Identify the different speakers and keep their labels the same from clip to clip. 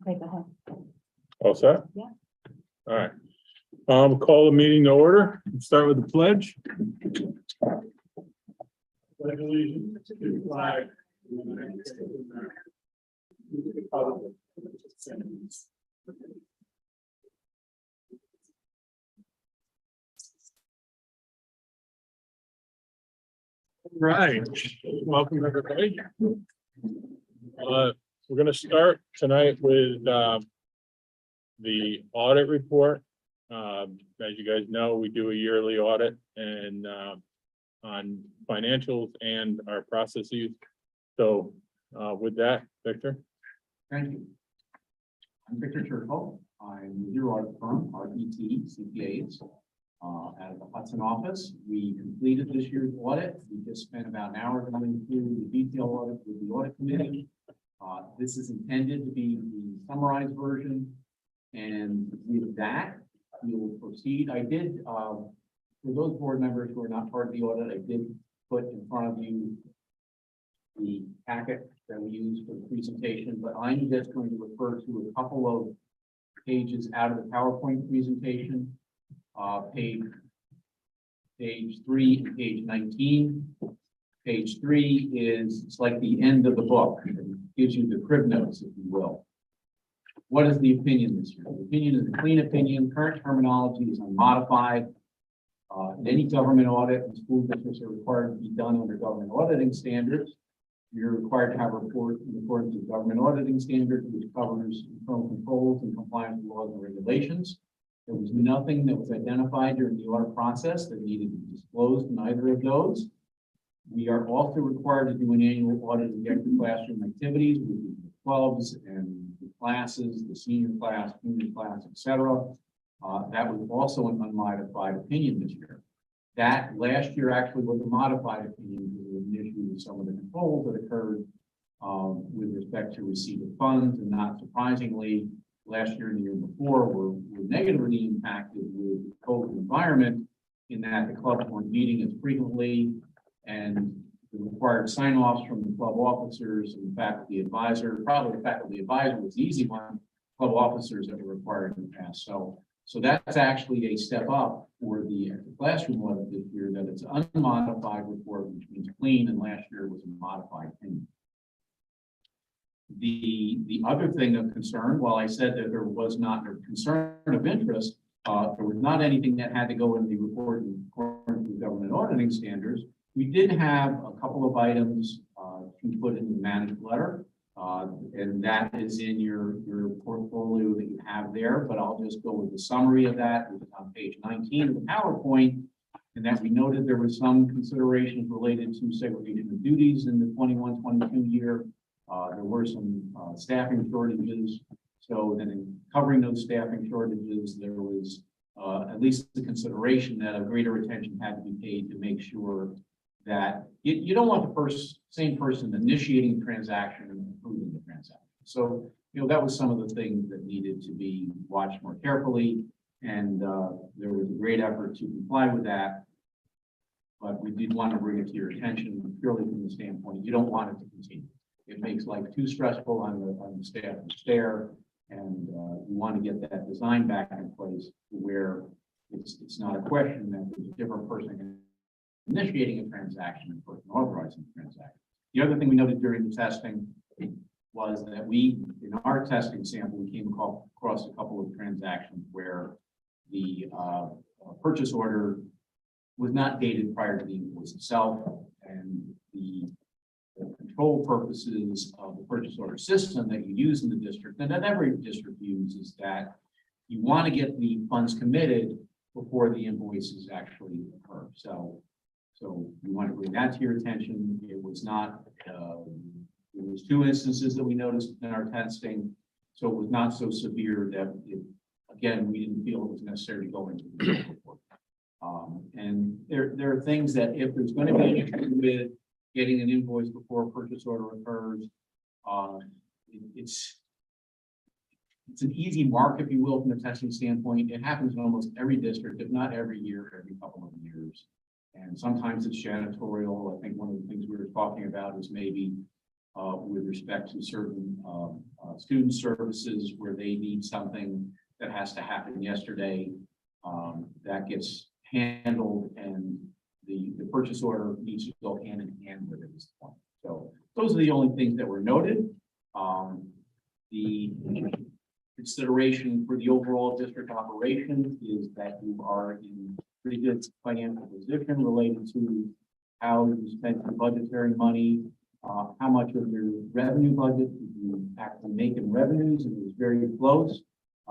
Speaker 1: Okay, go ahead.
Speaker 2: All set?
Speaker 1: Yeah.
Speaker 2: All right. Call the meeting to order. Let's start with the pledge. Pledge allegiance to the flag of the United States of America, to the republic for which it stands. Right. Welcome, everybody. We're going to start tonight with the audit report. As you guys know, we do a yearly audit and on financials and our processes. So with that, Victor.
Speaker 3: Thank you. I'm Victor Churchill. I'm with your audit firm, RET CPAs, out of the Hudson office. We completed this year's audit. We just spent about an hour going through the detail audit with the audit committee. This is intended to be the summarized version. And with that, we will proceed. I did, for those board members who are not part of the audit, I did put in front of you the packet that we use for the presentation, but I'm just going to refer to a couple of pages out of the PowerPoint presentation, page 3 and page 19. Page 3 is, it's like the end of the book. It gives you the crib notes, if you will. What is the opinion this year? The opinion is a clean opinion. Current terminology is unmodified. In any government audit, and school districts are required to be done under government auditing standards. You're required to have a report in accordance with government auditing standards, which covers internal controls and compliance with laws and regulations. There was nothing that was identified during the audit process that needed to be disclosed in either of those. We are also required to do an annual audit of the extra classroom activities with the clubs and the classes, the senior class, junior class, etc. That was also an unmodified opinion this year. That last year actually was a modified opinion because of an issue with some of the controls that occurred with respect to receipt of funds, and not surprisingly, last year and the year before were negatively impacted with the COVID environment in that the clubs weren't meeting as frequently, and the required sign-offs from the club officers and the faculty advisor. Probably the faculty advisor was the easy one. Club officers that were required in the past. So that's actually a step up for the classroom audit this year, that it's an unmodified report, which means clean, and last year was a modified opinion. The other thing of concern, while I said that there was not a concern of interest, there was not anything that had to go in the report in accordance with government auditing standards. We did have a couple of items to put in the managed letter. And that is in your portfolio that you have there, but I'll just go with the summary of that, which is on page 19 of the PowerPoint, and that we noted there were some considerations related to segregation of duties in the 21-22 year. There were some staffing shortages, so then in covering those staffing shortages, there was at least the consideration that a greater attention had to be paid to make sure that you don't want the same person initiating the transaction and approving the transaction. So, that was some of the things that needed to be watched more carefully. And there was a great effort to comply with that. But we did want to bring it to your attention purely from the standpoint, you don't want it to continue. It makes life too stressful on the staff to stare. And we want to get that design back in place where it's not a question that there's a different person initiating a transaction and person authorizing the transaction. The other thing we noted during the testing was that in our testing sample, we came across a couple of transactions where the purchase order was not dated prior to the invoice itself, and the control purposes of the purchase order system that you use in the district, and that every district uses, that you want to get the funds committed before the invoices actually occur. So we want to bring that to your attention. It was not, there was 2 instances that we noticed in our testing. So it was not so severe that again, we didn't feel it was necessary to go into the report. And there are things that if there's going to be an issue with getting an invoice before a purchase order occurs, it's an easy mark, if you will, from a testing standpoint. It happens in almost every district, if not every year, every couple of years. And sometimes it's janitorial. I think one of the things we were talking about is maybe with respect to certain student services where they need something that has to happen yesterday. That gets handled, and the purchase order needs to go hand in hand with it at this point. So those are the only things that were noted. The consideration for the overall district operation is that you are in pretty good financial position related to how you spent your budgetary money, how much of your revenue budget did you actually make in revenues. It was very close.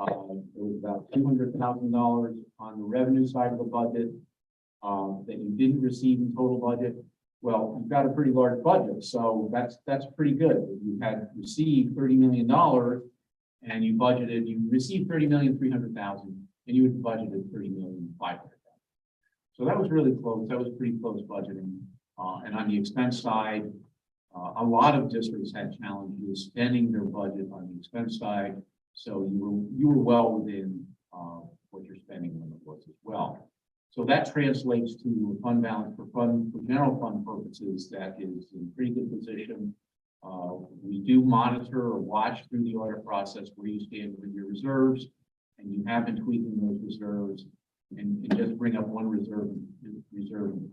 Speaker 3: It was about $200,000 on the revenue side of the budget that you didn't receive in total budget. Well, you've got a pretty large budget, so that's pretty good. You had received $30 million and you received $30,300,000 and you had budgeted $30,500,000. So that was really close. That was pretty close budgeting. And on the expense side, a lot of districts had challenges spending their budget on the expense side. So you were well within what your spending limit was as well. So that translates to a fund balance for general fund purposes that is in pretty good position. We do monitor or watch through the audit process where you stand with your reserves, and you have been tweaking those reserves. And just bring up one reserve in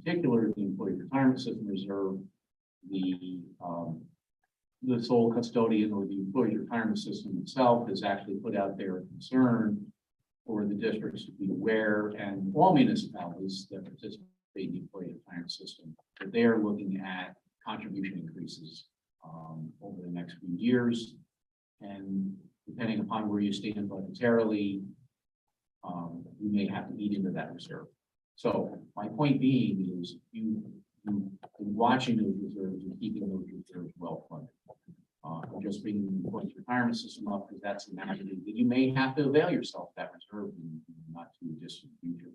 Speaker 3: particular, the employee retirement system reserve. The sole custodian or the employee retirement system itself has actually put out their concern for the districts to be aware, and all municipalities that participate in the employee retirement system, that they are looking at contribution increases over the next few years. And depending upon where you stand budgetarily, you may have to eat into that reserve. So my point being is you watching those reserves and keeping those reserves well funded. Just bringing the employee retirement system up because that's an avenue that you may have to avail yourself of that reserve in not too distant future.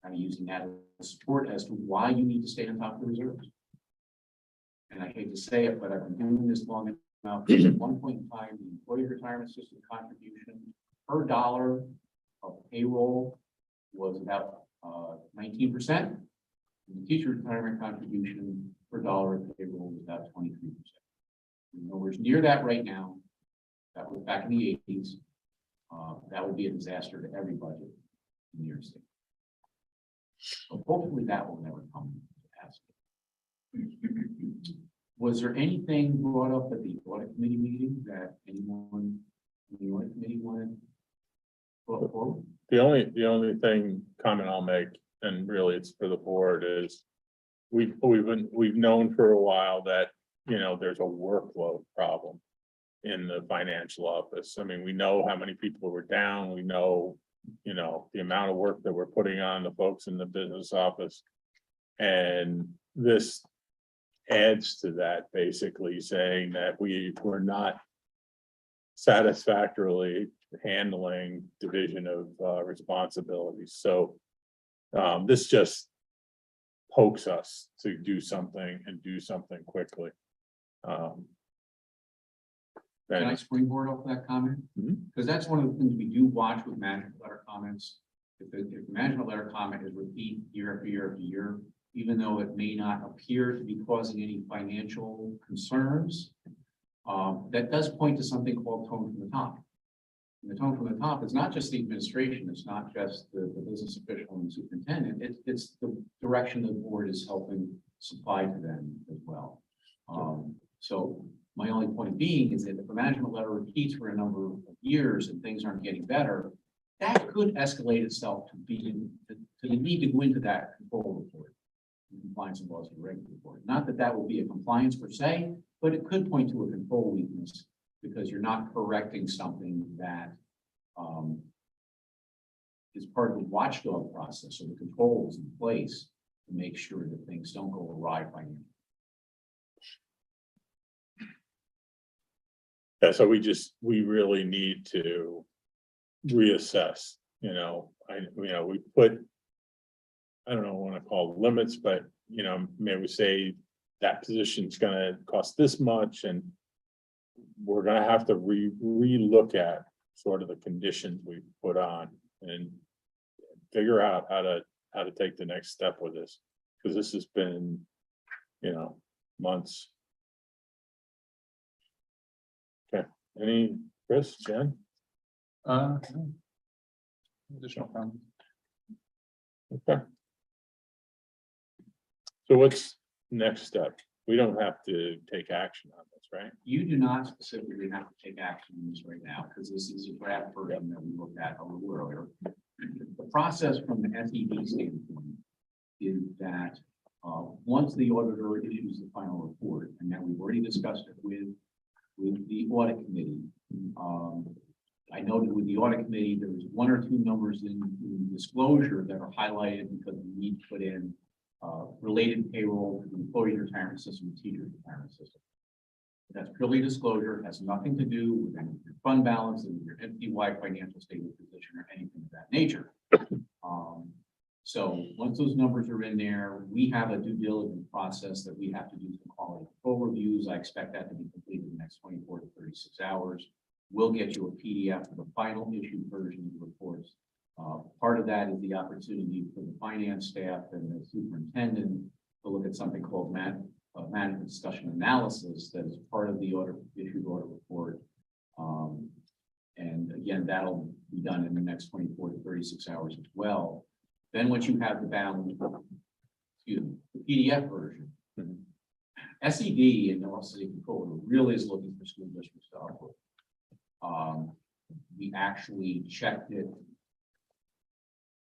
Speaker 3: Kind of using that as support as to why you need to stay on top of the reserves. And I hate to say it, but I've been doing this long enough. At one point in time, the employee retirement system contribution per dollar of payroll was about 19%. The teacher retirement contribution per dollar of payroll was about 23%. We're nowhere near that right now. That was back in the 80s. That would be a disaster to every budget in New York State. So hopefully that will never come to pass. Was there anything brought up at the audit committee meeting that anyone in the audit committee wanted to put forward?
Speaker 2: The only comment I'll make, and really it's for the board, is we've known for a while that, you know, there's a workload problem in the financial office. I mean, we know how many people were down. We know, you know, the amount of work that we're putting on the folks in the business office. And this adds to that, basically saying that we're not satisfactorily handling division of responsibilities. So this just pokes us to do something and do something quickly.
Speaker 3: Can I springboard off that comment? Because that's one of the things we do watch with management letter comments. If the management letter comment is repeat year after year after year, even though it may not appear to be causing any financial concerns, that does point to something called tone from the top. And the tone from the top is not just the administration, it's not just the business official and the superintendent, it's the direction the board is helping supply to them as well. So my only point being is that if the management letter repeats for a number of years and things aren't getting better, that could escalate itself to the need to go into that control report, compliance and laws and regulatory report. Not that that will be a compliance per se, but it could point to a control weakness because you're not correcting something that is part of the watchdog process, so the controls in place to make sure that things don't go awry financially.
Speaker 2: Yeah, so we really need to reassess, you know, we put, I don't know what I call limits, but, you know, maybe we say that position's gonna cost this much and we're gonna have to re-look at sort of the conditions we put on and figure out how to take the next step with this. Because this has been, you know, months. Okay, any, Chris, Jen?
Speaker 1: Additional comments?
Speaker 2: Okay. So what's next step? We don't have to take action on this, right?
Speaker 3: You do not specifically have to take action on this right now, because this is a draft version that we looked at a little earlier. The process from the SED standpoint is that once the auditor issues the final report, and then we've already discussed it with the audit committee. I noted with the audit committee, there was one or two numbers in disclosure that are highlighted because we need to put in related payroll to the employee retirement system and teacher retirement system. That's purely disclosure, has nothing to do with any of your fund balance and your MPY financial statement position or anything of that nature. So once those numbers are in there, we have a due diligence process that we have to do some quality control reviews. I expect that to be completed in the next 24 to 36 hours. We'll get you a PDF of the final issued version of the reports. Part of that is the opportunity for the finance staff and the superintendent to look at something called management discussion analysis that is part of the issued audit report. And again, that'll be done in the next 24 to 36 hours as well. Then once you have the balance, the PDF version, SED and the Office of State Controller really is looking for school district stuff. We actually checked it.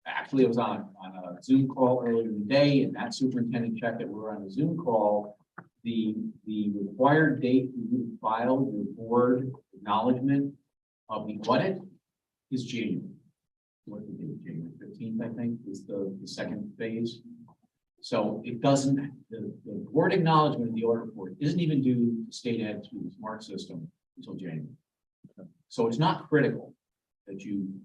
Speaker 3: Actually, it was on a Zoom call earlier in the day, and that superintendent checked it. We were on a Zoom call. The required date you file your board acknowledgement of the audit is January. What did we do? January 15th, I think, is the second phase. So it doesn't, the board acknowledgement of the audit report isn't even due to state ed through the SMART system until January. So it's not critical that you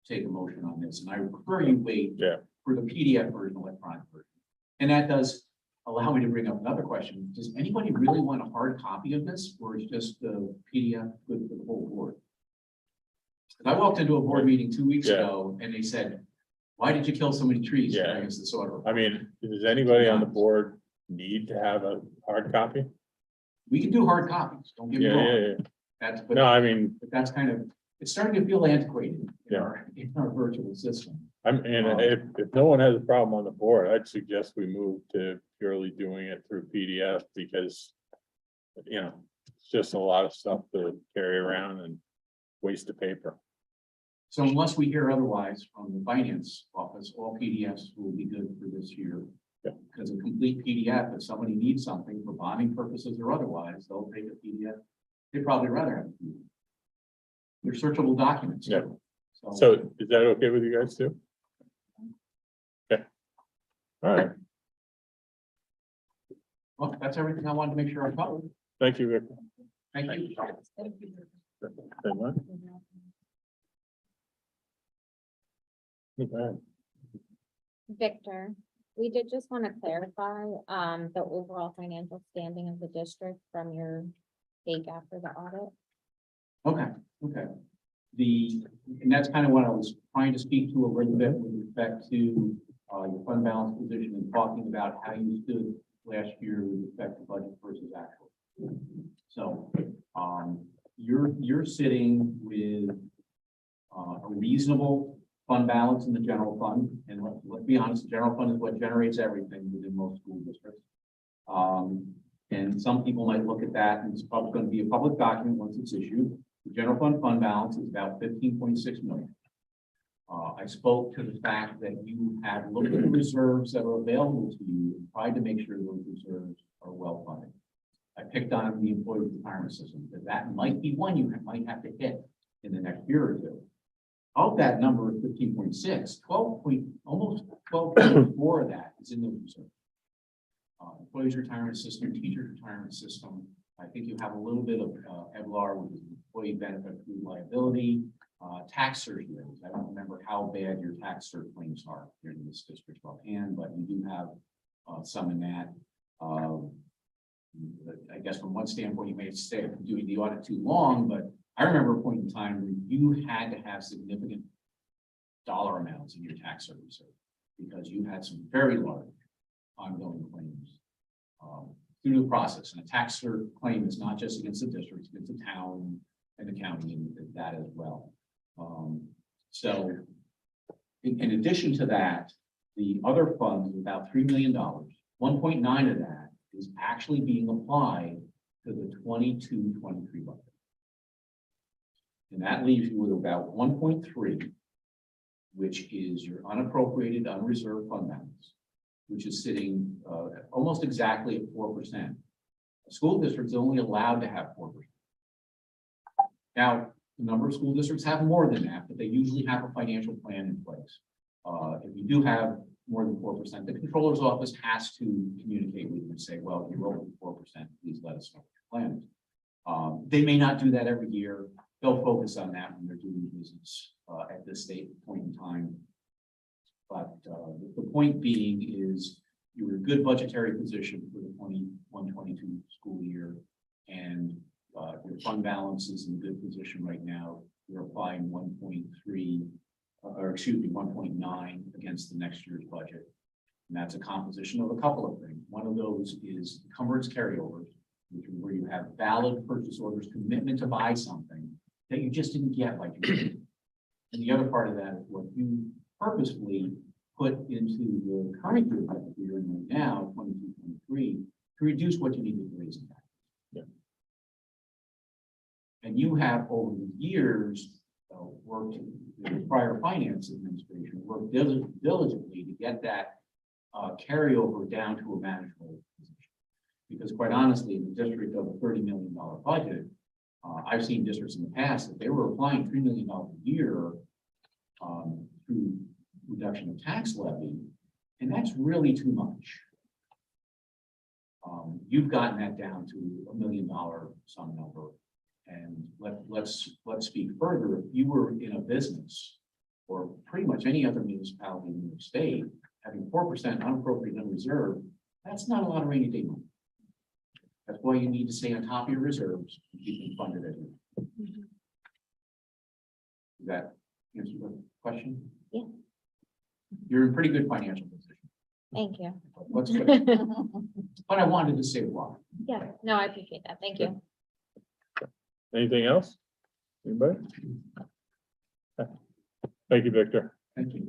Speaker 3: take a motion on this, and I would prefer you wait for the PDF version, electronic version. And that does allow me to bring up another question. Does anybody really want a hard copy of this, or is just the PDF good for the whole board? I walked into a board meeting 2 weeks ago, and they said, "Why did you kill so many trees?" Against this order.
Speaker 2: I mean, does anybody on the board need to have a hard copy?
Speaker 3: We can do hard copies. Don't get me wrong. That's but,
Speaker 2: no, I mean,
Speaker 3: but that's kind of, it's starting to feel antiquated in our virtual system.
Speaker 2: and if no one has a problem on the board, I'd suggest we move to purely doing it through PDF, because it's just a lot of stuff to carry around and waste of paper.
Speaker 3: So unless we hear otherwise from the finance office, all PDFs will be good for this year. Because a complete PDF, if somebody needs something for bonding purposes or otherwise, they'll take a PDF. They'd probably rather have a PDF. They're searchable documents.
Speaker 2: Yeah. So is that okay with you guys too? Okay. All right.
Speaker 3: Well, that's everything I wanted to make sure I covered.
Speaker 2: Thank you, Vic.
Speaker 3: Thank you.
Speaker 2: Okay.
Speaker 4: Victor, we did just want to clarify, the overall financial standing of the district from your take after the audit.
Speaker 3: Okay. And that's kind of what I was trying to speak to a little bit with respect to your fund balance position and talking about how you stood last year with respect to budget versus actual. So you're sitting with a reasonable fund balance in the general fund, and let's be honest, the general fund is what generates everything within most school districts. And some people might look at that, and it's probably going to be a public document once it's issued. The general fund balance is about 15.6 million. I spoke to the fact that you have looked at the reserves that are available to you and tried to make sure those reserves are well funded. I picked on the employee retirement system, because that might be one you might have to hit in the next year or two. Of that number of 15.6, almost 12.4 of that is in the reserve. Employees retirement system, teachers retirement system. I think you have a little bit of EBLAR, which is employee benefit accrued liability, tax surcharges. I don't remember how bad your tax cert claims are here in this district offhand, but you do have some in that. I guess from one standpoint, you may say I'm doing the audit too long, but I remember a point in time where you had to have significant dollar amounts in your tax service because you had some very large ongoing claims. through the process. And a tax cert claim is not just against the district, it's against the town and the county and that as well. So in addition to that, the other funds, about $3 million, 1.9 of that is actually being applied to the 22-23 budget. And that leaves you with about 1.3, which is your unappropriated, unreserved fund balance, which is sitting almost exactly at 4%. A school district is only allowed to have 4%. Now, a number of school districts have more than that, but they usually have a financial plan in place. If you do have more than 4%, the controller's office has to communicate with you and say, well, you're over 4%, please let us know what your plan is. They may not do that every year. They'll focus on that when they're doing business at this point in time. But the point being is you're in a good budgetary position for the 21-22 school year, and your fund balance is in a good position right now. You're applying 1.3, or excuse me, 1.9 against the next year's budget. And that's a composition of a couple of things. One of those is encumbrance carryovers, which is where you have valid purchase orders, commitment to buy something that you just didn't get like you did. And the other part of that is what you purposefully put into the current year that we're in right now, 22-23, to reduce what you need to raise in taxes.
Speaker 2: Yeah.
Speaker 3: And you have over the years worked in the prior finance administration, worked diligently to get that carryover down to a manageable position. Because quite honestly, in the district of a $30 million budget, I've seen districts in the past that they were applying $3 million a year through reduction of tax levy, and that's really too much. You've gotten that down to $1 million some number, and let's speak further. If you were in a business or pretty much any other municipality in the state having 4% unappropriated unreserved, that's not a lot of rainy day money. That's why you need to stay on top of your reserves and keep them funded as well. Does that answer the question?
Speaker 4: Yeah.
Speaker 3: You're in pretty good financial position.
Speaker 4: Thank you.
Speaker 3: What's good? But I wanted to say why.
Speaker 4: Yeah, no, I appreciate that. Thank you.
Speaker 2: Anything else? Anybody? Okay. Thank you, Victor.
Speaker 3: Thank you.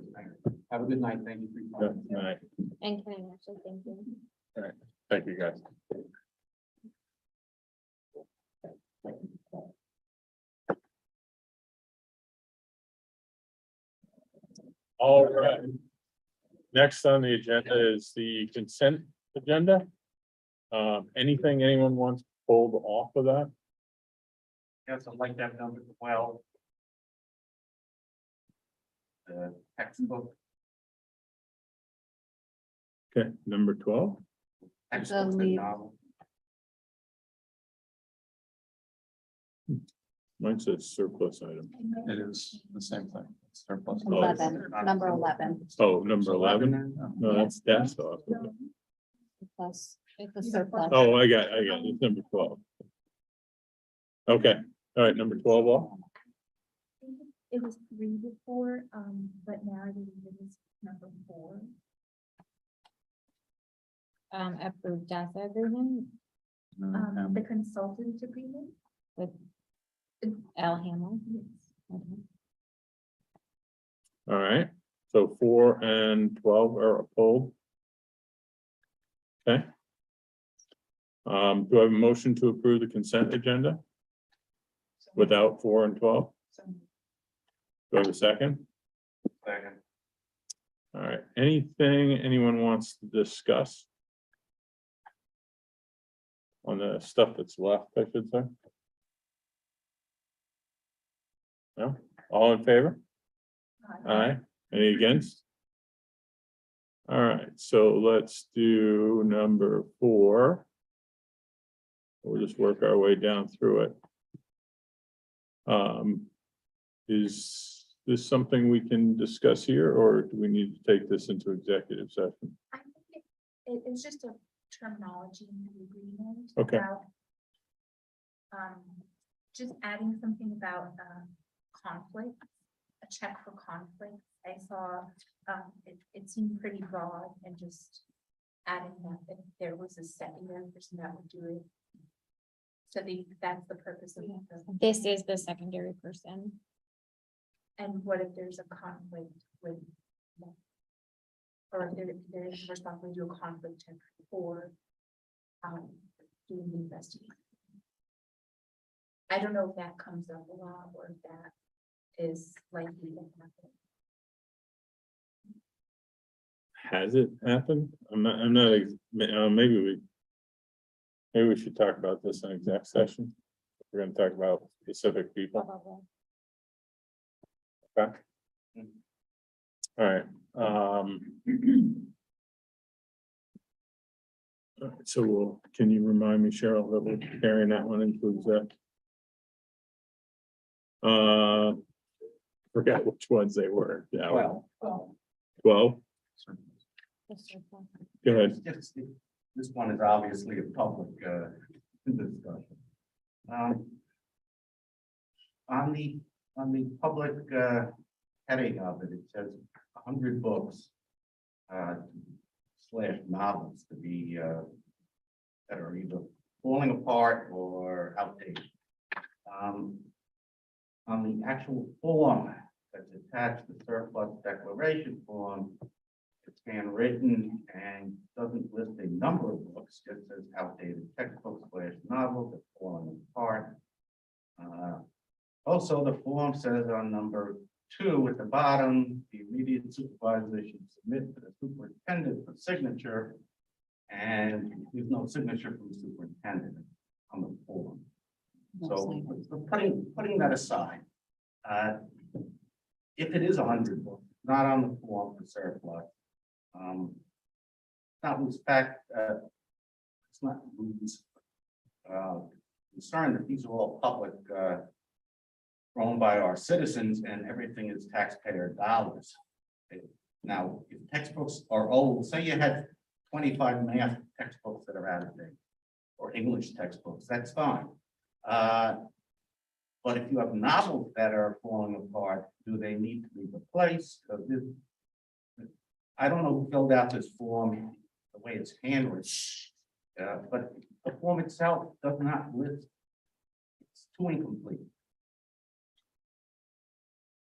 Speaker 3: Have a good night. Thank you for your
Speaker 2: Yeah,
Speaker 3: time.
Speaker 2: all right.
Speaker 4: And can I actually thank you?
Speaker 2: Thank you, guys. All right. Next on the agenda is the consent agenda. Anything anyone wants pulled off of that?
Speaker 1: Yes, I'd like that number 12. The textbook.
Speaker 2: Okay, number 12.
Speaker 1: Textbooks and novels.
Speaker 2: Mine says surplus item.
Speaker 1: It is the same thing. Surplus.
Speaker 5: 11, number 11.
Speaker 2: Oh, number 11. No, that's off.
Speaker 5: Plus, it's a surplus.
Speaker 2: Oh, I got it. It's number 12. Okay, all right, number 12 off.
Speaker 6: It was 3 before, but now I believe it is number 4.
Speaker 4: Approved DASA agreement
Speaker 6: The consultant agreement.
Speaker 4: with Al Hamel. Okay.
Speaker 2: All right, so 4 and 12 are pulled. Okay. Do I have a motion to approve the consent agenda without 4 and 12? Do I have a second?
Speaker 1: Second.
Speaker 2: All right, anything anyone wants to discuss? On the stuff that's left, I should say. No, all in favor? Aye. Any against? All right, so let's do number 4. We'll just work our way down through it. Is this something we can discuss here, or do we need to take this into executive session?
Speaker 6: I think it's just a terminology in the agreement.
Speaker 2: Okay.
Speaker 6: About, just adding something about conflict, a check for conflict. I saw it seemed pretty broad, and just adding that, if there was a secondary person that would do it. So that's the purpose of it.
Speaker 4: This is the secondary person.
Speaker 6: And what if there's a conflict with? Or if there is responsibility to a conflict for doing the investigation. I don't know if that comes up a lot or if that is likely to happen.
Speaker 2: Has it happened? I'm not, maybe we should talk about this in exec session. We're gonna talk about specific people.
Speaker 4: Probably.
Speaker 2: Okay. All right, so can you remind me, Cheryl, that we're carrying that one includes that? Forgot which ones they were. Yeah,
Speaker 1: Well,
Speaker 2: 12.
Speaker 4: The surplus.
Speaker 2: Go ahead.
Speaker 1: this one is obviously a public, discussion. On the public, heading of it, it says 100 books, / novels to be, that are either falling apart or outdated. On the actual form that's attached, the surplus declaration form, it's handwritten and doesn't list a number of books, just says outdated textbooks / novels that falling apart. Also, the form says on number 2 at the bottom, the immediate supervisor should submit to the superintendent for signature. And there's no signature from the superintendent on the form. So putting that aside, if it is 100 books, not on the form for surplus, not respect, it's not concerned that these are all public, owned by our citizens and everything is taxpayer dollars. Now, if textbooks are old, say you had 25 math textbooks that are out of date or English textbooks, that's fine. But if you have novels that are falling apart, do they need to be replaced? I don't know who filled out this form, the way it's handwritten, but the form itself does not list. It's too incomplete.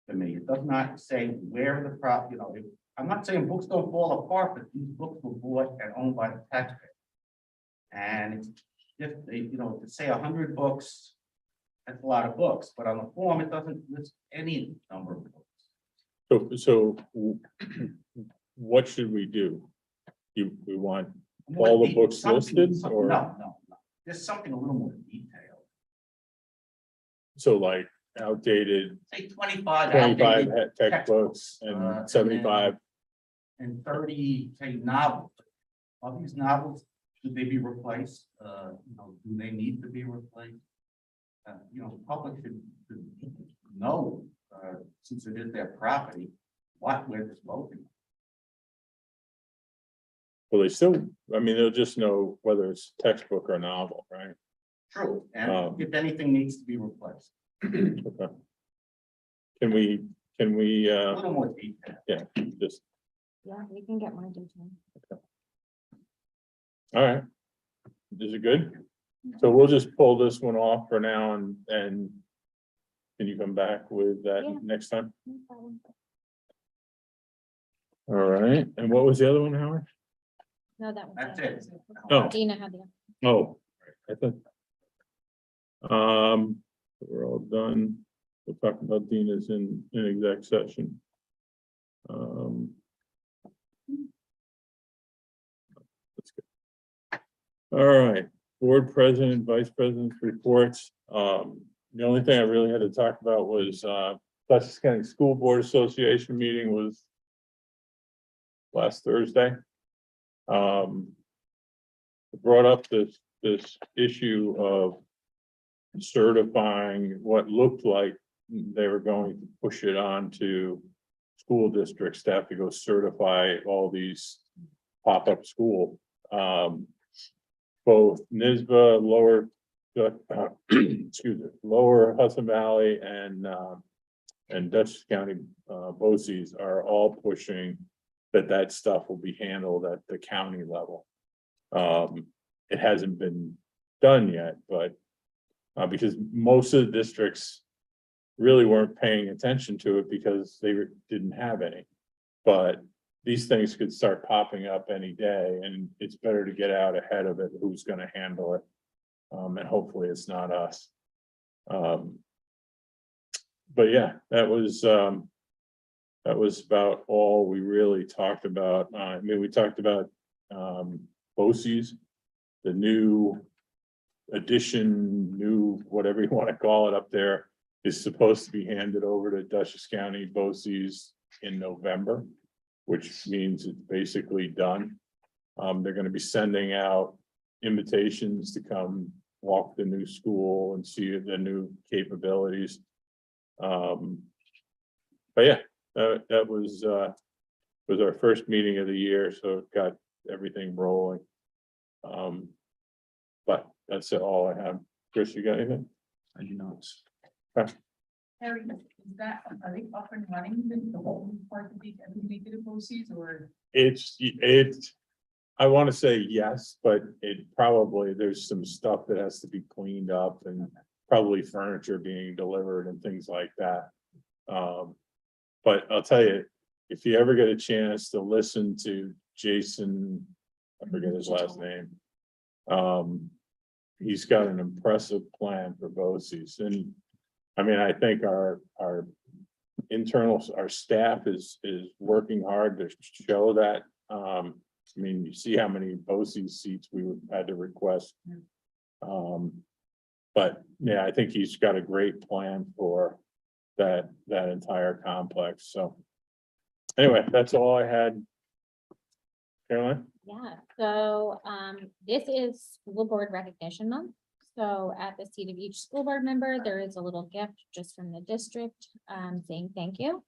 Speaker 1: To me, it does not say where the I'm not saying books don't fall apart, but these books were bought and owned by the taxpayer. And it's just, to say 100 books, that's a lot of books, but on the form, it doesn't list any number of books.
Speaker 2: So what should we do? We want all the books listed, or?
Speaker 1: No. There's something a little more detailed.
Speaker 2: So like outdated
Speaker 1: Say 25
Speaker 2: 25
Speaker 1: outdated
Speaker 2: textbooks
Speaker 1: and
Speaker 2: and
Speaker 1: then-
Speaker 2: 75.
Speaker 1: and 30, say, novels. Are these novels, should they be replaced? Do they need to be replaced? The public should know, since it is their property, what we're disposing of.
Speaker 2: Well, they'll just know whether it's textbook or novel, right?
Speaker 1: True, and if anything needs to be replaced,
Speaker 2: Okay. Can we,
Speaker 1: a little more detail.
Speaker 2: just,
Speaker 4: Yeah, we can get more detail.
Speaker 2: all right. Is it good? So we'll just pull this one off for now and can you come back with that
Speaker 4: Yeah.
Speaker 2: next time?
Speaker 4: No problem.
Speaker 2: All right. And what was the other one, Howard?
Speaker 4: No, that was
Speaker 1: That's
Speaker 4: it.
Speaker 1: it.
Speaker 2: Oh.
Speaker 4: Dina had the.
Speaker 2: Oh, I think. We're all done. We'll talk about Dina's in exec session. That's good. All right, board president, vice president's reports. The only thing I really had to talk about was, Dutchess County School Board Association meeting was last Thursday. Brought up this issue of certifying what looked like they were going to push it on to school district staff to go certify all these pop-up school. Both NISBA, Lower Hudson Valley and Dutchess County BOCES are all pushing that stuff will be handled at the county level. It hasn't been done yet, but because most of the districts really weren't paying attention to it because they didn't have any. But these things could start popping up any day, and it's better to get out ahead of it, who's gonna handle it. And hopefully it's not us. But yeah, that was about all we really talked about. I mean, we talked about BOCES, the new addition, new, whatever you want to call it up there, is supposed to be handed over to Dutchess County BOCES in November, which means it's basically done. They're going to be sending out invitations to come walk the new school and see the new capabilities. But yeah, that was our first meeting of the year, so it got everything rolling. But that's all I have. Chris, you got anything?
Speaker 3: I do not.
Speaker 6: Harry, is that, are they up and running the whole part of the BOCES or?
Speaker 2: It's, I want to say yes, but it probably, there's some stuff that has to be cleaned up and probably furniture being delivered and things like that. But I'll tell you, if you ever get a chance to listen to Jason, I forget his last name. He's got an impressive plan for BOCES, and I mean, I think our staff is working hard to show that. I mean, you see how many BOCES seats we had to request. But yeah, I think he's got a great plan for that entire complex. So anyway, that's all I had. Caroline?
Speaker 4: Yeah, so this is School Board Recognition Month. So at the seat of each school board member, there is a little gift just from the district saying thank you.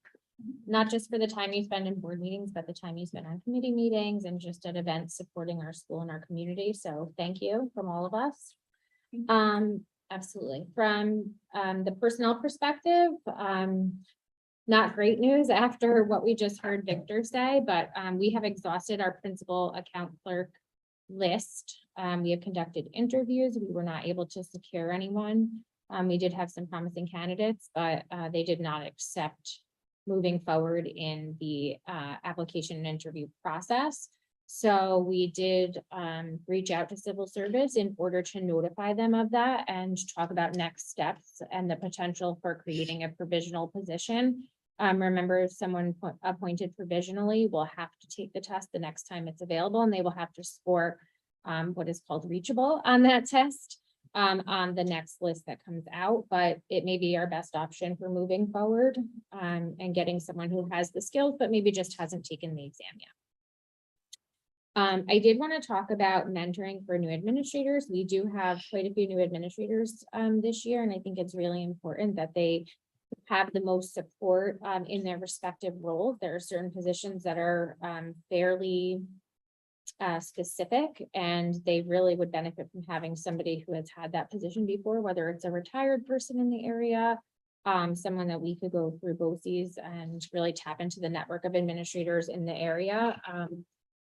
Speaker 4: Not just for the time you spend in board meetings, but the time you spend on committee meetings and just at events supporting our school and our community. So thank you from all of us. Absolutely. From the personnel perspective, not great news after what we just heard Victor say, but we have exhausted our principal account clerk list. We have conducted interviews. We were not able to secure anyone. We did have some promising candidates, but they did not accept moving forward in the application and interview process. So we did reach out to civil service in order to notify them of that and talk about next steps and the potential for creating a provisional position. Remember, if someone appointed provisionally will have to take the test the next time it's available, and they will have to score what is called reachable on that test on the next list that comes out, but it may be our best option for moving forward and getting someone who has the skills, but maybe just hasn't taken the exam yet. I did want to talk about mentoring for new administrators. We do have quite a few new administrators this year, and I think it's really important that they have the most support in their respective roles. There are certain positions that are fairly specific, and they really would benefit from having somebody who has had that position before, whether it's a retired person in the area, someone that we could go through BOCES and really tap into the network of administrators in the area.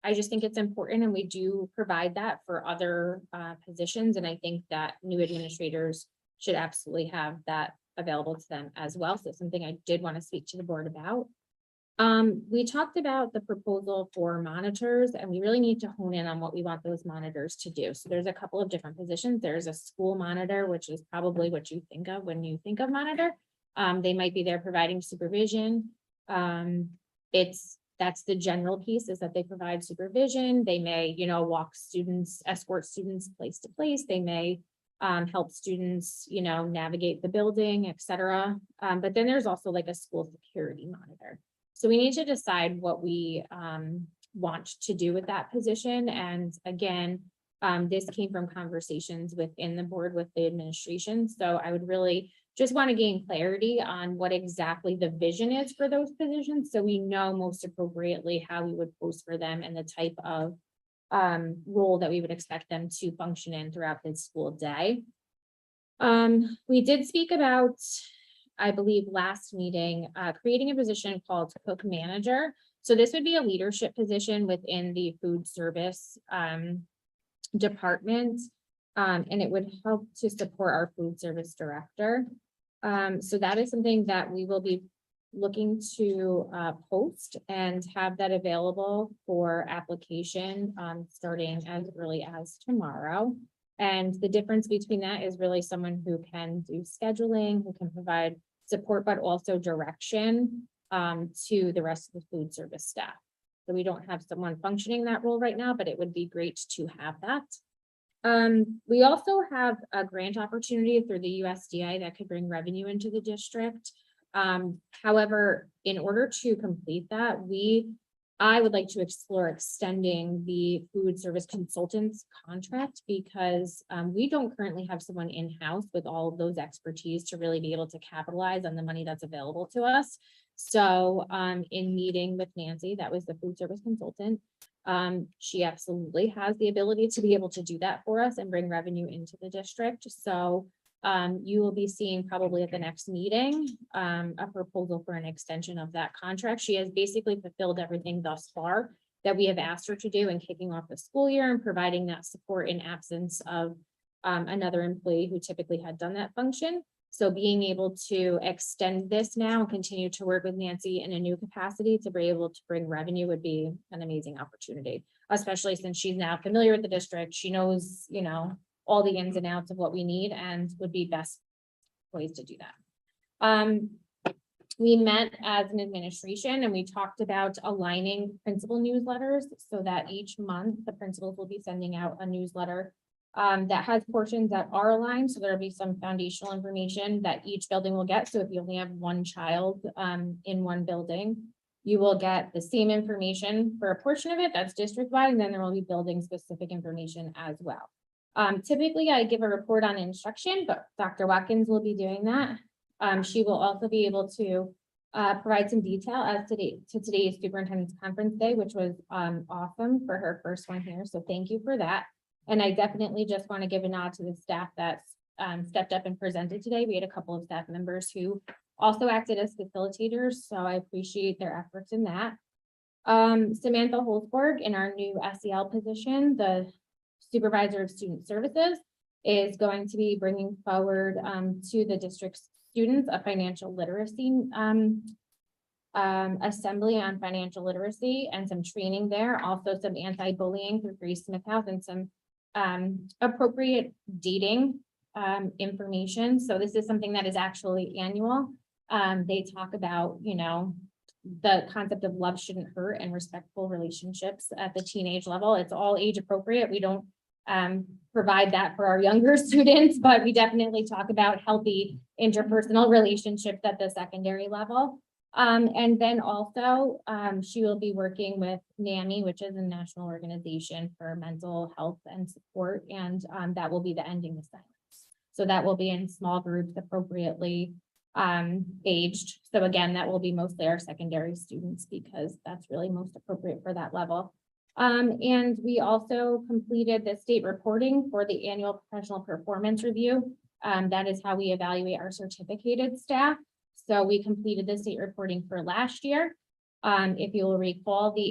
Speaker 4: I just think it's important, and we do provide that for other positions, and I think that new administrators should absolutely have that available to them as well. So it's something I did want to speak to the board about. We talked about the proposal for monitors, and we really need to hone in on what we want those monitors to do. So there's a couple of different positions. There's a school monitor, which is probably what you think of when you think of monitor. They might be there providing supervision. That's the general piece, is that they provide supervision. They may, walk students, escort students place to place. They may help students, navigate the building, etc. But then there's also like a school security monitor. So we need to decide what we want to do with that position. And again, this came from conversations within the board with the administration. So I would really just want to gain clarity on what exactly the vision is for those positions, so we know most appropriately how we would post for them and the type of role that we would expect them to function in throughout the school day. We did speak about, I believe last meeting, creating a position called cook manager. So this would be a leadership position within the food service department. And it would help to support our food service director. So that is something that we will be looking to post and have that available for application starting as early as tomorrow. And the difference between that is really someone who can do scheduling, who can provide support, but also direction to the rest of the food service staff. So we don't have someone functioning that role right now, but it would be great to have that. We also have a grant opportunity through the USDA that could bring revenue into the district. However, in order to complete that, I would like to explore extending the food service consultants contract because we don't currently have someone in-house with all of those expertise to really be able to capitalize on the money that's available to us. So in meeting with Nancy, that was the food service consultant, she absolutely has the ability to be able to do that for us and bring revenue into the district. So you will be seeing probably at the next meeting, a proposal for an extension of that contract. She has basically fulfilled everything thus far that we have asked her to do in kicking off the school year and providing that support in absence of another employee who typically had done that function. So being able to extend this now and continue to work with Nancy in a new capacity to be able to bring revenue would be an amazing opportunity, especially since she's now familiar with the district. She knows, you know, all the ins and outs of what we need and would be best poised to do that. We met as an administration and we talked about aligning principal newsletters so that each month the principals will be sending out a newsletter that has portions that are aligned. So there'll be some foundational information that each building will get. So if you only have one child in one building, you will get the same information for a portion of it that's district-wide, and then there will be building-specific information as well. Typically, I give a report on instruction, but Dr. Watkins will be doing that. She will also be able to provide some detail as to today's superintendent's conference day, which was awesome for her first one here. So thank you for that. And I definitely just want to give a nod to the staff that stepped up and presented today. We had a couple of staff members who also acted as facilitators, so I appreciate their efforts in that. Samantha Holzberg in our new SEL position, the supervisor of student services, is going to be bringing forward to the district students a financial literacy assembly on financial literacy and some training there. Also some anti-bullying through Grace Smith House and some appropriate dating information. So this is something that is actually annual. They talk about, you know, the concept of love shouldn't hurt and respectful relationships at the teenage level. It's all age appropriate. We don't provide that for our younger students, but we definitely talk about healthy interpersonal relationships at the secondary level. And then also she will be working with NAMI, which is a national organization for mental health and support, and that will be the ending the silence. So that will be in small groups appropriately aged. So again, that will be mostly our secondary students because that's really most appropriate for that level. And we also completed the state reporting for the annual professional performance review. That is how we evaluate our certificated staff. So we completed the state reporting for last year. If you will recall, the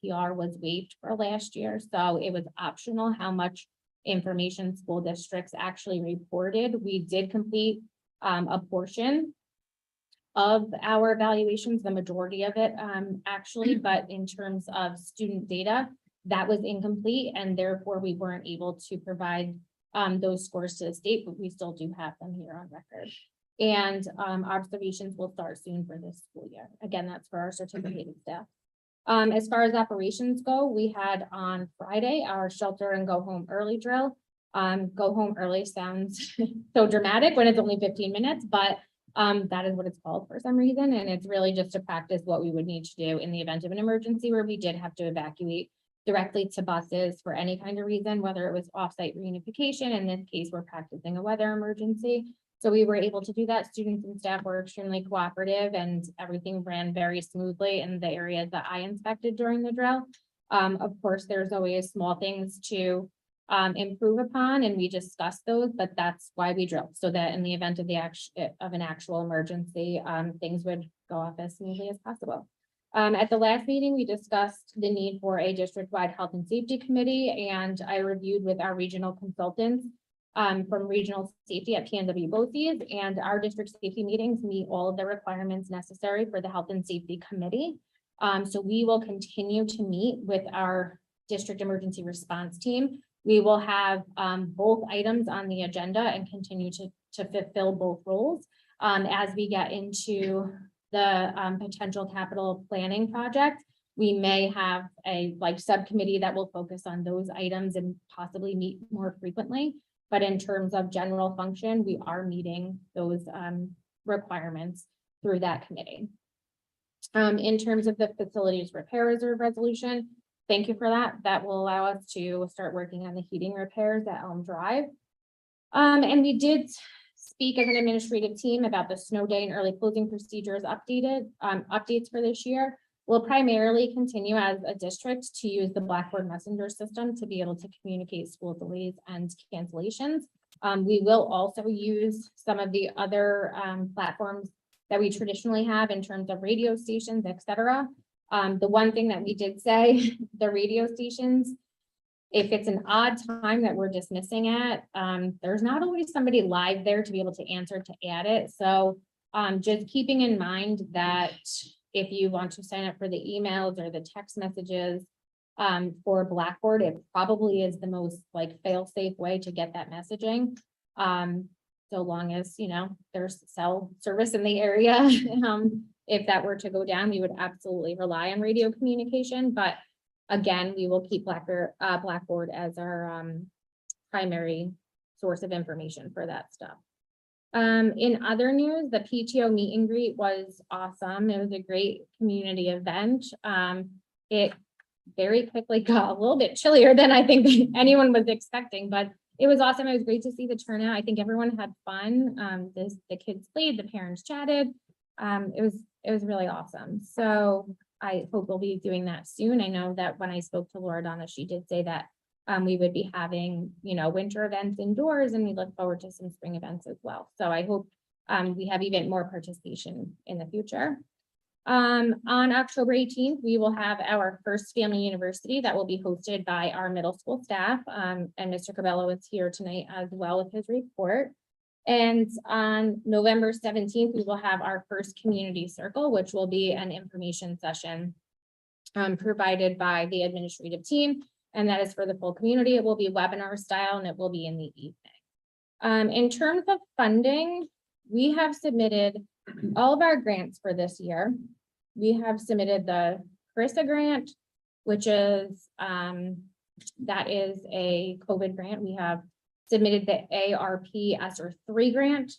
Speaker 4: APPR was waived for last year, so it was optional how much information school districts actually reported. We did complete a portion of our evaluations, the majority of it actually, but in terms of student data, that was incomplete and therefore we weren't able to provide those scores to the state, but we still do have them here on record. And observations will start soon for this school year. Again, that's for our certificated staff. As far as operations go, we had on Friday our shelter and go home early drill. Go home early sounds so dramatic when it's only 15 minutes, but that is what it's called for some reason. And it's really just to practice what we would need to do in the event of an emergency where we did have to evacuate directly to buses for any kind of reason, whether it was offsite reunification. In this case, we're practicing a weather emergency. So we were able to do that. Students and staff were extremely cooperative and everything ran very smoothly in the areas that I inspected during the drill. Of course, there's always small things to improve upon, and we discussed those, but that's why we drill, so that in the event of an actual emergency, things would go off as smoothly as possible. At the last meeting, we discussed the need for a district-wide health and safety committee, and I reviewed with our regional consultants from regional safety at PNW BOCES, and our district safety meetings meet all of the requirements necessary for the health and safety committee. So we will continue to meet with our district emergency response team. We will have both items on the agenda and continue to fulfill both roles as we get into the potential capital planning project. We may have a subcommittee that will focus on those items and possibly meet more frequently. But in terms of general function, we are meeting those requirements through that committee. In terms of the facilities repair reserve resolution, thank you for that. That will allow us to start working on the heating repairs at Elm Drive. And we did speak as an administrative team about the snow day and early closing procedures updates for this year. We'll primarily continue as a district to use the Blackboard Messenger system to be able to communicate school delays and cancellations. We will also use some of the other platforms that we traditionally have in terms of radio stations, et cetera. The one thing that we did say, the radio stations, if it's an odd time that we're dismissing at, there's not always somebody live there to be able to answer to add it. So just keeping in mind that if you want to sign up for the emails or the text messages for Blackboard, it probably is the most fail-safe way to get that messaging. So long as, there's cell service in the area. If that were to go down, we would absolutely rely on radio communication, but again, we will keep Blackboard as our primary source of information for that stuff. In other news, the PTO meet and greet was awesome. It was a great community event. It very quickly got a little bit chillier than I think anyone was expecting, but it was awesome. It was great to see the turnout. I think everyone had fun. The kids played, the parents chatted. It was really awesome. So I hope we'll be doing that soon. I know that when I spoke to Laura Donna, she did say that we would be having, winter events indoors, and we look forward to some spring events as well. So I hope we have even more participation in the future. On October 18th, we will have our first family university that will be hosted by our middle school staff. And Mr. Cabello is here tonight as well with his report. And on November 17th, we will have our first community circle, which will be an information session provided by the administrative team. And that is for the full community. It will be webinar style and it will be in the evening. In terms of funding, we have submitted all of our grants for this year. We have submitted the CRISA grant, which is, that is a COVID grant. We have submitted the ARP ESSER 3 grant.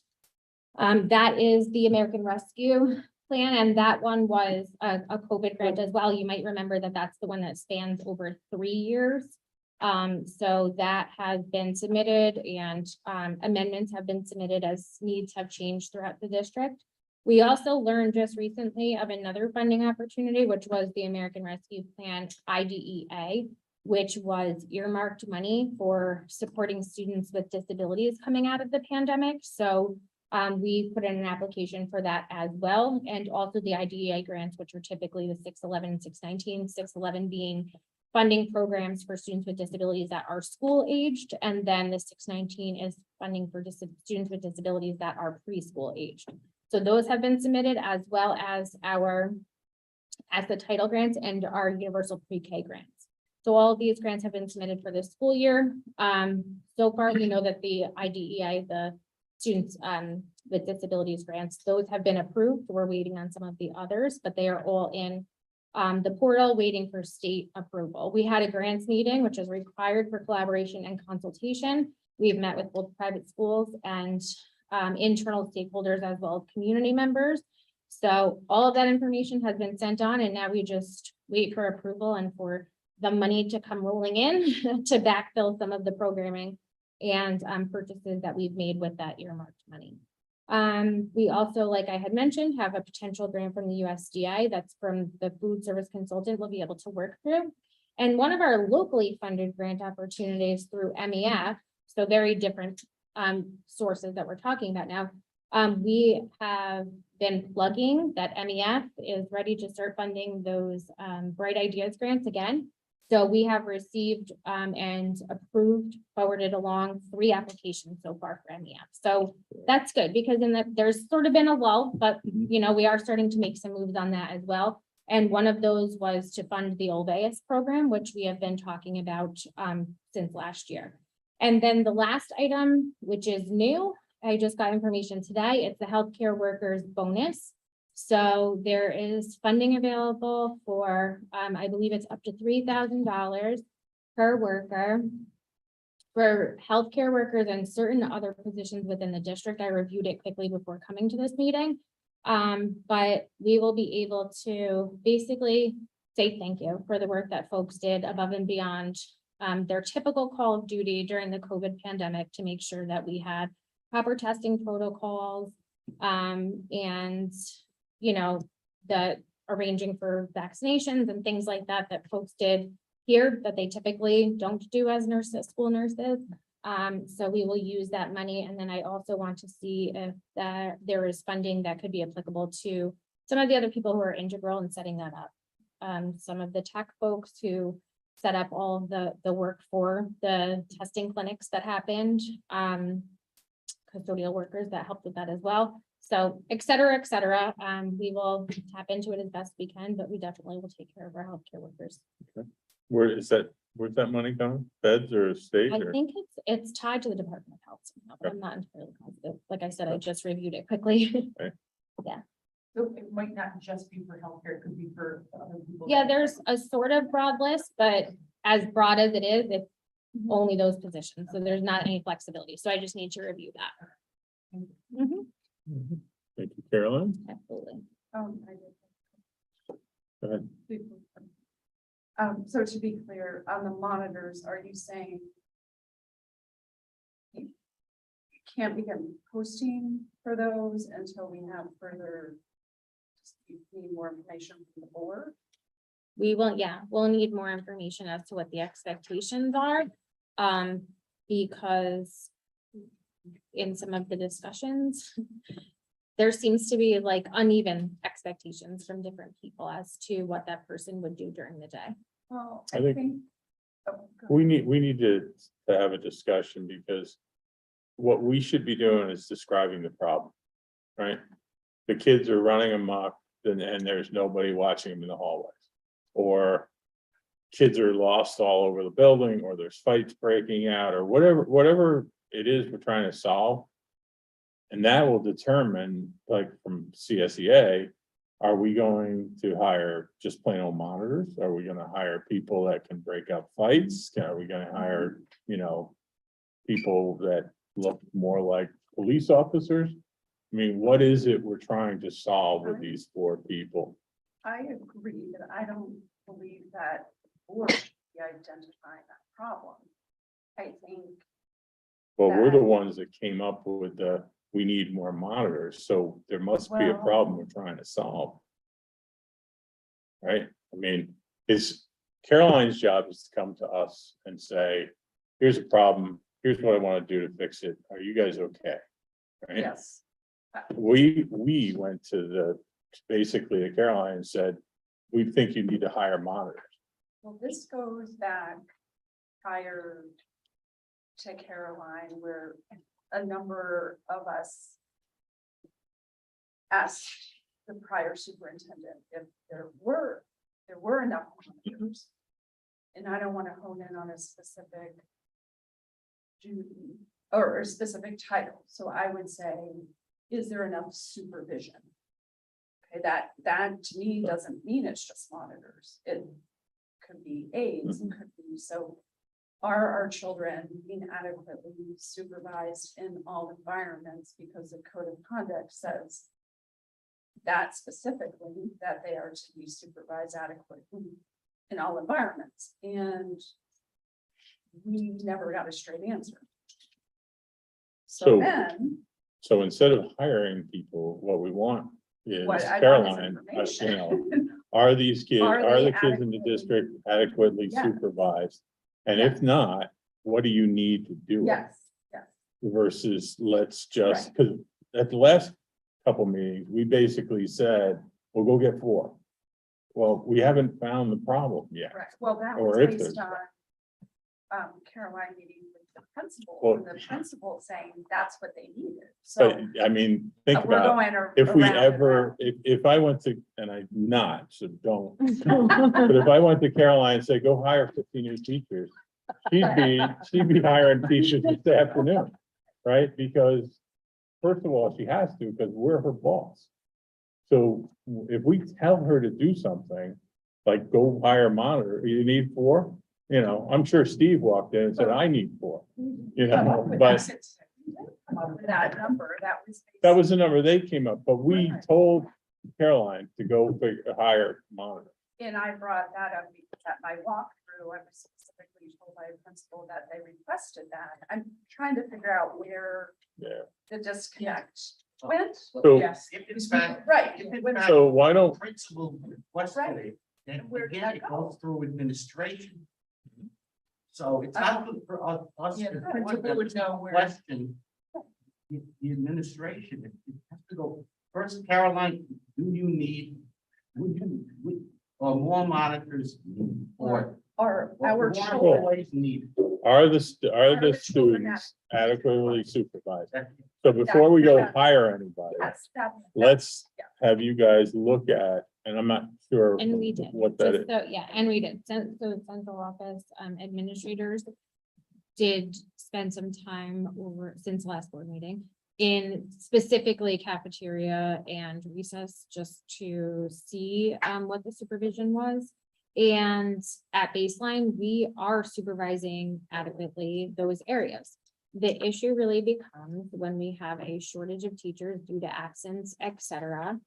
Speaker 4: That is the American Rescue Plan, and that one was a COVID grant as well. You might remember that that's the one that spans over 3 years. So that has been submitted, and amendments have been submitted as needs have changed throughout the district. We also learned just recently of another funding opportunity, which was the American Rescue Plan IDEA, which was earmarked money for supporting students with disabilities coming out of the pandemic. So we put in an application for that as well. And also the IDEA grants, which are typically the 611 and 619, 611 being funding programs for students with disabilities that are school aged. And then the 619 is funding for students with disabilities that are preschool aged. So those have been submitted, as well as the title grants and our universal pre-K grants. So all of these grants have been submitted for this school year. So far, we know that the IDEA, the students with disabilities grants, those have been approved. We're waiting on some of the others, but they are all in the portal waiting for state approval. We had a grants meeting, which is required for collaboration and consultation. We've met with both private schools and internal stakeholders as well as community members. So all of that information has been sent on, and now we just wait for approval and for the money to come rolling in to backfill some of the programming and purchases that we've made with that earmarked money. We also, like I had mentioned, have a potential grant from the USDA that's from the food service consultant we'll be able to work through. And one of our locally funded grant opportunities through MEF, so very different sources that we're talking about now, We have been plugging that MEF is ready to start funding those Bright Ideas grants again. So we have received and approved, forwarded along 3 applications so far for MEF. So that's good because there's sort of been a lull, but you know, we are starting to make some moves on that as well. And one of those was to fund the Olveus program, which we have been talking about since last year. And then the last item, which is new, I just got information today, it's the healthcare workers bonus. So there is funding available for, I believe it's up to $3,000 per worker for healthcare workers and certain other positions within the district. I reviewed it quickly before coming to this meeting. But we will be able to basically say thank you for the work that folks did above and beyond their typical call of duty during the COVID pandemic to make sure that we had proper testing protocols and you know, the arranging for vaccinations and things like that, that folks did here that they typically don't do as nurses, school nurses. So we will use that money. And then I also want to see if there is funding that could be applicable to some of the other people who are integral in setting that up. Some of the tech folks who set up all of the work for the testing clinics that happened, custodial workers that helped with that as well. So, et cetera, et cetera. We will tap into it as best we can, but we definitely will take care of our healthcare workers.
Speaker 2: Where's that money coming? Feds or state?
Speaker 4: I
Speaker 2: Or?
Speaker 4: think it's tied to the Department of Health somehow, but I'm not entirely positive. Like I said, I just reviewed it quickly.
Speaker 6: So it might not just be for healthcare, it could be for other people.
Speaker 4: Yeah, there's a sort of broad list, but as broad as it is, it's only those positions. So there's not any flexibility. So I just need to review that. Mhm,
Speaker 2: Thank you, Carolyn.
Speaker 4: absolutely.
Speaker 6: I did.
Speaker 2: Go ahead.
Speaker 7: So to be clear, on the monitors, are you saying you can't begin posting for those until we have further, you need more information from the board?
Speaker 4: We will, yeah, we'll need more information as to what the expectations are. Because in some of the discussions, there seems to be like uneven expectations from different people as to what that person would do during the day.
Speaker 7: Well,
Speaker 2: I
Speaker 7: I
Speaker 2: think-
Speaker 7: think. Oh, go
Speaker 2: We need to have a discussion because what we should be doing is describing the problem, right? The kids are running amok and there's nobody watching them in the hallways. Or kids are lost all over the building, or there's fights breaking out, or whatever it is we're trying to solve. And that will determine, like from CSEA, are we going to hire just plain old monitors? Are we gonna hire people that can break up fights? Are we gonna hire, people that look more like police officers? I mean, what is it we're trying to solve with these 4 people?
Speaker 7: I agree that I don't believe that the board should be identifying that problem. I think,
Speaker 2: Well, we're the ones that came up with we need more monitors, so there must be a
Speaker 7: Well-
Speaker 2: problem we're trying to solve. Right? I mean, it's Caroline's job is to come to us and say, here's a problem, here's what I want to do to fix it. Are you guys okay? Right?
Speaker 7: yes,
Speaker 2: We went to basically to Caroline and said, we think you need to hire monitors.
Speaker 7: well, this goes back prior to Caroline, where a number of us asked the prior superintendent if there were enough monitors. And I don't want to hone in on a specific duty or a specific title. So I would say, is there enough supervision? Okay, that to me doesn't mean it's just monitors. It could be aides, it could be, so are our children being adequately supervised in all environments? Because the code of conduct says that specifically, that they are to be supervised adequately in all environments, and we never got a straight answer. So
Speaker 2: So-
Speaker 7: then,
Speaker 2: So instead of hiring people, what we want is
Speaker 7: what I want is
Speaker 2: Caroline,
Speaker 7: information.
Speaker 2: are these kids,
Speaker 7: Are
Speaker 2: are
Speaker 7: they
Speaker 2: the kids in the
Speaker 7: adequately-
Speaker 2: district adequately
Speaker 7: Yeah.
Speaker 2: supervised? And
Speaker 7: Yeah.
Speaker 2: if not, what do you need to do? it?
Speaker 7: Yes, yes,
Speaker 2: Versus let's just,
Speaker 7: Right.
Speaker 2: because at the last couple meetings, we basically said, we'll go get 4. Well, we haven't found the problem yet.
Speaker 7: Right, well, that
Speaker 2: Or
Speaker 7: was
Speaker 2: if
Speaker 7: based
Speaker 2: there's-
Speaker 7: on, Caroline meeting with the principal,
Speaker 2: Well-
Speaker 7: and the principal saying that's what they needed,
Speaker 2: But,
Speaker 7: so.
Speaker 2: I mean, think
Speaker 7: We're
Speaker 2: about,
Speaker 7: going
Speaker 2: if we
Speaker 7: around and
Speaker 2: ever,
Speaker 7: around.
Speaker 2: if I went to, and I'm not, so don't. But if I went to Caroline and say, go hire 50 new teachers, she'd be hiring teachers this afternoon, right? Because first of all, she has to, because we're her boss. So if we tell her to do something, like go hire a monitor, you need 4, you know, I'm sure Steve walked in and said, I need 4, you know, but
Speaker 7: That number,
Speaker 2: that was the number they came up, but we told Caroline to go hire a monitor.
Speaker 7: And I brought that up because at my walkthrough, I was specifically told by a principal that they requested that. I'm trying to figure out where
Speaker 2: Yeah.
Speaker 7: the disconnect went.
Speaker 2: So-
Speaker 7: Yes,
Speaker 1: If in fact,
Speaker 7: right.
Speaker 1: if in
Speaker 7: When-
Speaker 1: fact
Speaker 2: So why
Speaker 1: the
Speaker 2: don't,
Speaker 1: principal requested
Speaker 7: Right.
Speaker 1: it, then
Speaker 7: Where did
Speaker 1: again,
Speaker 7: that
Speaker 1: it
Speaker 7: go?
Speaker 1: goes through administration. So it's not good for us.
Speaker 7: Yeah, the
Speaker 1: to
Speaker 7: principal would know where-
Speaker 1: Question. The administration, it has to go, first, Caroline, do you need, or more monitors or?
Speaker 7: Our
Speaker 1: more
Speaker 7: children,
Speaker 1: employees needed?
Speaker 2: are
Speaker 7: Are
Speaker 2: the
Speaker 7: the children
Speaker 2: students adequately supervised?
Speaker 1: That-
Speaker 2: So before we go
Speaker 7: That's-
Speaker 2: hire anybody,
Speaker 7: yes, that.
Speaker 2: let's
Speaker 7: Yeah.
Speaker 2: have you guys look at, and I'm not sure
Speaker 4: And we did.
Speaker 2: what that is.
Speaker 4: So, yeah, and we did. So central office administrators did spend some time over since last board meeting in specifically cafeteria and recess, just to see what the supervision was. And at baseline, we are supervising adequately those areas. The issue really becomes when we have a shortage of teachers due to absence, et cetera.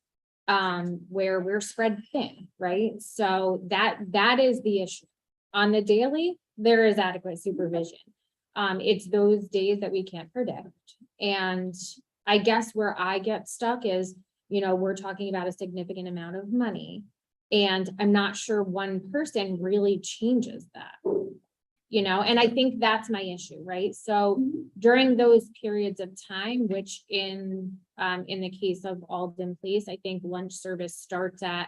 Speaker 4: Where we're spread thin, right? So that is the issue. On the daily, there is adequate supervision. It's those days that we can't predict. And I guess where I get stuck is, we're talking about a significant amount of money. And I'm not sure one person really changes that. And I think that's my issue, right? So during those periods of time, which in the case of Alden Place, I think lunch service starts at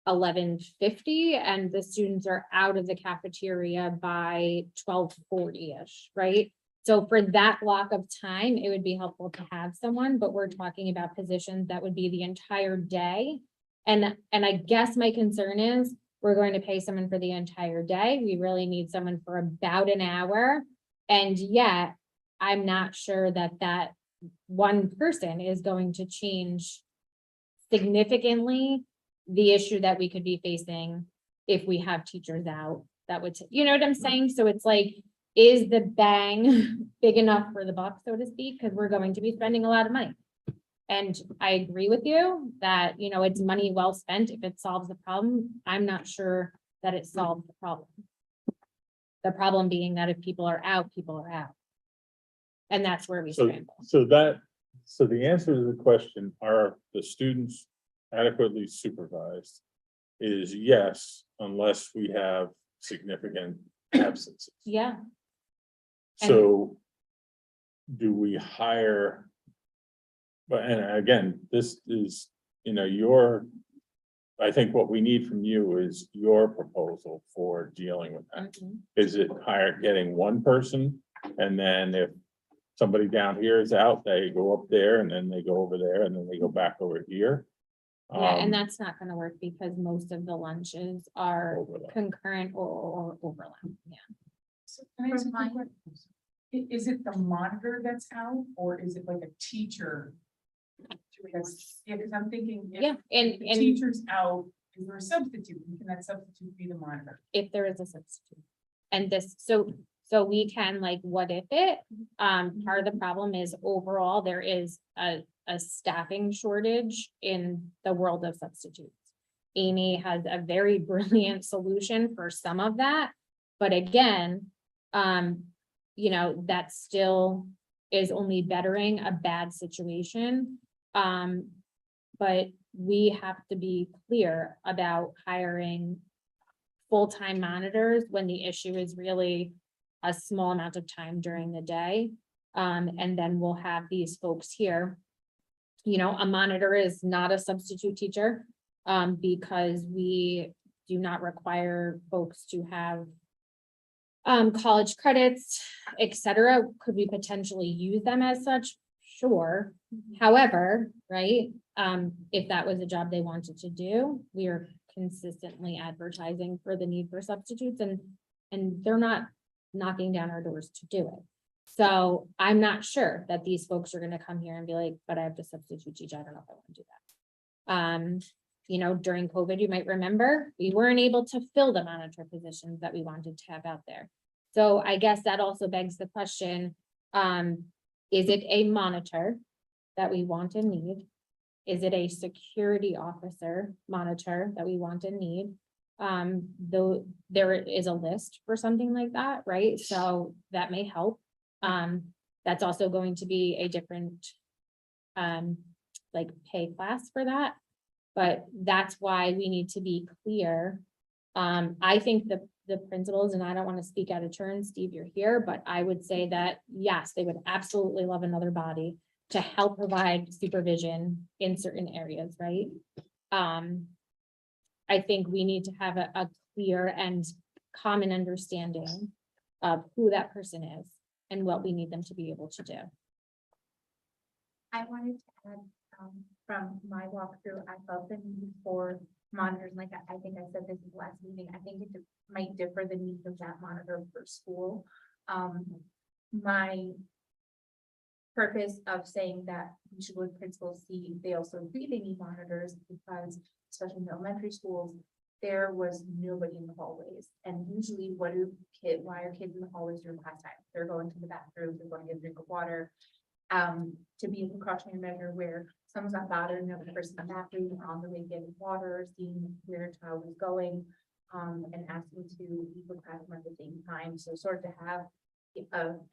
Speaker 4: 11:50 and the students are out of the cafeteria by 12:40-ish, right? So for that block of time, it would be helpful to have someone, but we're talking about positions that would be the entire day. And I guess my concern is, we're going to pay someone for the entire day. We really need someone for about an hour. And yet, I'm not sure that one person is going to change significantly the issue that we could be facing if we have teachers out. That would, you know what I'm saying? So it's like, is the bang big enough for the buck, so to speak? Because we're going to be spending a lot of money. And I agree with you that, it's money well spent if it solves the problem. I'm not sure that it solves the problem. The problem being that if people are out, people are out. And that's where we
Speaker 2: So,
Speaker 4: scramble.
Speaker 2: so the answer to the question, are the students adequately supervised? Is yes, unless we have significant absences.
Speaker 4: Yeah,
Speaker 2: So do we hire? But, and again, this is, I think what we need from you is your proposal for dealing with that.
Speaker 4: mhm.
Speaker 2: Is it getting one person? And then if somebody down here is out, they go up there and then they go over there and then they go back over here.
Speaker 4: Yeah, and
Speaker 2: Um,
Speaker 4: that's not gonna work because most of the lunches are
Speaker 2: Overlap.
Speaker 4: concurrent or overlap, yeah.
Speaker 8: So can I ask a quick question? Is it the monitor that's out, or is it like a teacher? Because, yeah, because I'm thinking. if-
Speaker 4: Yeah,
Speaker 8: if the
Speaker 4: and
Speaker 8: teacher's out, is there a substitute? And can that substitute be the monitor?
Speaker 4: if there is a substitute. And this, so we can like, what if it, part of the problem is overall, there is a staffing shortage in the world of substitutes. Amy has a very brilliant solution for some of that, but again, that still is only bettering a bad situation. But we have to be clear about hiring full-time monitors when the issue is really a small amount of time during the day. And then we'll have these folks here. You know, a monitor is not a substitute teacher, because we do not require folks to have college credits, et cetera. Could we potentially use them as such? Sure. However, right, if that was a job they wanted to do, we are consistently advertising for the need for substitutes, and they're not knocking down our doors to do it. So I'm not sure that these folks are gonna come here and be like, but I have to substitute teach. I don't know if I want to do that. You know, during COVID, you might remember, we weren't able to fill the monitor positions that we wanted to have out there. So I guess that also begs the question, is it a monitor that we want and need? Is it a security officer monitor that we want and need? Though there is a list for something like that, right? So that may help. That's also going to be a different like pay class for that. But that's why we need to be clear. I think the principals, and I don't want to speak out of turn, Steve, you're here, but I would say that, yes, they would absolutely love another body to help provide supervision in certain areas, right? I think we need to have a clear and common understanding of who that person is and what we need them to be able to do.
Speaker 6: I wanted to add, from my walkthrough, I felt the need for monitors, like I think I said this in the last meeting, I think it might differ the needs of that monitor for school. My purpose of saying that we should let principals see, they also agree they need monitors, because especially in elementary schools, there was nobody in the hallways. And usually why are kids in the hallways during pastime? They're going to the bathroom, they're going to get a drink of water. To be a precautionary measure where someone's not bothering another person in the bathroom, on the way getting water, seeing where a child is going, and asking to leave the classroom at the same time. So sort of to have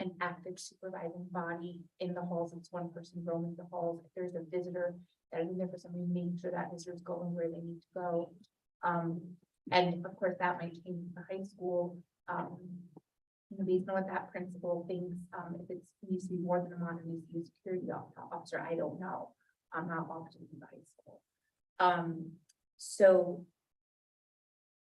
Speaker 6: an active supervising body in the halls. It's one person roaming the halls. If there's a visitor that is in there for somebody, making sure that visitor is going where they need to go. And of course, that might change the high school. Based on what that principal thinks, if it needs to be more than a monitor, needs to be a security officer, I don't know. I'm not often in the high school. So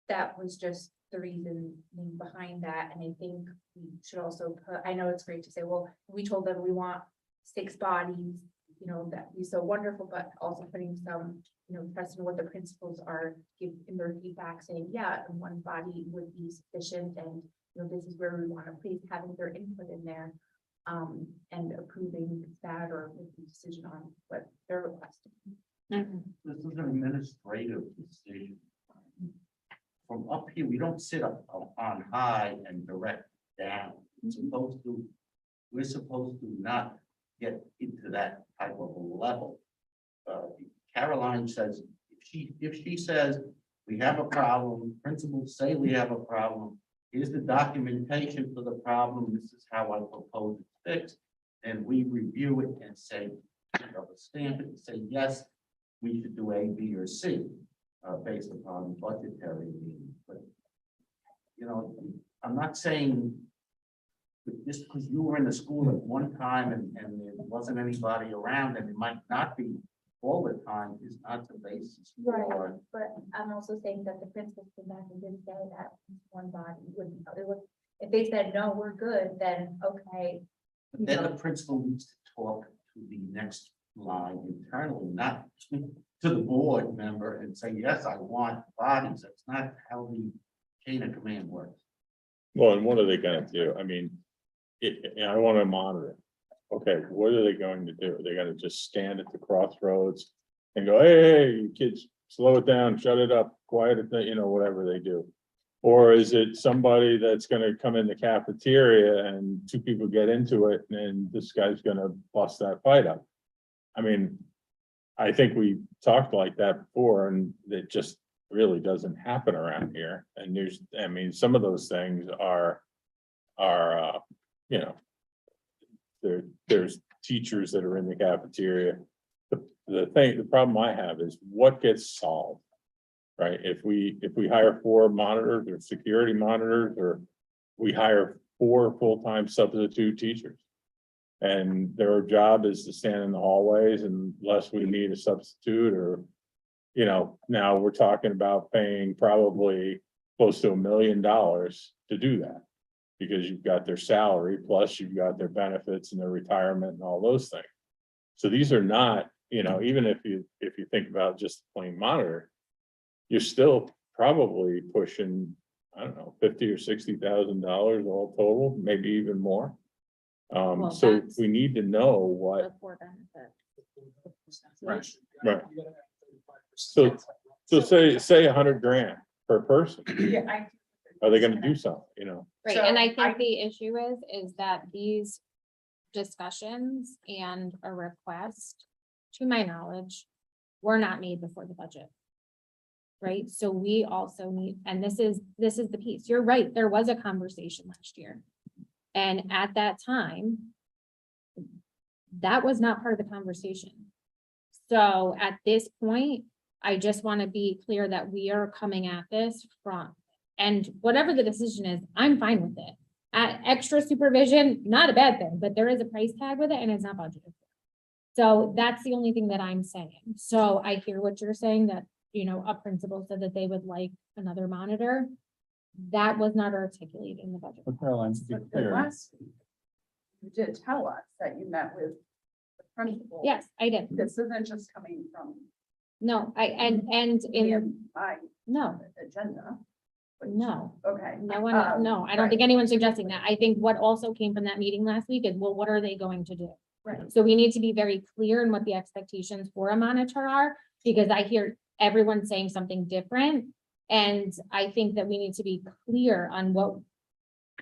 Speaker 6: that was just the reason behind that. And I think we should also put, I know it's great to say, well, we told them we want 6 bodies, you know, that'd be so wonderful, but also putting some, you know, trust in what the principals are giving in their feedback, saying, yeah, one body would be sufficient, and you know, this is where we want to place, having their input in there, and approving that or making a decision on what they're requesting.
Speaker 1: This is an administrative decision. From up here, we don't sit up on high and direct down. We're supposed to not get into that type of a level. Caroline says, if she says we have a problem, principals say we have a problem, here's the documentation for the problem, this is how I propose it fixed, and we review it and say, stamp it and say, yes, we should do A, B, or C, based upon budgetary needs. But, you know, I'm not saying that just because you were in the school at one time and there wasn't anybody around, and it might not be all the time, is not the basis.
Speaker 6: Right, but I'm also saying that the principals came back and didn't say that one body wouldn't, it was, if they said, no, we're good, then okay.
Speaker 1: But then the principal needs to talk to the next line internally, not to the board member and say, yes, I want bodies. That's not how the chain of command works.
Speaker 2: Well, and what are they gonna do? I mean, I want to monitor. Okay, what are they going to do? They're gonna just stand at the crossroads and go, hey, you kids, slow it down, shut it up, quiet it, you know, whatever they do. Or is it somebody that's gonna come in the cafeteria and 2 people get into it and this guy's gonna bust that fight up? I mean, I think we talked like that before, and it just really doesn't happen around here. And there's, I mean, some of those things are, you know, there's teachers that are in the cafeteria. The problem I have is what gets solved, right? If we hire 4 monitors or security monitors, or we hire 4 full-time substitute teachers, And their job is to stand in the hallways unless we need a substitute or, you know, now we're talking about paying probably close to $1 million to do that. Because you've got their salary, plus you've got their benefits and their retirement and all those things. So these are not, you know, even if you think about just plain monitor, you're still probably pushing, I don't know, $50,000 or $60,000 all total, maybe even more.
Speaker 4: Well,
Speaker 2: So
Speaker 4: that's-
Speaker 2: we need to know what,
Speaker 4: Before benefit.
Speaker 2: right. So say $100,000 per person.
Speaker 8: Yeah,
Speaker 2: Are they gonna do something, you know?
Speaker 4: Right,
Speaker 8: So
Speaker 4: and I
Speaker 8: I-
Speaker 4: think the issue is that these discussions and a request, to my knowledge, were not made before the budget. Right, so we also need, and this is the piece, you're right, there was a conversation last year. And at that time, that was not part of the conversation. So at this point, I just want to be clear that we are coming at this from, and whatever the decision is, I'm fine with it. At extra supervision, not a bad thing, but there is a price tag with it and it's not budgeted. So that's the only thing that I'm saying. So I hear what you're saying, that, you know, a principal said that they would like another monitor. That was not articulated in the budget.
Speaker 9: But Caroline, to be
Speaker 7: But
Speaker 9: clear,
Speaker 7: last week, you did tell us that you met with the principal.
Speaker 4: Yes, I did.
Speaker 7: This isn't just coming from
Speaker 4: No, and in,
Speaker 7: my
Speaker 4: no,
Speaker 7: agenda. which-
Speaker 4: no.
Speaker 7: Okay.
Speaker 4: No one, no, I don't think anyone's suggesting that. I think what also came from that meeting last week is, well, what are they going to do?
Speaker 7: Right.
Speaker 4: So we need to be very clear in what the expectations for a monitor are, because I hear everyone saying something different. And I think that we need to be clear on what,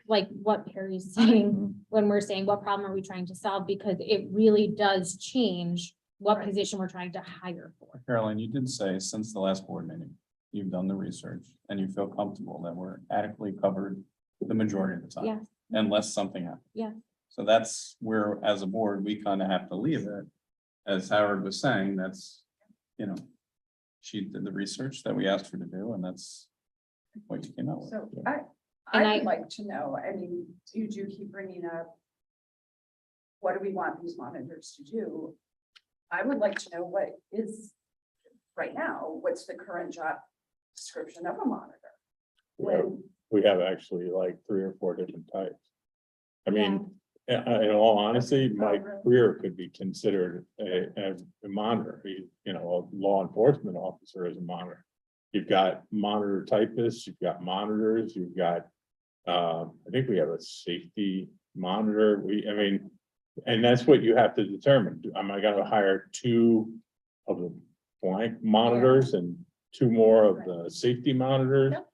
Speaker 4: like what Perry's saying, when we're saying, what problem are we trying to solve? Because it really does change what
Speaker 7: Right.
Speaker 4: position we're trying to hire for.
Speaker 9: Caroline, you did say since the last board meeting, you've done the research and you feel comfortable that we're adequately covered the majority of the time.
Speaker 4: Yes.
Speaker 9: Unless something happens.
Speaker 4: Yeah.
Speaker 9: So that's where, as a board, we kind of have to leave it. As Howard was saying, that's, you know, she did the research that we asked her to do, and that's what you came out with.
Speaker 7: So
Speaker 4: And
Speaker 7: I
Speaker 4: I-
Speaker 7: would like to know, I mean, you do keep bringing up. What do we want these monitors to do? I would like to know what is, right now, what's the current job description of a monitor? When,
Speaker 2: We have actually like 3 or 4 different types. I mean, in all honesty, my career could be considered a monitor, you know, a law enforcement officer as a monitor. You've got monitor typists, you've got monitors, you've got, I think we have a safety monitor. I mean, and that's what you have to determine. Am I gonna hire 2 of the blank monitors and 2 more of the safety monitors?
Speaker 7: Yep.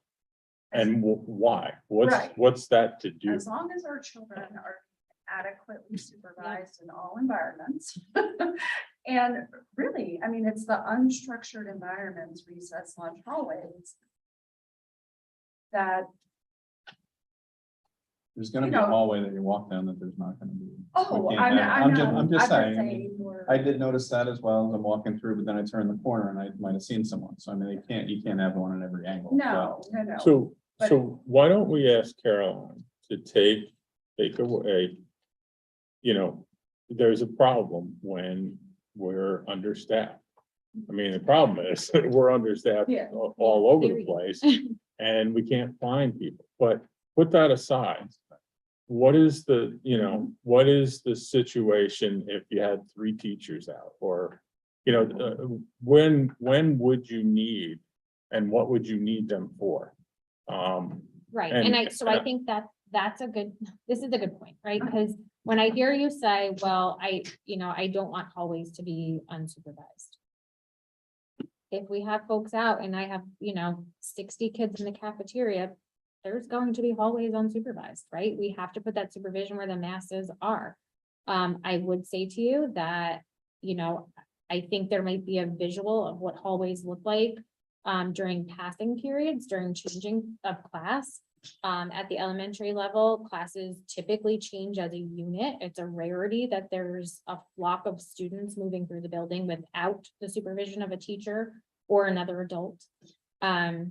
Speaker 2: And why?
Speaker 7: Right.
Speaker 2: What's that to do?
Speaker 7: as long as our children are adequately supervised in all environments. And really, I mean, it's the unstructured environments, recess, lunch, hallways. That,
Speaker 9: There's gonna
Speaker 7: you
Speaker 9: be a
Speaker 7: know-
Speaker 9: hallway that you walk down that there's not gonna be.
Speaker 7: oh,
Speaker 9: We
Speaker 7: I
Speaker 9: can't
Speaker 7: know,
Speaker 9: have-
Speaker 7: I know.
Speaker 9: I'm just saying,
Speaker 7: we're-
Speaker 9: I did notice that as well as I'm walking through, but then I turned the corner and I might have seen someone. So I mean, you can't have one at every angle.
Speaker 7: No, no.
Speaker 2: So,
Speaker 7: But-
Speaker 2: so why don't we ask Caroline to take away, you know, there's a problem when we're understaffed. I mean, the problem is that we're understaffed
Speaker 7: Yeah.
Speaker 2: all over the
Speaker 4: Period.
Speaker 2: place and we can't find people, but put that aside. What is the, you know, what is the situation if you had 3 teachers out or, you know, when would you need and what would you need them for?
Speaker 4: Right,
Speaker 2: And-
Speaker 4: and so I think that's a good, this is a good point, right? Because when I hear you say, well, I don't want hallways to be unsupervised. If we have folks out and I have, 60 kids in the cafeteria, there's going to be hallways unsupervised, right? We have to put that supervision where the masses are. I would say to you that, I think there might be a visual of what hallways look like during passing periods, during changing of class. At the elementary level, classes typically change as a unit. It's a rarity that there's a flock of students moving through the building without the supervision of a teacher or another adult. At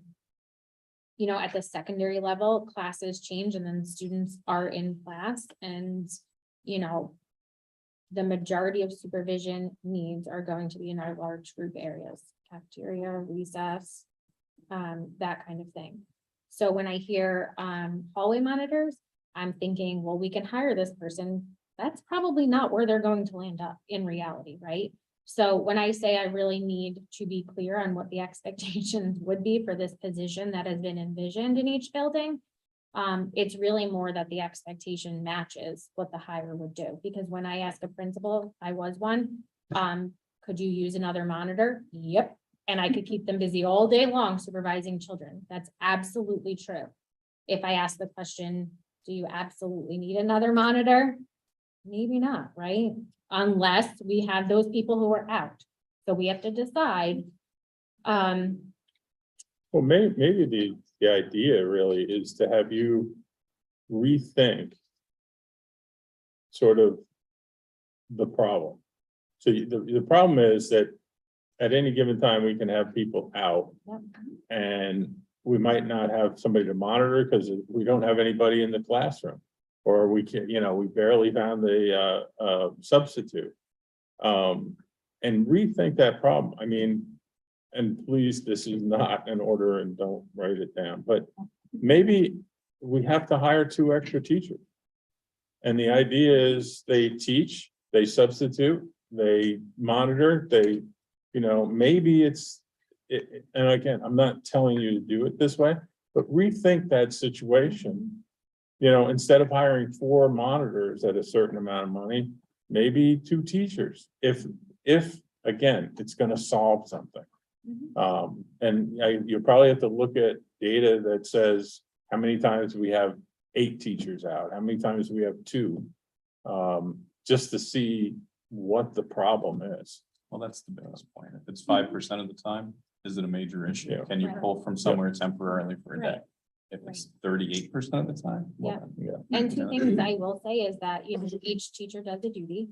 Speaker 4: the secondary level, classes change and then students are in class and, the majority of supervision needs are going to be in our large group areas, cafeteria, recess, that kind of thing. So when I hear hallway monitors, I'm thinking, well, we can hire this person. That's probably not where they're going to land up in reality, right? So when I say I really need to be clear on what the expectations would be for this position that has been envisioned in each building, it's really more that the expectation matches what the hire would do. Because when I ask a principal, I was one, could you use another monitor? Yep. And I could keep them busy all day long supervising children. That's absolutely true. If I ask the question, do you absolutely need another monitor? Maybe not, right? Unless we have those people who are out. So we have to decide.
Speaker 2: Well, maybe the idea really is to have you rethink sort of the problem. So the problem is that at any given time, we can have people out
Speaker 4: Yep.
Speaker 2: and we might not have somebody to monitor because we don't have anybody in the classroom. Or we can, we barely found a substitute. And rethink that problem. I mean, and please, this is not an order and don't write it down, but maybe we have to hire 2 extra teachers. And the idea is they teach, they substitute, they monitor, maybe and again, I'm not telling you to do it this way, but rethink that situation. Instead of hiring 4 monitors at a certain amount of money, maybe 2 teachers, if again, it's gonna solve something. You probably have to look at data that says how many times we have 8 teachers out, how many times we have 2, just to see what the problem is.
Speaker 9: Well, that's the biggest point. If it's 5% of the time, is it a major issue?
Speaker 2: Yeah.
Speaker 9: Can you pull from somewhere temporarily for a day?
Speaker 4: Right.
Speaker 9: If it's 38% of the time? well,
Speaker 4: Yeah.
Speaker 9: then,
Speaker 4: And 2 things I will say is that, each teacher does a duty.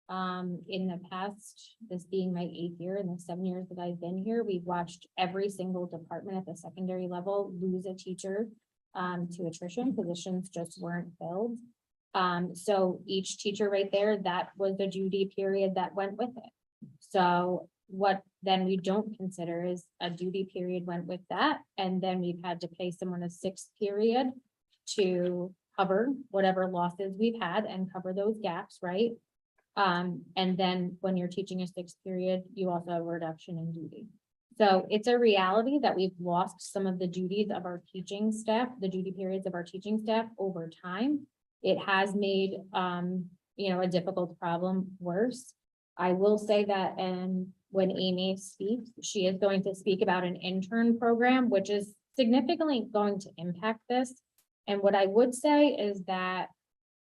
Speaker 4: In the past, this being my 8th year in the 7 years that I've been here, we've watched every single department at the secondary level lose a teacher to attrition. Positions just weren't filled. So each teacher right there, that was the duty period that went with it. So what then we don't consider is a duty period went with that, and then we've had to pay someone a 6th period to cover whatever losses we've had and cover those gaps, right? And then when you're teaching a 6th period, you also have a reduction in duty. So it's a reality that we've lost some of the duties of our teaching staff, the duty periods of our teaching staff over time. It has made, a difficult problem worse. I will say that, and when Amy speaks, she is going to speak about an intern program, which is significantly going to impact this. And what I would say is that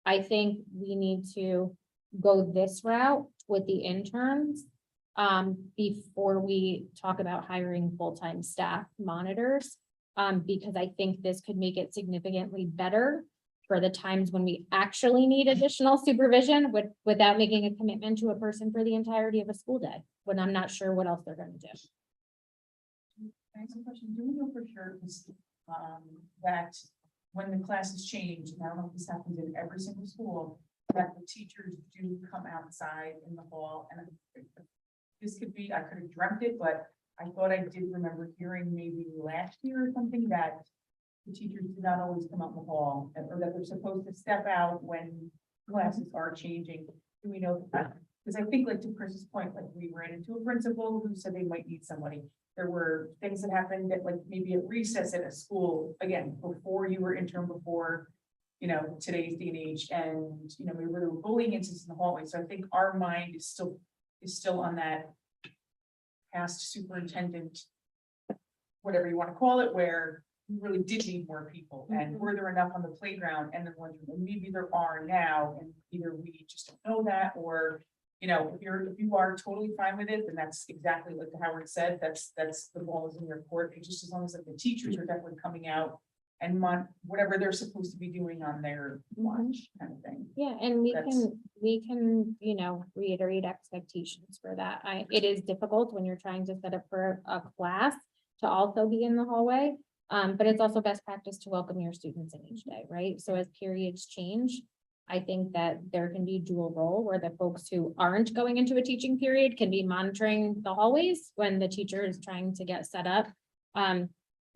Speaker 4: I think we need to go this route with the interns before we talk about hiring full-time staff monitors, because I think this could make it significantly better for the times when we actually need additional supervision without making a commitment to a person for the entirety of a school day, when I'm not sure what else they're going to do.
Speaker 8: Can I ask a question? Do we know for sure that when the classes change, and I don't know if this happens in every single school, that the teachers do come outside in the hall? And this could be, I could have dreamt it, but I thought I did remember hearing maybe last year or something that the teachers do not always come out in the hall, or that they're supposed to step out when classes are changing. Do we know that? Because I think, like, to Chris's point, like, we ran into a principal who said they might need somebody. There were things that happened that, like, maybe at recess at a school, again, before you were intern, before, today's day and age, and, we were bullying incidents in the hallway. So I think our mind is still on that past superintendent, whatever you want to call it, where we really did need more people, and were there enough on the playground and the lunchroom? And maybe there are now, and either we just don't know that, or, if you are totally fine with it, then that's exactly like Howard said, that's the ball is in your court. And just as long as like the teachers are definitely coming out and whatever they're supposed to be doing on their lunch kind of thing.
Speaker 4: Yeah, and we
Speaker 8: That's-
Speaker 4: can, reiterate expectations for that. It is difficult when you're trying to set up for a class to also be in the hallway. But it's also best practice to welcome your students in each day, right? So as periods change, I think that there can be dual role where the folks who aren't going into a teaching period can be monitoring the hallways when the teacher is trying to get set up.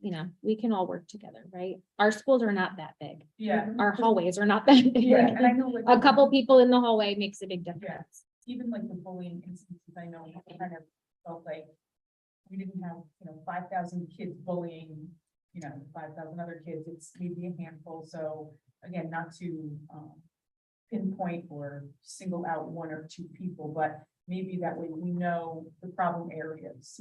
Speaker 4: You know, we can all work together, right? Our schools are not that big.
Speaker 8: Yeah.
Speaker 4: Our hallways are not that big.
Speaker 8: Yeah, and I know like.
Speaker 4: A couple people in the hallway makes a big difference.
Speaker 8: Even like the bullying instances, I know I kind of felt like we didn't have, 5,000 kids bullying, 5,000 other kids. It's maybe a handful. So again, not to pinpoint or single out one or two people, but maybe that way we know the problem areas.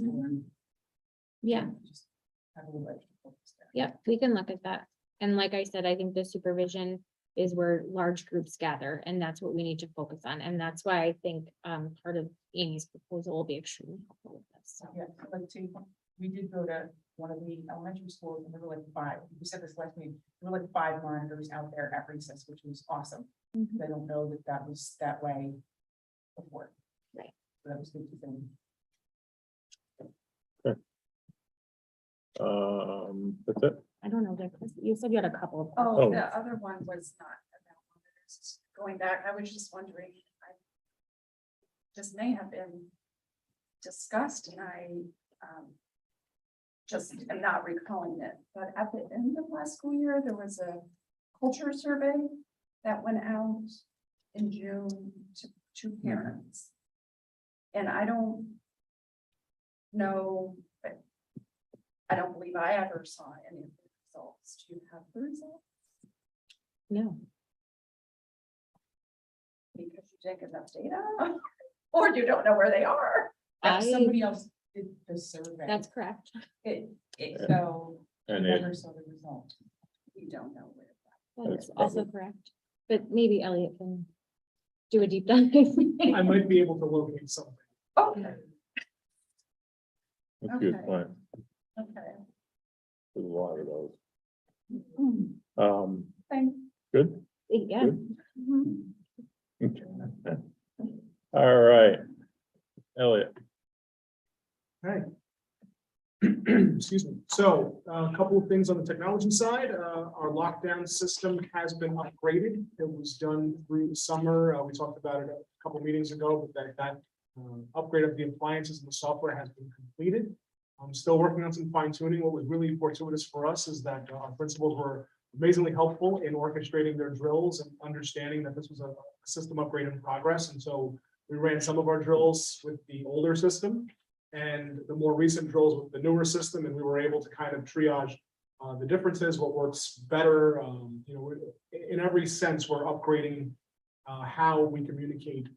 Speaker 4: Yeah.
Speaker 8: Just have a little extra focus there.
Speaker 4: Yep, we can look at that. And like I said, I think the supervision is where large groups gather, and that's what we need to focus on. And that's why I think part of Amy's proposal will be extremely helpful with this. So,
Speaker 8: Yeah, like we did go to one of the elementary schools and there were like 5, we said this last meeting, there were like 5 monitors out there at recess, which was awesome. I don't know that that was that way before.
Speaker 4: Right.
Speaker 8: So that was good to see.
Speaker 2: That's it.
Speaker 4: I don't know, you said you had a couple of.
Speaker 7: Oh,
Speaker 2: Oh.
Speaker 7: the other one was not about monitors. Going back, I was just wondering, this may have been discussed and I just am not recalling it, but at the end of last school year, there was a culture survey that went out in June to parents. And I don't know, but I don't believe I ever saw any of the results. Do you have the results?
Speaker 4: No,
Speaker 7: Because you didn't get enough data? Or you don't know where they are?
Speaker 8: Somebody else did the survey.
Speaker 4: that's correct.
Speaker 8: So I
Speaker 2: And it,
Speaker 8: never saw the result.
Speaker 7: We don't know where.
Speaker 4: That is also correct. But maybe Elliot can do a deep dive.
Speaker 10: I might be able to locate something.
Speaker 7: Okay,
Speaker 2: that's a good
Speaker 7: Okay.
Speaker 2: point.
Speaker 7: okay.
Speaker 2: There's a lot of those.
Speaker 7: Mm, Thanks.
Speaker 2: Good.
Speaker 4: Yeah.
Speaker 2: All right. Elliot,
Speaker 10: Hey. Excuse me. So a couple of things on the technology side. Our lockdown system has been upgraded. It was done through the summer. We talked about it a couple meetings ago, but that upgrade of the appliances and the software has been completed. I'm still working on some fine tuning. What was really fortuitous for us is that our principals were amazingly helpful in orchestrating their drills and understanding that this was a system upgrade in progress. And so we ran some of our drills with the older system and the more recent drills with the newer system, and we were able to kind of triage the differences, what works better. In every sense, we're upgrading how we communicate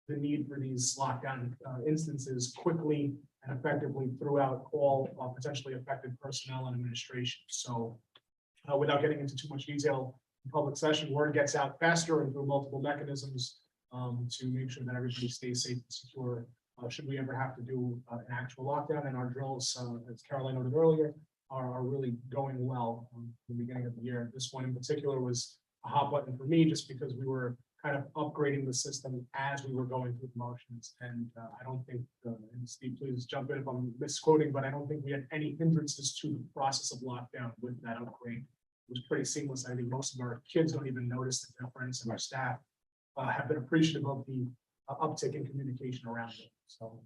Speaker 10: the need for these lockdown instances quickly and effectively throughout all potentially affected personnel and administration. So without getting into too much detail in public session, word gets out faster and through multiple mechanisms to make sure that everybody stays safe and secure. Should we ever have to do an actual lockdown, and our drills, as Caroline noted earlier, are really going well from the beginning of the year. This one in particular was a hot button for me just because we were kind of upgrading the system as we were going through the motions. And I don't think, and Steve, please jump in if I'm misquoting, but I don't think we had any hindrances to the process of lockdown with that upgrade. It was pretty seamless. I think most of our kids don't even notice the difference, and our staff have been appreciative of the uptick in communication around it. So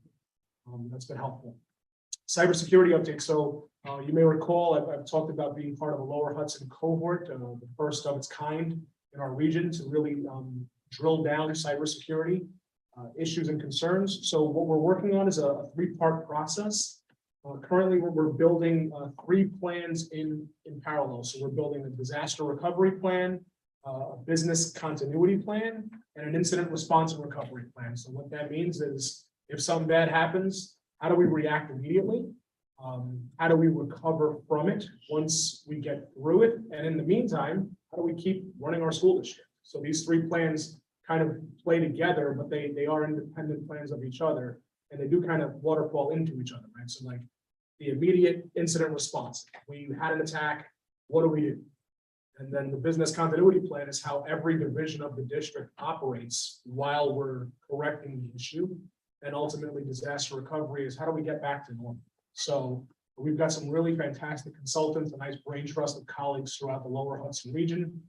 Speaker 10: that's been helpful. Cybersecurity uptake. So you may recall I've talked about being part of a Lower Hudson cohort, the first of its kind in our region to really drill down cybersecurity issues and concerns. So what we're working on is a 3-part process. Currently, we're building 3 plans in parallel. So we're building a disaster recovery plan, a business continuity plan, and an incident response and recovery plan. So what that means is if something bad happens, how do we react immediately? How do we recover from it once we get through it? And in the meantime, how do we keep running our school district? So these 3 plans kind of play together, but they are independent plans of each other, and they do kind of waterfall into each other, right? So like the immediate incident response, we had an attack, what do we do? And then the business continuity plan is how every division of the district operates while we're correcting the issue. And ultimately disaster recovery is how do we get back to normal? So we've got some really fantastic consultants, a nice brain trust of colleagues throughout the Lower Hudson region.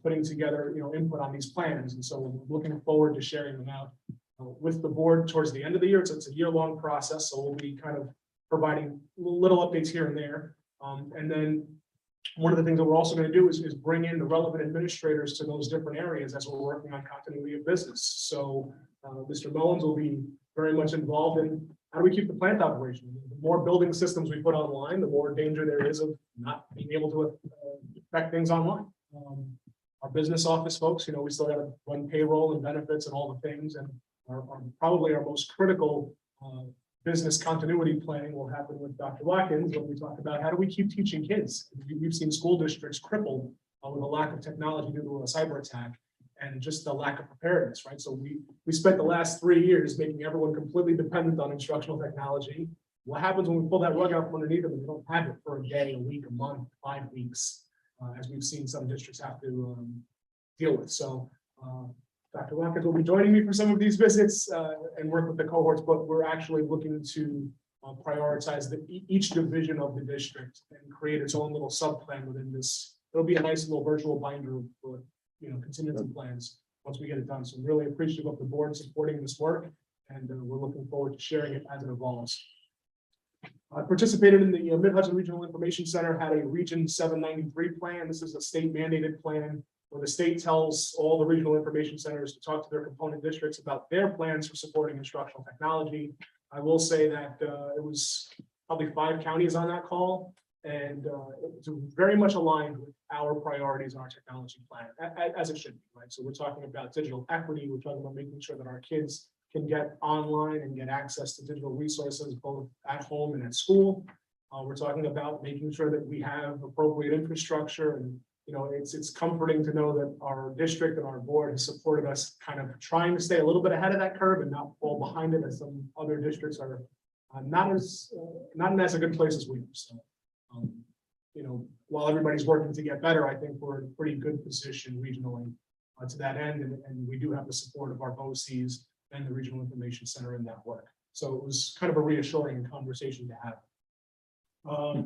Speaker 10: putting together, input on these plans. And so we're looking forward to sharing them out with the board towards the end of the year. It's a year-long process, so we'll be kind of providing little updates here and there. And then one of the things that we're also going to do is bring in the relevant administrators to those different areas as we're working on continuity of business. So Mr. Mullins will be very much involved in how do we keep the plant operational. The more building systems we put online, the more danger there is of not being able to affect things online. Our business office folks, we still got to run payroll and benefits and all the things, and probably our most critical business continuity planning will happen with Dr. Watkins when we talk about how do we keep teaching kids. We've seen school districts crippled with a lack of technology due to a cyber attack and just the lack of preparedness, right? So we spent the last 3 years making everyone completely dependent on instructional technology. What happens when we pull that rug out from underneath them and they don't have it for a day, a week, a month, 5 weeks, as we've seen some districts have to deal with. So Dr. Watkins will be joining me for some of these visits and work with the cohorts, but we're actually looking to prioritize each division of the district and create its own little sub-plan within this. It'll be a nice little virtual binder for contingency plans once we get it done. So I'm really appreciative of the board supporting this work, and we're looking forward to sharing it as it evolves. I participated in the Mid-Hudson Regional Information Center, had a Region 793 plan. This is a state mandated plan where the state tells all the regional information centers to talk to their component districts about their plans for supporting instructional technology. I will say that it was probably 5 counties on that call, and it's very much aligned with our priorities on our technology plan, as it should be, right? So we're talking about digital equity. We're talking about making sure that our kids can get online and get access to digital resources, both at home and at school. We're talking about making sure that we have appropriate infrastructure, and it's comforting to know that our district and our board has supported us kind of trying to stay a little bit ahead of that curve and not fall behind it, as some other districts are not in as a good place as we are. So, while everybody's working to get better, I think we're in a pretty good position regionally to that end, and we do have the support of our BOCEs and the Regional Information Center in that work. So it was kind of a reassuring conversation to have.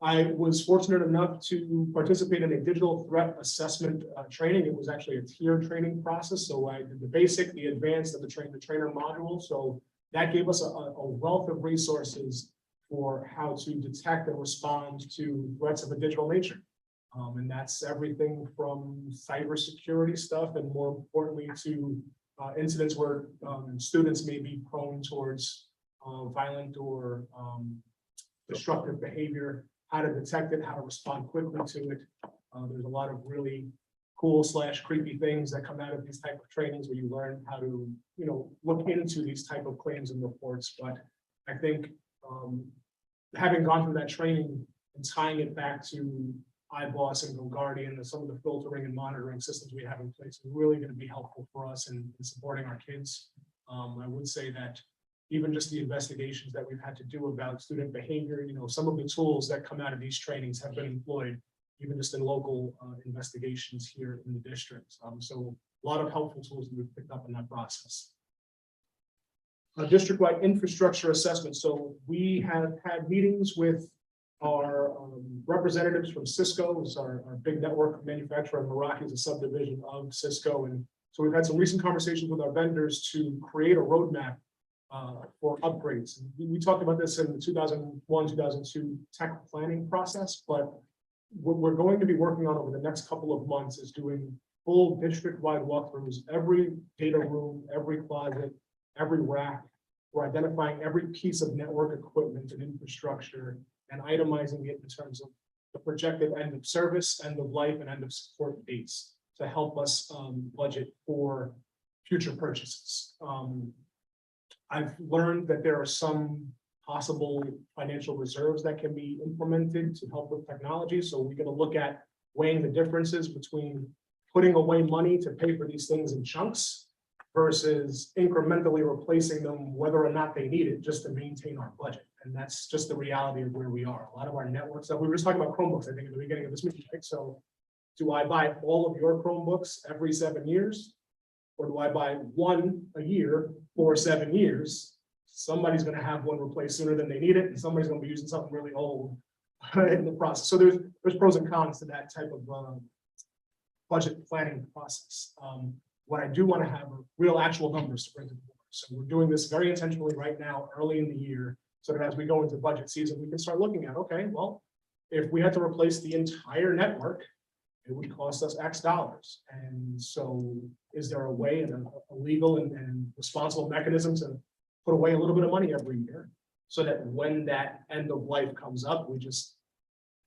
Speaker 10: I was fortunate enough to participate in a digital threat assessment training. It was actually a tiered training process. So I did the basic, the advanced, and the trainer module. So that gave us a wealth of resources for how to detect and respond to threats of a digital nature. And that's everything from cybersecurity stuff, and more importantly to incidents where students may be prone towards violent or destructive behavior, how to detect it, how to respond quickly to it. There's a lot of really cool / creepy things that come out of these type of trainings where you learn how to, look into these type of claims and reports. But I think having gone through that training and tying it back to iBoss and GoGuardian and some of the filtering and monitoring systems we have in place is really going to be helpful for us in supporting our kids. I would say that even just the investigations that we've had to do about student behavior, some of the tools that come out of these trainings have been employed even just in local investigations here in the district. So a lot of helpful tools that we've picked up in that process. District-wide infrastructure assessment. So we have had meetings with our representatives from Cisco, is our big network manufacturer, and Meraki is a subdivision of Cisco. And so we've had some recent conversations with our vendors to create a roadmap for upgrades. We talked about this in the 2001, 2002 tech planning process, but what we're going to be working on over the next couple of months is doing full district-wide walkthroughs, every data room, every closet, every rack. We're identifying every piece of network equipment and infrastructure and itemizing it in terms of the projected end of service, end of life, and end of support dates to help us budget for future purchases. I've learned that there are some possible financial reserves that can be implemented to help with technology. So we're going to look at weighing the differences between putting away money to pay for these things in chunks versus incrementally replacing them, whether or not they need it, just to maintain our budget. And that's just the reality of where we are. A lot of our networks, we were just talking about Chromebooks, I think, at the beginning of this meeting, right? So do I buy all of your Chromebooks every 7 years? Or do I buy one a year for 7 years? Somebody's going to have one replaced sooner than they need it, and somebody's going to be using something really old in the process. So there's pros and cons to that type of budget planning process. What I do want to have are real actual numbers to bring to the board. So we're doing this very intentionally right now, early in the year, so that as we go into budget season, we can start looking at, okay, well, if we had to replace the entire network, it would cost us X dollars. And so is there a way and a legal and responsible mechanism to put away a little bit of money every year so that when that end of life comes up, we just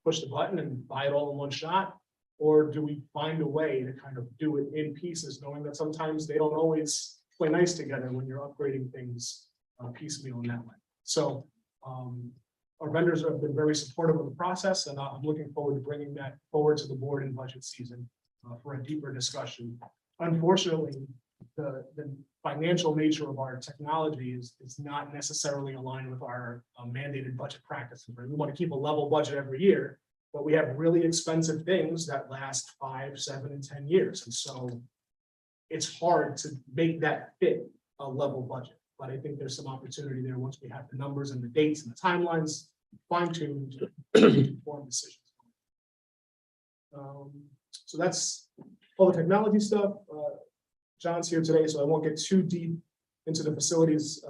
Speaker 10: push the button and buy it all in one shot? Or do we find a way to kind of do it in pieces, knowing that sometimes they don't always play nice together when you're upgrading things piecemeal in that way? So our vendors have been very supportive of the process, and I'm looking forward to bringing that forward to the board in budget season for a deeper discussion. Unfortunately, the financial nature of our technology is not necessarily aligned with our mandated budget practices. Right? We want to keep a level budget every year, but we have really expensive things that last 5, 7, and 10 years. And so it's hard to make that fit a level budget. But I think there's some opportunity there once we have the numbers and the dates and the timelines fine-tuned to inform decisions. So that's all the technology stuff. John's here today, so I won't get too deep into the facilities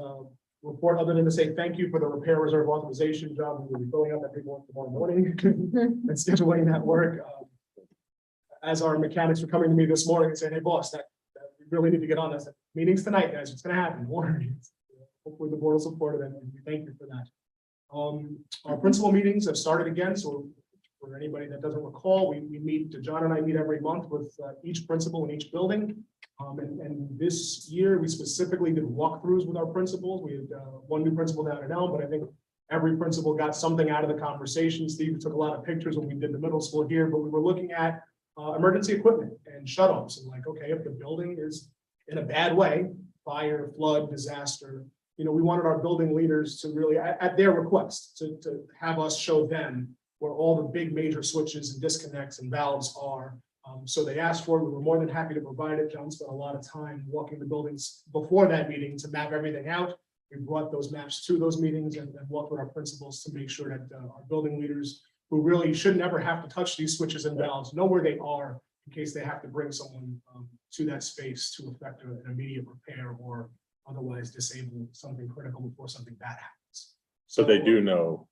Speaker 10: report, other than to say thank you for the repair reserve authorization. John, we will be filling out that paperwork tomorrow morning and scheduling that work. As our mechanics were coming to me this morning and saying, hey boss, that we really need to get on this. Meetings tonight, guys, it's gonna happen. Hopefully the board will support it, and we thank you for that. Our principal meetings have started again, so for anybody that doesn't recall, we meet, John and I meet every month with each principal in each building. And this year, we specifically did walkthroughs with our principals. We had one new principal down in Elm, but I think every principal got something out of the conversation. Steve took a lot of pictures when we did the middle school here, but we were looking at emergency equipment and shutoffs, and like, okay, if the building is in a bad way, fire, flood, disaster, you know, we wanted our building leaders to really, at their request, to have us show them where all the big major switches and disconnects and valves are. So they asked for it. We were more than happy to provide it. John spent a lot of time walking the buildings before that meeting to map everything out. We brought those maps to those meetings and worked with our principals to make sure that our building leaders, who really should never have to touch these switches and valves, know where they are in case they have to bring someone to that space to effect an immediate repair or otherwise disable something critical before something bad happens.
Speaker 2: So they do know,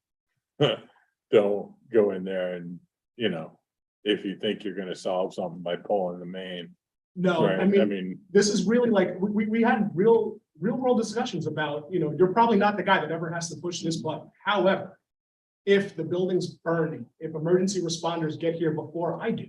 Speaker 2: don't go in there and, you know, if you think you're gonna solve something by pulling the main.
Speaker 10: No,
Speaker 2: Right,
Speaker 10: I mean, this is really like, we had real world discussions about, you know, you're probably not the guy that ever has to push this button. However, if the building's burning, if emergency responders get here before I do,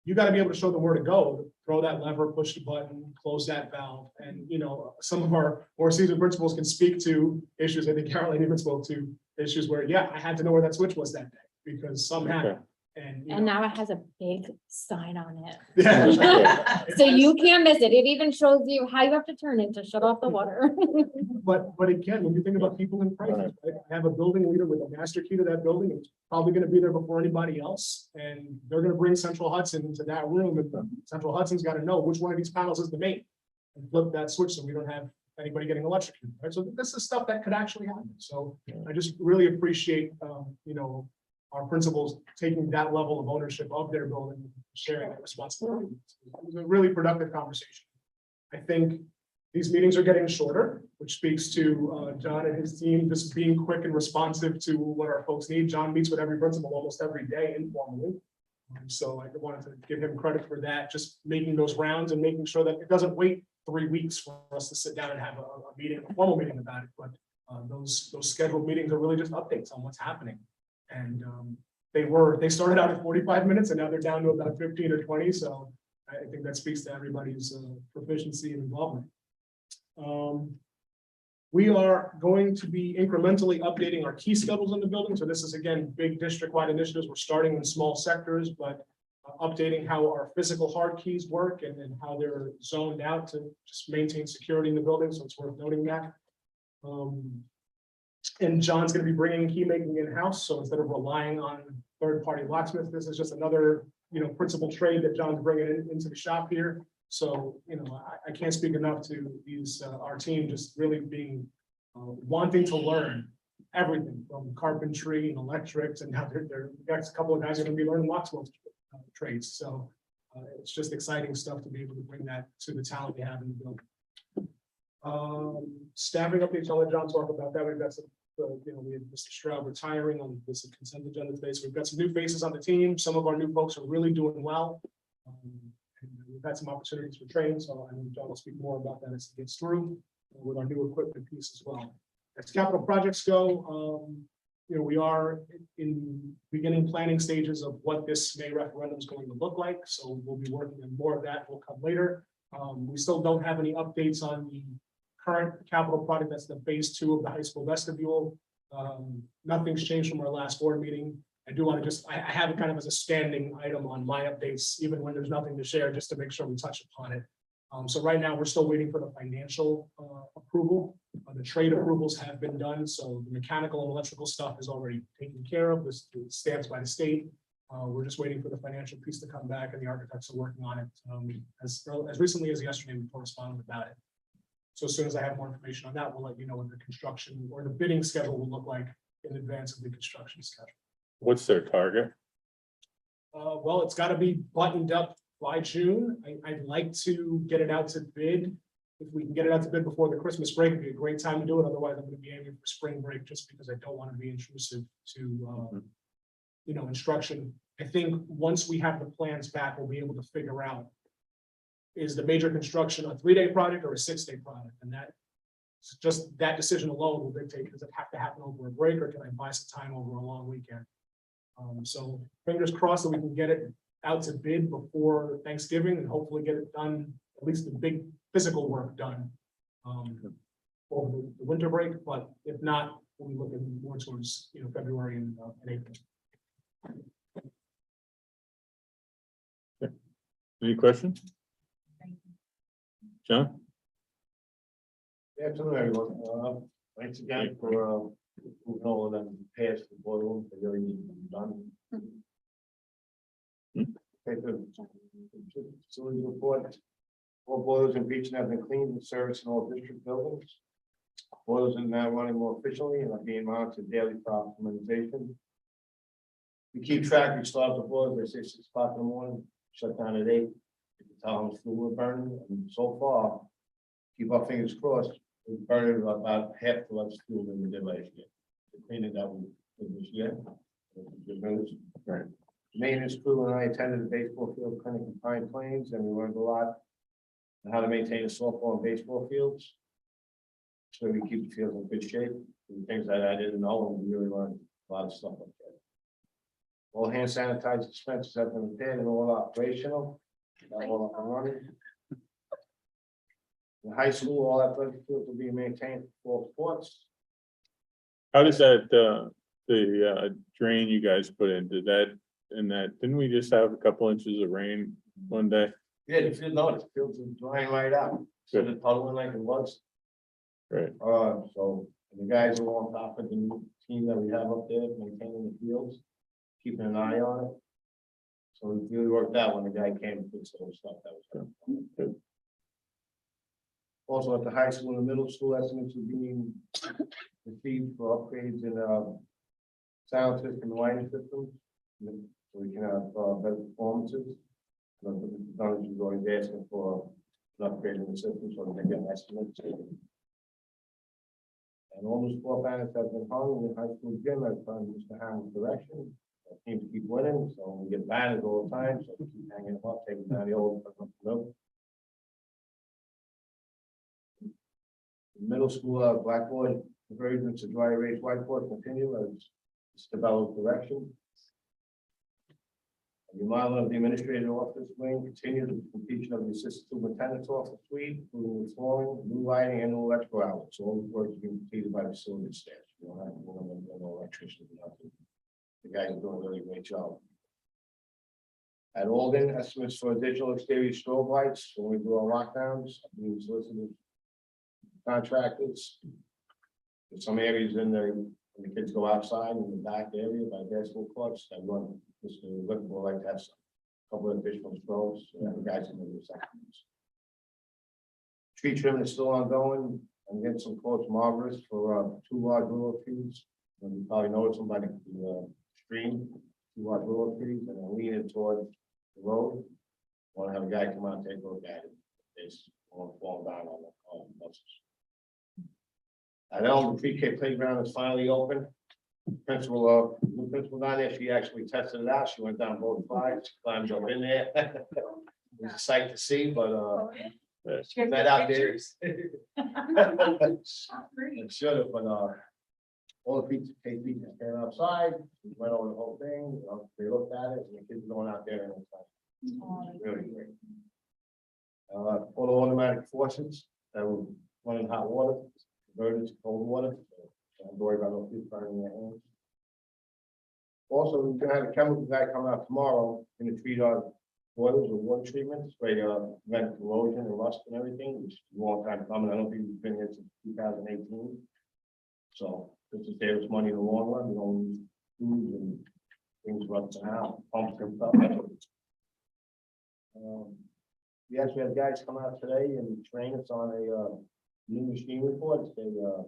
Speaker 10: you got to be able to show them where to go, throw that lever, push the button, close that valve. And, you know, some of our more seasoned principals can speak to issues. I think Caroline even spoke to issues where, yeah, I had to know where that switch was that day because some had it. And
Speaker 4: now it has a big sign on it.
Speaker 10: Yeah.
Speaker 4: So you can't miss it. It even shows you how you have to turn it to shut off the water.
Speaker 10: But again, when you think about people in crisis, right? I have a building leader with a master key to that building. It's probably going to be there before anybody else. And they're going to bring Central Hudson into that room. And Central Hudson's got to know which one of these panels is the main and flip that switch so we don't have anybody getting electrocuted. Right? So this is stuff that could actually happen. So I just really appreciate, you know, our principals taking that level of ownership of their building, sharing that responsibility. It was a really productive conversation. I think these meetings are getting shorter, which speaks to John and his team just being quick and responsive to what our folks need. John meets with every principal almost every day informally. So I wanted to give him credit for that, just making those rounds and making sure that it doesn't wait 3 weeks for us to sit down and have a meeting, a formal meeting about it. But those scheduled meetings are really just updates on what's happening. And they started out at 45 minutes and now they're down to about 15 or 20. So I think that speaks to everybody's proficiency and involvement. We are going to be incrementally updating our key schedules in the building. So this is, again, big district-wide initiatives. We're starting in small sectors, but updating how our physical hard keys work and how they're zoned out to just maintain security in the building. So it's worth noting that. And John's going to be bringing key making in-house. So instead of relying on third-party locksmiths, this is just another, you know, principal trade that John's bringing into the shop here. So, you know, I can't speak enough to these, our team just really being, wanting to learn everything from carpentry and electrics. And now we've got a couple of guys that are going to be learning locksmith trades. So It's just exciting stuff to be able to bring that to the talent we have in the building. Staffing updates, I'll let John talk about that. We've got some, we had Mr. Stroud retiring on this consent agenda today, so we've got some new faces on the team. Some of our new folks are really doing well. And we've had some opportunities for training, so I know John will speak more about that as it gets through with our new equipment piece as well. As capital projects go, we are in beginning planning stages of what this May referendum is going to look like. So we'll be working on more of that. Will come later. We still don't have any updates on the current capital project. That's the phase 2 of the high school vestibule. Nothing's changed from our last board meeting. I do want to I have it kind of as a standing item on my updates, even when there's nothing to share, just to make sure we touch upon it. So right now, we're still waiting for the financial approval. The trade approvals have been done, so the mechanical and electrical stuff is already taken care of. This stands by the state. We're just waiting for the financial piece to come back, and the architects are working on it. As recently as yesterday, we corresponded about it. So as soon as I have more information on that, we'll let you know what the construction or the bidding schedule will look like in advance of the construction schedule.
Speaker 2: What's their target?
Speaker 10: Well, it's got to be buttoned up by June. I'd like to get it out to bid. If we can get it out to bid before the Christmas break, it'd be a great time to do it. Otherwise, I'm going to be aiming for spring break just because I don't want to be intrusive to, instruction. I think once we have the plans back, we'll be able to figure out, is the major construction a 3-day project or a 6-day project? And that just that decision alone will dictate, does it have to happen over a break, or can I buy some time over a long weekend? So fingers crossed that we can get it out to bid before Thanksgiving and hopefully get it done, at least the big physical work done over the winter break. But if not, we'll be looking more towards February and April.
Speaker 2: Any questions? John?
Speaker 11: Good afternoon, everyone. Thanks again for moving over and past the boiler. They really need to be done. Okay, good. Facilities report. All boilers in Beach have been cleaned and serviced in all district buildings. Boilers are now running more efficiently and are being monitored daily for optimization. We keep track. We start the boilers at 6 o'clock in the morning, shut down at 8. You can tell how much fuel we're burning, and so far, keep our fingers crossed, we've burned about half the less fuel than we did last year. The cleaning that we did this year. Right. The maintenance crew and I attended the baseball field clinic in Pine Plains, and we learned a lot on how to maintain a softball and baseball fields. So we keep the fields in good shape. And things that I didn't know, and we really learned a lot of stuff like that. All hand sanitizer dispensers have been repaired and all operational. All up and running. In high school, all athletic fields will be maintained for sports.
Speaker 2: How does that, the drain you guys put in, didn't we just have a couple inches of rain one day?
Speaker 11: Yeah, the field, no, the fields are drying right out. So the puddling like it was.
Speaker 2: Right.
Speaker 11: So the guys are on top of the new team that we have up there, maintaining the fields, keeping an eye on it. So it really worked out when the guy came and fixed all the stuff that was good. Also at the high school and the middle school, estimates are being received for upgrades in sound system and lighting systems. So we can have better performances. The knowledge is always asking for an upgrade in the system, so they get estimates. And all the sport banners have been hung in the high school gym as per Mr. Hamill's direction. Our teams keep winning, so we get banners all the time, so we keep hanging them up, taking down the old. Middle school blackboard conversions to dry erase whiteboard continue as it's developed direction. The remodeling of the administrative office wing continues with completion of the assistant superintendent's office suite, including the flooring, new lighting, and new electrical outlets. So all the work is being completed by the facility staff. We don't have no electricians or nothing. The guys are doing a really great job. At Alden, estimates for digital exterior strobe lights when we do our lockdowns, being solicited contractors. There's some areas in there when the kids go outside in the back area by basketball courts that run. Just looking for like that, a couple of additional strobes. The guys in the seconds. Tree trimming is still ongoing. I'm getting some quotes marvelous for 2 large willow trees. And you probably know some by the stream, 2 large willow trees, and I'm leaning towards the road. Want to have a guy come out and take a look at it. It's falling down on the buses. I know the pre-K playground is finally open. New principal down there, she actually tested it out. She went down both sides, climbed up in there. It was a sight to see, but that out there. It should have, but all the K teachers came outside, went over the whole thing, they looked at it, and the kids going out there and it's like really great. All the automatic faucets that were running hot water, converted to cold water. So don't worry about no kids burning their hands. Also, we're gonna have a chemical guy come out tomorrow and to treat our boilers with water treatments, ready to prevent corrosion and rust and everything, which is a long time coming. I don't think we've been here since 2018. So this is save us money in the long run. We don't use food and things rusting out, pumps and stuff. We actually had guys come out today and train us on a new machine report. It's a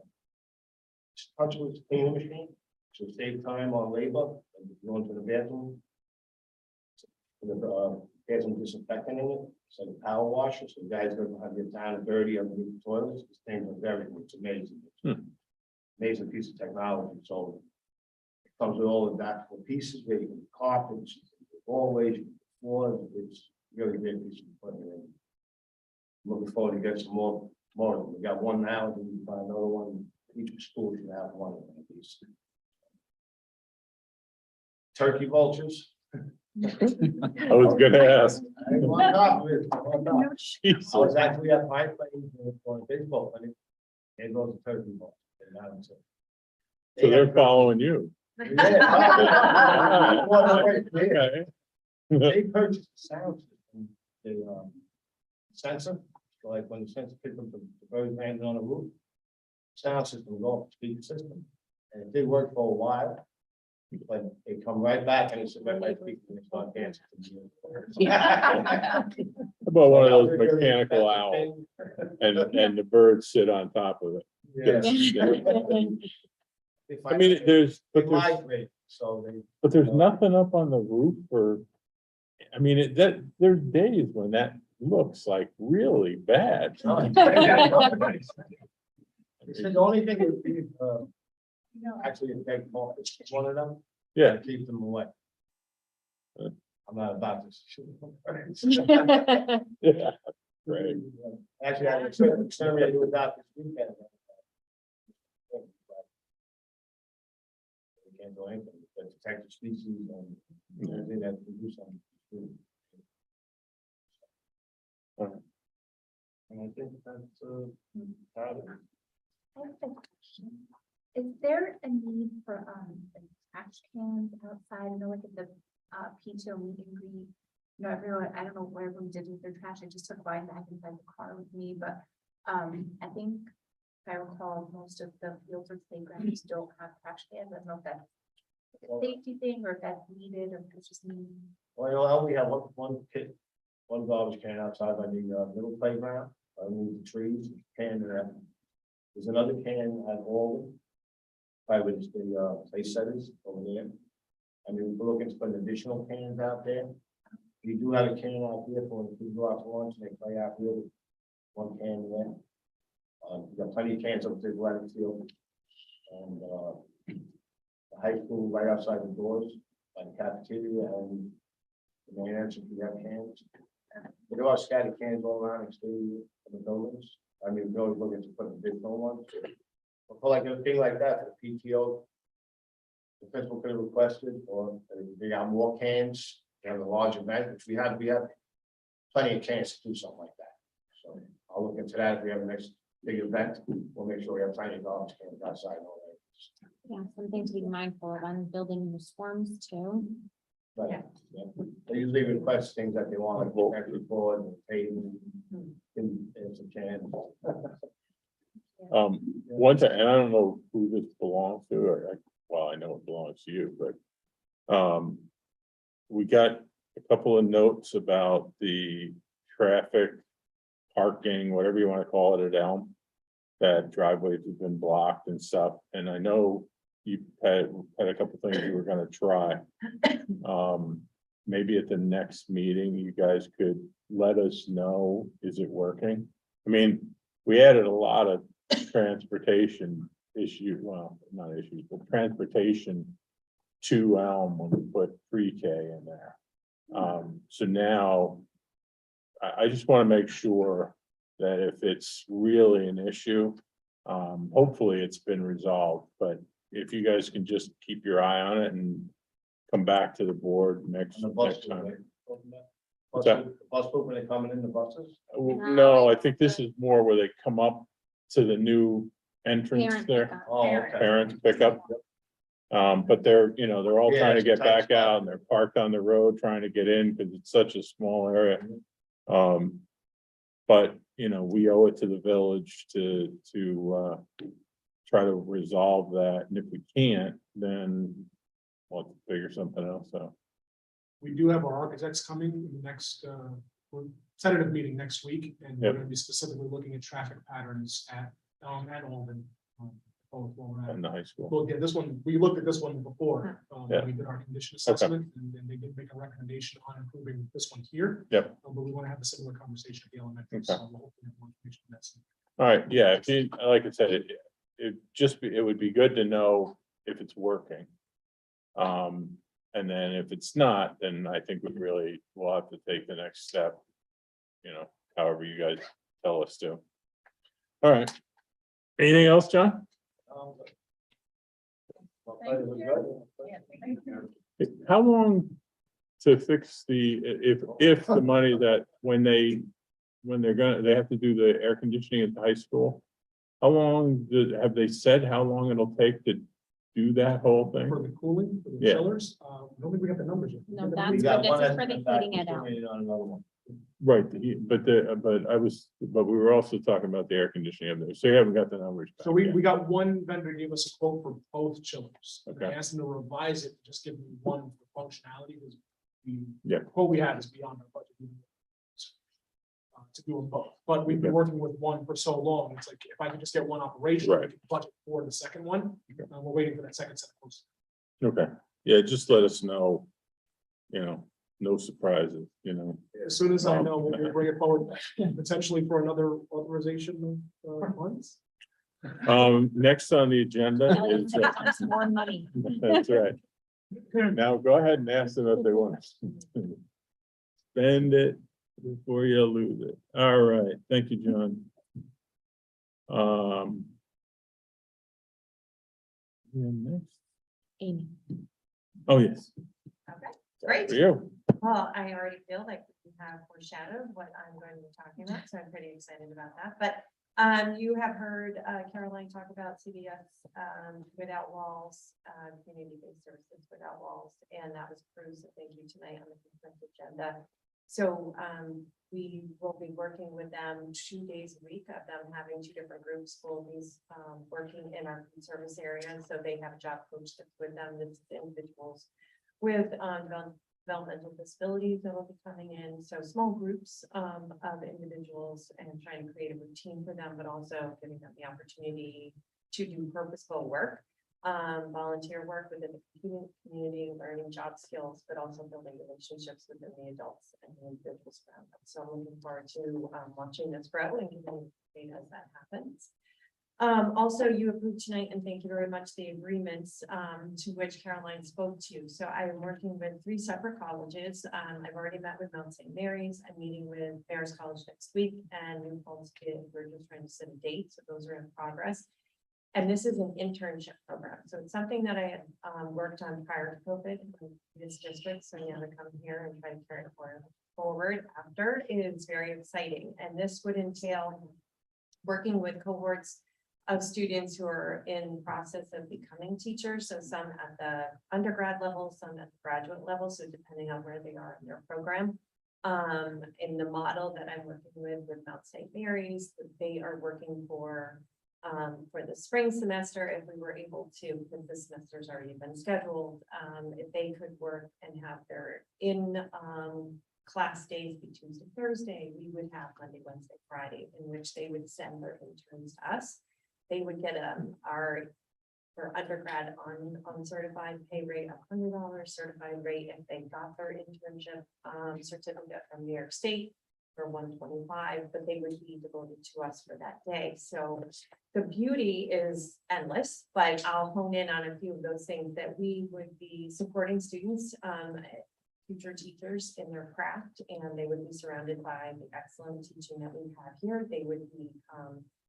Speaker 11: touchless cleaning machine to save time on labor and going to the bathroom. There's some disinfectant in it, so the power washer, so the guys don't have to get down and dirty underneath the toilets. This thing is everything. It's amazing. Amazing piece of technology. So it comes with all the adaptable pieces, where you can carpets, always floors. It's really great piece of equipment. I'm looking forward to get some more of them. We got one now, and we can find another one. Each school should have one of them at least. Turkey vultures.
Speaker 2: I was gonna ask.
Speaker 11: I didn't want to talk with it. I want to talk.
Speaker 2: Jesus.
Speaker 11: I was actually at my place for a baseball clinic. There goes the turkey ball.
Speaker 2: So they're following you.
Speaker 11: Yeah.
Speaker 2: Okay.
Speaker 11: They purchased a sound system, the sensor, so like when the sensor picked up the bird landing on the roof. Sound system was off the speaker system, and it did work for a while. But they come right back and it's about my speaker and it's not dancing.
Speaker 2: How about one of those mechanical owls and the birds sit on top of it?
Speaker 11: Yeah.
Speaker 2: I mean,
Speaker 11: They migrate, so they.
Speaker 2: but there's nothing up on the roof or, I mean, there's days when that looks like really bad.
Speaker 11: He said the only thing would be, actually a big ball, it's one of them.
Speaker 2: Yeah.
Speaker 11: to Keep them away. I'm not about to shoot them.
Speaker 2: Yeah, right.
Speaker 11: Actually, I exterminated without this weekend. We can't do anything, but protect the species and everything that we do something. And I think that's, about it.
Speaker 6: I have a question. Is there a need for, the trash cans outside? I know like at the, PTO meet and greet, you know, everyone, I don't know where everyone did with their trash. I just took mine back inside the car with me, but, I think if I recall, most of the fields or playgrounds don't have trash cans. I don't know if that's a safety thing or if that's needed or if it's just me.
Speaker 11: Well, you know, we have one garbage can outside by the middle playground, underneath the trees, can there. There's another can at Alden, by which the place setters over there. I mean, we're looking to put additional cans out there. We do have a can out there for when people go out to lunch and they play out here. One can there. We got plenty of cans up there right in the field. And the high school right outside the doors, by the cafeteria and the main entrance, we have cans. But there are scattered cans all around exterior of the buildings. I mean, we're always looking to put additional ones. But for like a thing like that, for the PTO, the principal could have requested, or they got more cans, they have a large event, which we have plenty of cans to do something like that. So I'll look into that. If we have a next big event, we'll make sure we have plenty of garbage cans outside and all that.
Speaker 4: Yeah, something to be mindful of on building new swarms too.
Speaker 11: But yeah, they usually request things that they want, like every board, and table, and some cans.
Speaker 2: One thing, and I don't know who this belongs to, well, I know it belongs to you, but we got a couple of notes about the traffic, parking, whatever you want to call it at Elm, that driveways have been blocked and stuff, and I know you had a couple things you were gonna try. maybe at the next meeting, you guys could let us know, is it working? I mean, we added a lot of transportation issue, well, not issues, but transportation to Elm when we put pre-K in there. So now I just want to make sure that if it's really an issue, hopefully it's been resolved, but if you guys can just keep your eye on it and come back to the board next
Speaker 11: And the buses,
Speaker 2: time.
Speaker 11: right?
Speaker 2: What's that?
Speaker 11: Bus group, when they coming in the buses?
Speaker 2: No, I think this is more where they come up to the new entrance
Speaker 4: Parent
Speaker 2: there,
Speaker 4: pickup.
Speaker 11: Oh, okay.
Speaker 2: parents pick up. But they're, you know, they're all
Speaker 11: Yeah,
Speaker 2: trying to
Speaker 11: it's a
Speaker 2: get
Speaker 11: tight
Speaker 2: back
Speaker 11: spot.
Speaker 2: out and they're parked on the road trying to get in because it's such a small area. But, you know, we owe it to the village to try to resolve that. And if we can't, then we'll have to figure something else out.
Speaker 10: We do have our architects coming in the next, tentative meeting next week, and we're
Speaker 2: Yep.
Speaker 10: gonna be specifically looking at traffic patterns at Alden. Both will have-
Speaker 2: In the high school.
Speaker 10: Well, yeah, this one, we looked at this one before,
Speaker 2: Yeah.
Speaker 10: we did our condition assessment, and then they did make a recommendation on improving this one here.
Speaker 2: Yep.
Speaker 10: But we want to have a similar conversation at the elementary.
Speaker 2: Okay.
Speaker 10: So we'll hopefully have more information on that.
Speaker 2: All right, yeah, if you, like I said, it would be good to know if it's working. And then if it's not, then I think we really will have to take the next step. You know, however you guys tell us to. All right. Anything else, John? How long to fix if the money that when they're gonna, they have to do the air conditioning at the high school? How long have they said how long it'll take to do that whole thing?
Speaker 10: For the cooling, for the
Speaker 2: Yeah.
Speaker 10: chillers, I don't think we got the numbers yet.
Speaker 4: No,
Speaker 10: We got the
Speaker 4: that's
Speaker 11: We
Speaker 10: numbers.
Speaker 11: got
Speaker 4: This
Speaker 11: one
Speaker 4: is for the
Speaker 11: estimate back,
Speaker 4: heating it
Speaker 11: we're
Speaker 4: out.
Speaker 11: waiting on another one.
Speaker 2: Right, but we were also talking about the air conditioning of there, so you haven't got the numbers.
Speaker 10: So
Speaker 2: back yet.
Speaker 10: we got one vendor gave us a quote for both chillers. And I
Speaker 2: Okay.
Speaker 10: asked them to revise it, just give me one for functionality, because the
Speaker 2: Yeah.
Speaker 10: quote we have is beyond our budget. To do them both, but we've been
Speaker 2: Okay.
Speaker 10: working with one for so long, it's like, if I could just get one operation, we
Speaker 2: Right.
Speaker 10: could budget for the second one. We're waiting for that second set of quotes.
Speaker 2: Okay, yeah, just let us know, you know, no surprises, you know.
Speaker 10: As soon as I know, we'll bring it forward, potentially for another authorization of funds.
Speaker 2: Next on the agenda is,
Speaker 4: More money.
Speaker 2: that's right. Now go ahead and ask them if they want to spend it before you lose it. All right, thank you, John. Yeah, next.
Speaker 4: Amy.
Speaker 2: Oh, yes,
Speaker 12: Okay, great.
Speaker 2: for you.
Speaker 12: Well, I already feel like we have foreshadowed what I'm going to be talking about, so I'm pretty excited about that. But you have heard Caroline talk about CBS without walls, community-based services without walls, and that was approved. So thank you tonight on the consent agenda. So we will be working with them 2 days a week of them having 2 different groups, schools working in our food service area. So they have a job coach that's with them, that's individuals with developmental disabilities that will be coming in. So small groups of individuals and trying to create a routine for them, but also giving them the opportunity to do purposeful work. Volunteer work within the community, learning job skills, but also building relationships within the adults and the individuals around them. So I'm looking forward to watching this grow and continuing as that happens. Also, you approved tonight, and thank you very much, the agreements to which Caroline spoke to. So I am working with 3 separate colleges. I've already met with Mount St. Mary's. I'm meeting with Mayor's College next week, and New Paltz Kid. We're just trying to set a date, so those are in progress. And this is an internship program. So it's something that I had worked on prior to COVID in this district. So now to come here and try to carry it forward after is very exciting. And this would entail working with cohorts of students who are in process of becoming teachers. So some at the undergrad level, some at the graduate level. So depending on where they are in their program. In the model that I'm working with Mount St. Mary's, they are working for the spring semester, if we were able to, because the semester's already been scheduled, if they could work and have their class days be Tuesday, Thursday, we would have Monday, Wednesday, Friday, in which they would send their interns to us. They would get our for undergrad on certified pay rate of $100, certified rate if they got their internship certificate from New York State for 125, but they would be devoted to us for that day. So the beauty is endless, but I'll hone in on a few of those things that we would be supporting students, future teachers in their craft, and they would be surrounded by the excellent teaching that we have here. They would be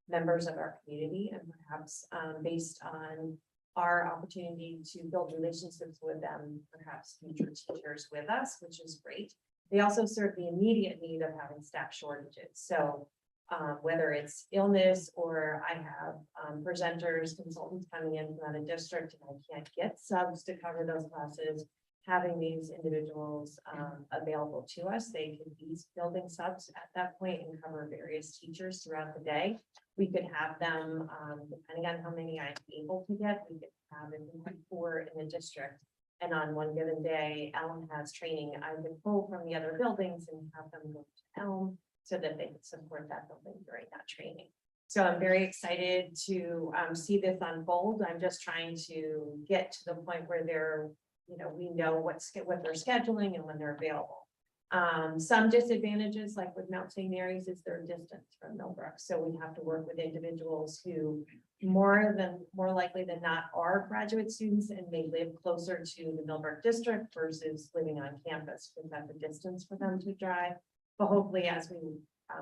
Speaker 12: members of our community, and perhaps based on our opportunity to build relationships with them, perhaps future teachers with us, which is great. They also serve the immediate need of having staff shortages. So whether it's illness or I have presenters, consultants coming in from out of district and I can't get subs to cover those classes, having these individuals available to us, they could be building subs at that point and cover various teachers throughout the day. We could have them, depending on how many I'm able to get, we could have it 4 in the district. And on one given day, Elm has training, I would pull from the other buildings and have them go to Elm so that they could support that building during that training. So I'm very excited to see this unfold. I'm just trying to get to the point where they're, we know what they're scheduling and when they're available. Some disadvantages, like with Mount St. Mary's, is their distance from Millbrook. So we have to work with individuals who more likely than not are graduate students and may live closer to the Millbrook district versus living on campus, because that's a distance for them to drive. But hopefully, as we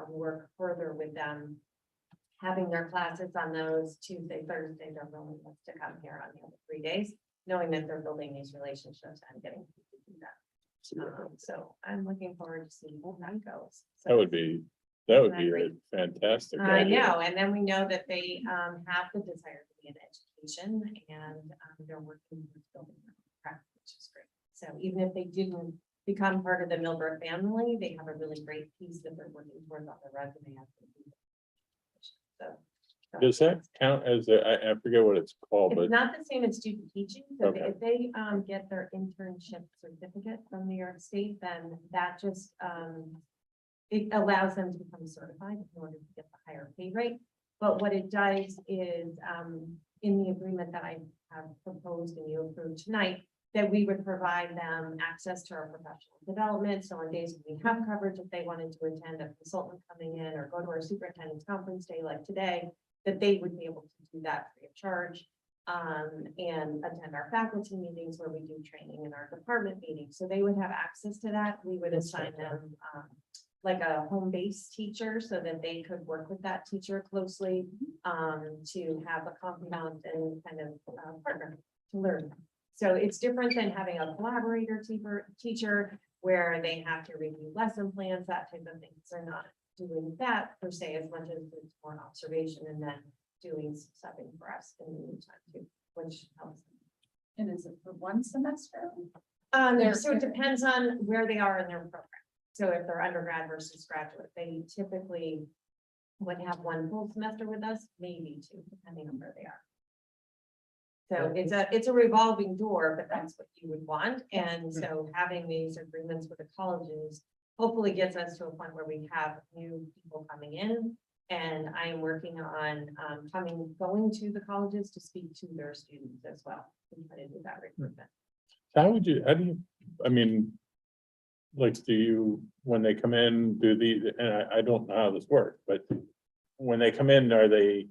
Speaker 12: work further with them, having their classes on those Tuesday, Thursday, they're willing to come here on the other 3 days, knowing that they're building these relationships and getting to do that. So I'm looking forward to seeing how that goes. So
Speaker 2: That would be a fantastic.
Speaker 12: I
Speaker 2: idea.
Speaker 12: know, and then we know that they have the desire to be in education, and they're working with building their own practice, which is great. So even if they didn't become part of the Millbrook family, they have a really great piece that they're working towards on their resume.
Speaker 2: Does that count as I forget what it's called, but
Speaker 12: It's not the same as student teaching, so
Speaker 2: Okay.
Speaker 12: if they get their internship certificate from New York State, then that just it allows them to become certified in order to get the higher pay rate. But what it does is in the agreement that I have proposed and you approved tonight, that we would provide them access to our professional development. So on days when we have coverage, if they wanted to attend a consultant coming in or go to our superintendent's conference day like today, that they would be able to do that free of charge and attend our faculty meetings where we do training in our department meetings. So they would have access to that. We would assign them like a home-based teacher so that they could work with that teacher closely to have a confidant and kind of partner to learn. So it's different than having a collaborator teacher where they have to review lesson plans, that type of thing. They're not doing that per se as much as it's more observation and then doing some stuffing for us in the meantime too, which helps.
Speaker 7: And is it for one semester?
Speaker 12: So it depends on where they are in their program. So if they're undergrad versus graduate, they typically would have 1 full semester with us, maybe 2, depending on where they are. So it's a revolving door, but that's what you would want. And so having these agreements with the colleges hopefully gets us to a point where we have new people coming in. And I am working on going to the colleges to speak to their students as well. And try to do that recruitment.
Speaker 2: how do you, I mean, like, when they come in, and I don't know how this works, but when they come in, are they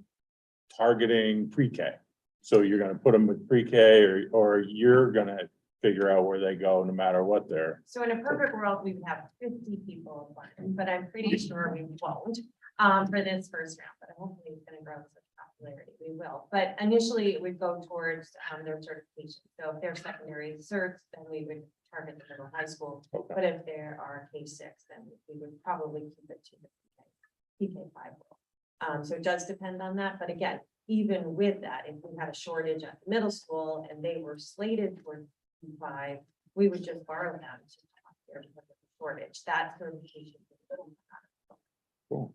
Speaker 2: targeting pre-K? So you're gonna put them with pre-K or you're gonna figure out where they go no matter what they're.
Speaker 12: So in a perfect world, we would have 50 people applying, but I'm pretty sure we won't for this first round, but hopefully it's gonna grow in such popularity, we will. But initially it would go towards their certification. So if they're secondary certs, then we would target the middle high school.
Speaker 2: Okay.
Speaker 12: But if there are K6, then we would probably keep it to the PK5. So it does depend on that, but again, even with that, if we had a shortage at the middle school and they were slated for P5, we would just borrow them to talk there because of the shortage. That certification.
Speaker 2: Cool.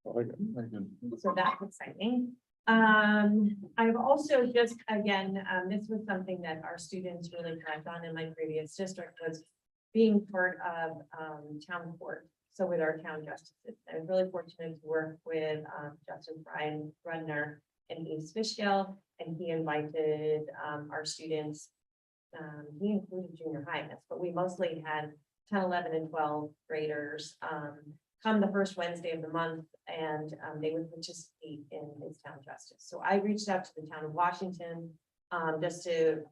Speaker 2: I like it.
Speaker 12: So that's exciting. I've also just, again, this was something that our students really thrived on in my previous district was being part of town court. So with our town justices, I was really fortunate to work with Justice Brian Rudner in East Fishkill, and he invited our students. He included junior high in this, but we mostly had 10, 11, and 12 graders come the first Wednesday of the month, and they would participate in his town justice. So I reached out to the town of Washington just to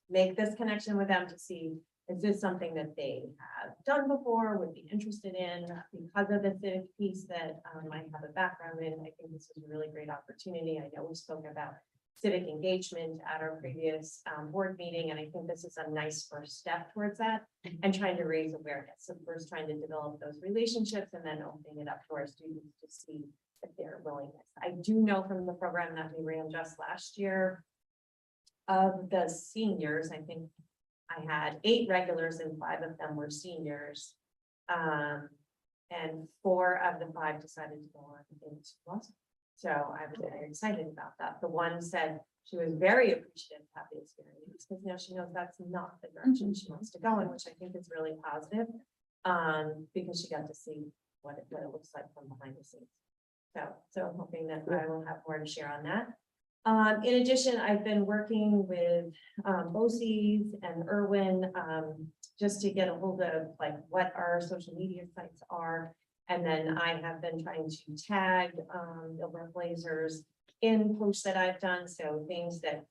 Speaker 12: make this connection with them to see, is this something that they have done before, would be interested in, because of the civic piece that I have a background in. I think this is a really great opportunity. I know we spoke about civic engagement at our previous board meeting, and I think this is a nice first step towards that, and trying to raise awareness. So first trying to develop those relationships, and then opening it up to our students to see if they're willingness. I do know from the program that we ran just last year, of the seniors, I think I had 8 regulars and 5 of them were seniors. And 4 of the 5 decided to go on into law school. So I was very excited about that. The one said she was very appreciative to have the experience, because now she knows that's not the direction she wants to go in, which I think is really positive. Because she got to see what it looks like from behind the scenes. So I'm hoping that I will have more to share on that. In addition, I've been working with BOCES and Irwin just to get a hold of like what our social media sites are. And then I have been trying to tag the Blazers in posts that I've done. So things that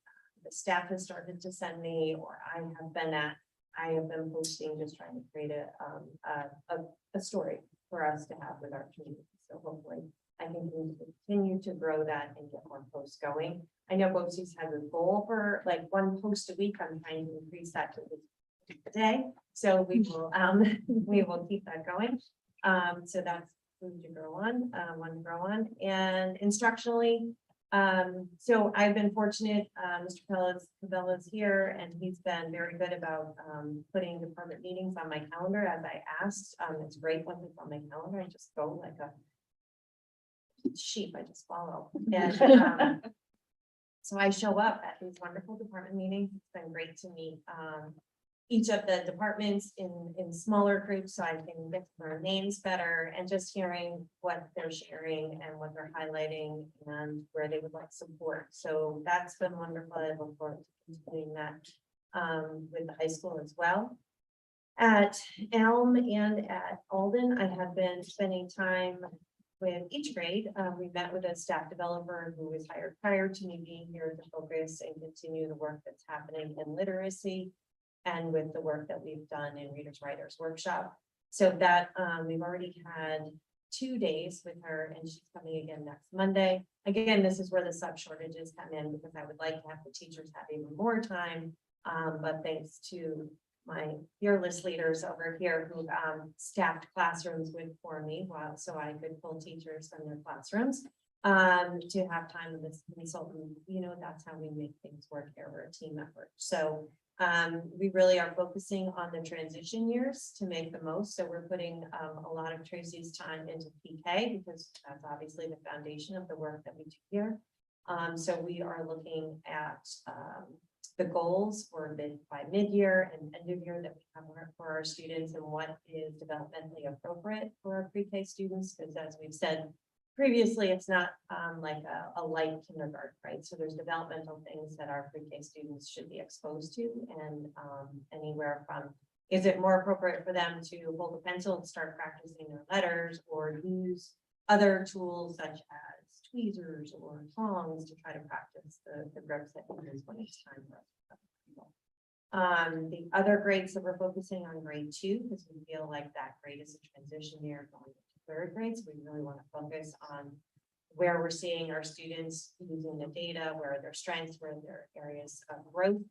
Speaker 12: the staff has started to send me, or I have been posting, just trying to create a story for us to have with our community. So hopefully I can continue to grow that and get more posts going. I know BOCES has a goal for like 1 post a week. I'm trying to increase that to a day. So we will keep that going. So that's food to grow on, one to grow on. And instructionally, so I've been fortunate, Mr. Cabela's here, and he's been very good about putting department meetings on my calendar as I asked. It's great when it's on my calendar. I just go like a sheep, I just follow. And so I show up at these wonderful department meetings. It's been great to meet each of the departments in smaller groups, so I can get their names better, and just hearing what they're sharing and what they're highlighting and where they would like support. So that's been wonderful. I look forward to continuing that with the high school as well. At Elm and at Alden, I have been spending time with each grade. We met with a staff developer who was hired prior to me being here to focus and continue the work that's happening in literacy, and with the work that we've done in Readers Writers Workshop. So that we've already had 2 days with her, and she's coming again next Monday. Again, this is where the sub shortages come in, because I would like to have the teachers have even more time. But thanks to my fearless leaders over here who staffed classrooms for me, so I could pull teachers from their classrooms to have time with this consultant. You know, that's how we make things work here. We're a team effort. So we really are focusing on the transition years to make the most. So we're putting a lot of Tracy's time into PK, because that's obviously the foundation of the work that we do here. So we are looking at the goals by mid-year and end of year that we have for our students, and what is developmentally appropriate for our pre-K students, because as we've said previously, it's not like a light kindergarten, right? So there's developmental things that our pre-K students should be exposed to, and anywhere from, is it more appropriate for them to hold a pencil and start practicing their letters, or use other tools such as tweezers or tongs to try to practice the grips that we use when it's time for us. The other grades that we're focusing on, grade 2, because we feel like that grade is a transition year going into 3rd grade. So we really want to focus on where we're seeing our students using the data, where are their strengths, where are their areas of growth.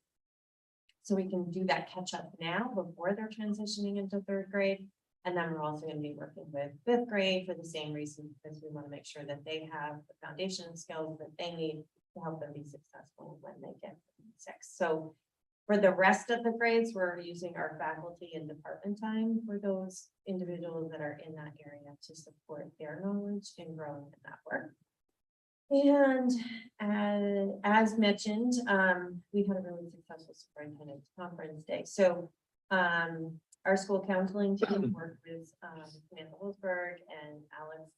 Speaker 12: So we can do that catch up now before they're transitioning into 3rd grade. And then we're also going to be working with 5th grade for the same reason, because we want to make sure that they have the foundation skills that they need to help them be successful when they get to 6th. So for the rest of the grades, we're using our faculty and department time for those individuals that are in that area to support their knowledge and growing in that work. And as mentioned, we had a really successful superintendent conference day. So Our school counseling team worked with Samantha Wolfberg and Alex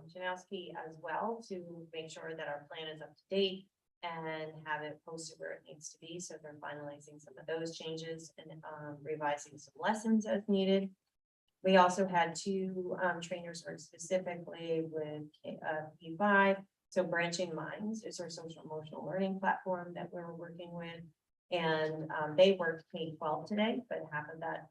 Speaker 12: Janowski as well to make sure that our plan is up to date and have it posted where it needs to be. So they're finalizing some of those changes and revising some lessons as needed. We also had two trainers work specifically with P5. So Branching Minds is our social emotional learning platform that we're working with. And they worked K-12 today, but half of that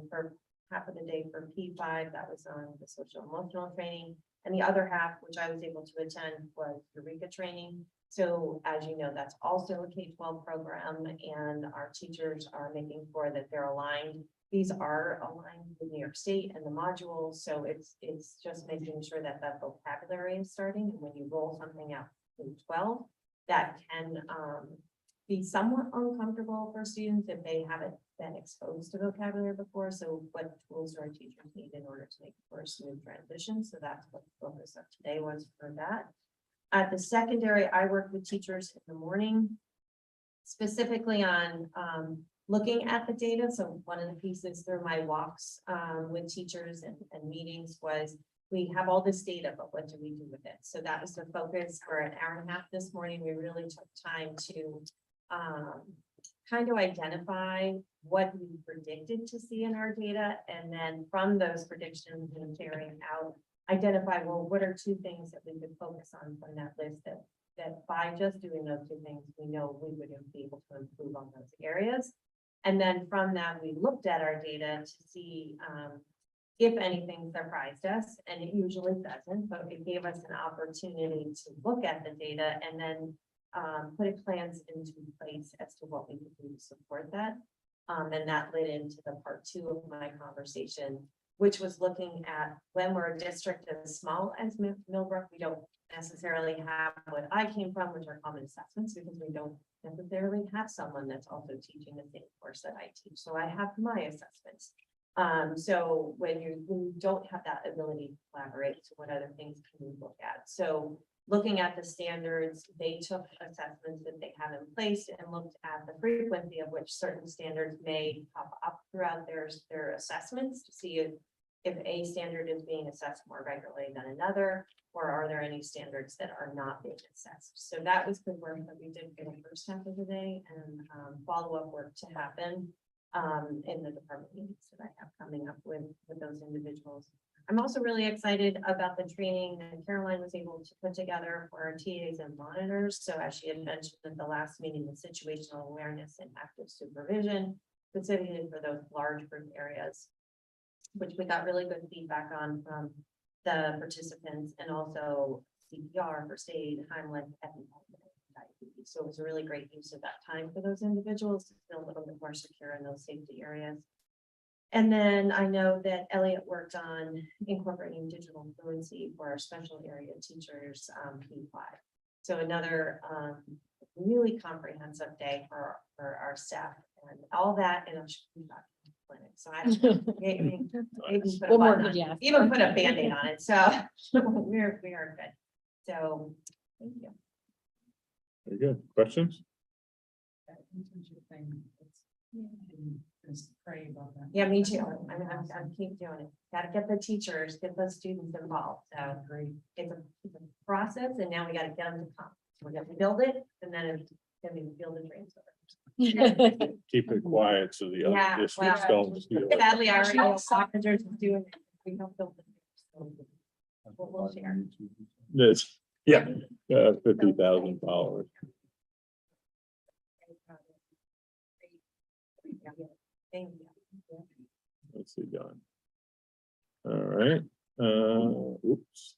Speaker 12: for half of the day for P5, that was on the social emotional training. And the other half, which I was able to attend, was Eureka training. So as you know, that's also a K-12 program, and our teachers are making sure that they're aligned. These are aligned with New York State and the modules, so it's just making sure that that vocabulary is starting. And when you roll something out in 12, that can be somewhat uncomfortable for students if they haven't been exposed to vocabulary before. So what tools do our teachers need in order to make for a smooth transition? So that's what the focus of today was for that. At the secondary, I work with teachers in the morning, specifically on looking at the data. So one of the pieces through my walks with teachers and meetings was, we have all this data, but what do we do with it? So that was the focus for an hour and a half this morning. We really took time to kind of identify what we predicted to see in our data. And then from those predictions and carrying out, identify, well, what are two things that we could focus on from that list that by just doing those two things, we know we would be able to improve on those areas. And then from that, we looked at our data to see if anything surprised us, and it usually doesn't, but it gave us an opportunity to look at the data and then put plans into place as to what we could do to support that. And that led into the part two of my conversation, which was looking at when we're a district as small as Millbrook, we don't necessarily have what I came from, which are common assessments, because we don't necessarily have someone that's also teaching the same course that I teach. So I have my assessments. So when you don't have that ability to collaborate, so what other things can we look at? So looking at the standards, they took assessments that they have in place and looked at the frequency of which certain standards may pop up throughout their assessments to see if a standard is being assessed more regularly than another, or are there any standards that are not being assessed? So that was good work that we did in the first half of the day, and follow-up work to happen in the department meetings that I have coming up with those individuals. I'm also really excited about the training that Caroline was able to put together for our TAs and monitors. So as she had mentioned at the last meeting, the situational awareness and active supervision, specifically for those large group areas, which we got really good feedback on from the participants, and also CPR, first aid, Heimlich, diabetes. So it was a really great use of that time for those individuals to feel a little bit more secure in those safety areas. And then I know that Elliot worked on incorporating digital fluency for our special area teachers, P5. So another really comprehensive day for our staff, and all that in a clinic. So I don't know, even put a Band-Aid on it. So we are good. So thank you.
Speaker 2: Very good. Questions?
Speaker 8: That internship thing, it's pray about that.
Speaker 12: Yeah, me too. I'm keep doing it. Gotta get the teachers, get the students involved. So
Speaker 8: Great.
Speaker 12: it's a process, and now we gotta get them to come. We're gonna build it, and then it's gonna be build and transfer.
Speaker 2: Keep it quiet so the
Speaker 12: Yeah,
Speaker 2: other districts don't feel it.
Speaker 12: Sadly, I already know officers doing it. We don't build it. So we'll share.
Speaker 2: This, yeah, 50,000 followers.
Speaker 12: Thank you.
Speaker 2: Let's see, John. All right, oops.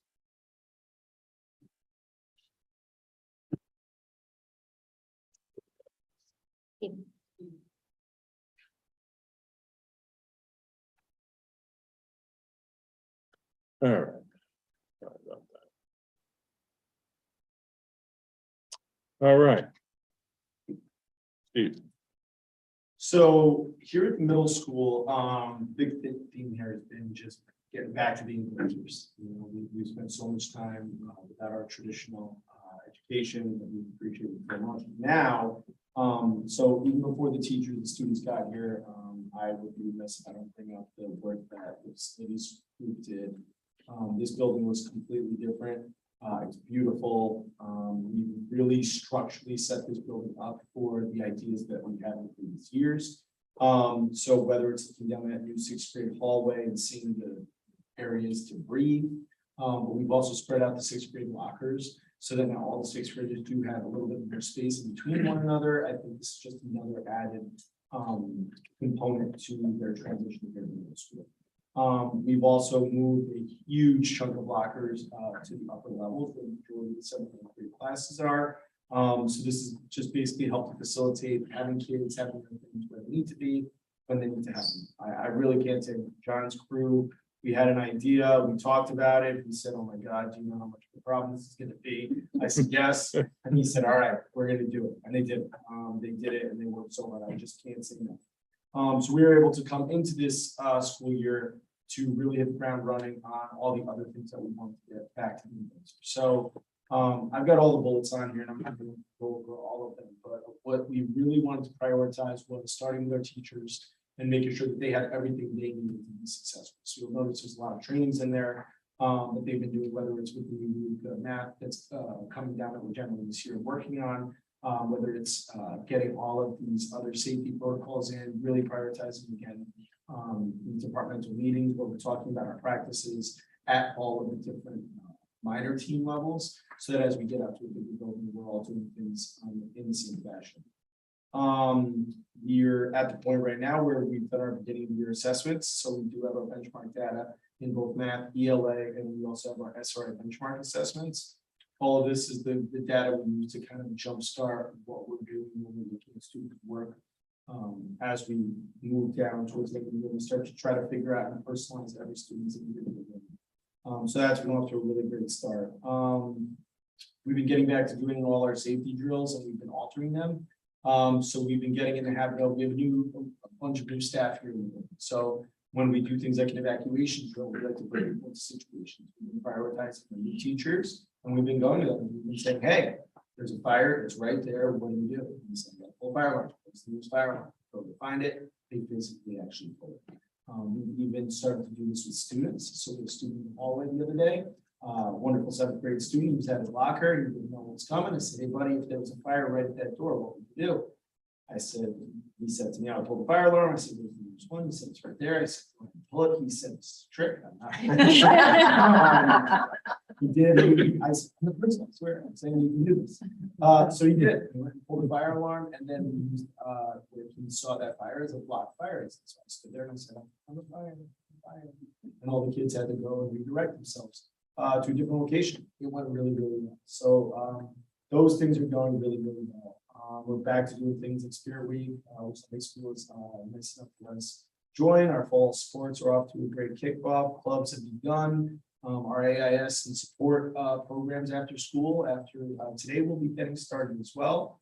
Speaker 2: All right. Sorry about that. All right. Steve.
Speaker 10: So here at the middle school, big theme here has been just getting back to being learners. You know, we spent so much time without our traditional education that we appreciate so much. Now, so even before the teachers, the students got here, I would be remiss if I don't bring up the work that the facilities group did. This building was completely different. It's beautiful. We really structurally set this building up for the ideas that we had in previous years. So whether it's looking down that new sixth grade hallway and seeing the areas to breathe, but we've also spread out the sixth grade lockers so that now all the sixth graders do have a little bit more space in between one another. I think this is just another added component to their transition here in middle school. We've also moved a huge chunk of lockers to the upper levels where the majority of the seventh and eighth grade classes are. So this is just basically help to facilitate having kids having their things where they need to be when they need to have them. I really can't say John's crew. We had an idea, we talked about it. He said, "Oh my God, do you know how much of a problem this is going to be?" I said, "Yes." And he said, "All right, we're going to do it." And they did. They did it and they worked so hard. I just can't say no. So we were able to come into this school year to really hit the ground running on all the other things that we want to get back to the answer. So I've got all the bullets on here and I'm not going to go over all of them, but what we really wanted to prioritize was starting with our teachers and making sure that they had everything they needed to be successful. So you'll notice there's a lot of trainings in there that they've been doing, whether it's with the new math that's coming down that we're generally this year working on, whether it's getting all of these other safety protocols in, really prioritizing again these departmental meetings where we're talking about our practices at all of the different minor team levels, so that as we get out to a bigger building, we're all doing things in the same fashion. We're at the point right now where we've done our beginning of year assessments. So we do have our benchmark data in both math, ELA, and we also have our SRI benchmark assessments. All of this is the data we use to kind of jumpstart what we're doing when we're looking at student work. As we move down towards the end of the year, we start to try to figure out and personalize every student's individual. So that's been off to a really great start. We've been getting back to doing all our safety drills and we've been altering them. So we've been getting in the habit of, we have a bunch of new staff here. So when we do things like an evacuation drill, we like to bring people to situations. We've been prioritizing the new teachers and we've been going to them. We've been saying, "Hey, there's a fire, it's right there. What do you do?" And we say, "Pull fire alarm. What's the nearest fire alarm?" Go to find it. They physically actually pull it. We've even started to do this with students. So we had a student in the hallway the other day, wonderful seventh grade student who's had his locker. He didn't know what was coming. I said, "Hey buddy, if there was a fire right at that door, what would you do?" He said to me, "I would pull the fire alarm." I said, "There's the nearest one." He said, "It's right there." I said, "Pull it." He said, "It's a trick." I'm not. He did. I said, "I'm the principal, I swear. I'm saying you can do this." So he did. He went and pulled the fire alarm, and then we used where he saw that fire as a block fire exit. So I stood there and I said, "I'm a fire, I'm a fire." And all the kids had to go and redirect themselves to a different location. It went really, really well. So those things are going really, really well. We're back to doing things at Spirit Week, which high school is nice enough to us join. Our fall sports are off to a great kickoff. Clubs have begun. Our AIS and support programs after school, after today, will be getting started as well.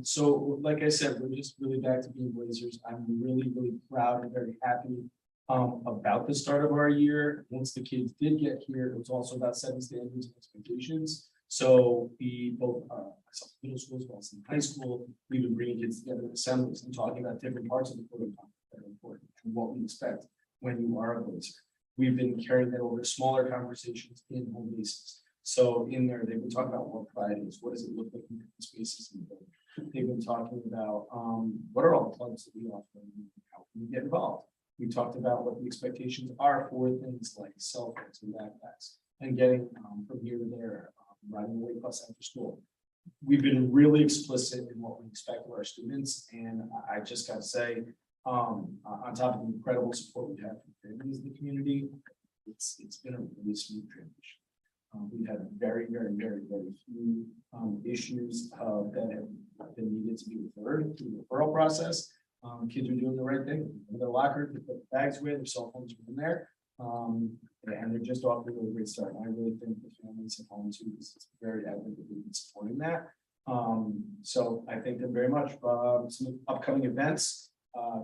Speaker 10: So like I said, we're just really back to being Blazers. I'm really, really proud and very happy about the start of our year. Once the kids did get here, it was also about setting standards and expectations. So we both middle school as well as in high school, we've been bringing kids together in assemblies and talking about different parts of the protocol that are important and what we expect when you are a Blazer. We've been carrying that over to smaller conversations in home bases. So in there, they've been talking about what pride is, what does it look like in different spaces in the building. They've been talking about what are all the clubs that we offer and how can we get involved. We talked about what the expectations are for things like cell phones and backpacks and getting from here to there, riding the late bus after school. We've been really explicit in what we expect of our students, and I just got to say, on top of the incredible support we have from families in the community, it's been a really smooth transition. We've had very, very, very, very few issues that have been needed to be referred through the referral process. Kids are doing the right thing. In their locker, they put bags away, their cell phones are in there. And they're just off to a really great start. And I really think the families at home too, because it's very evident that we've been supporting that. So I think that very much some upcoming events.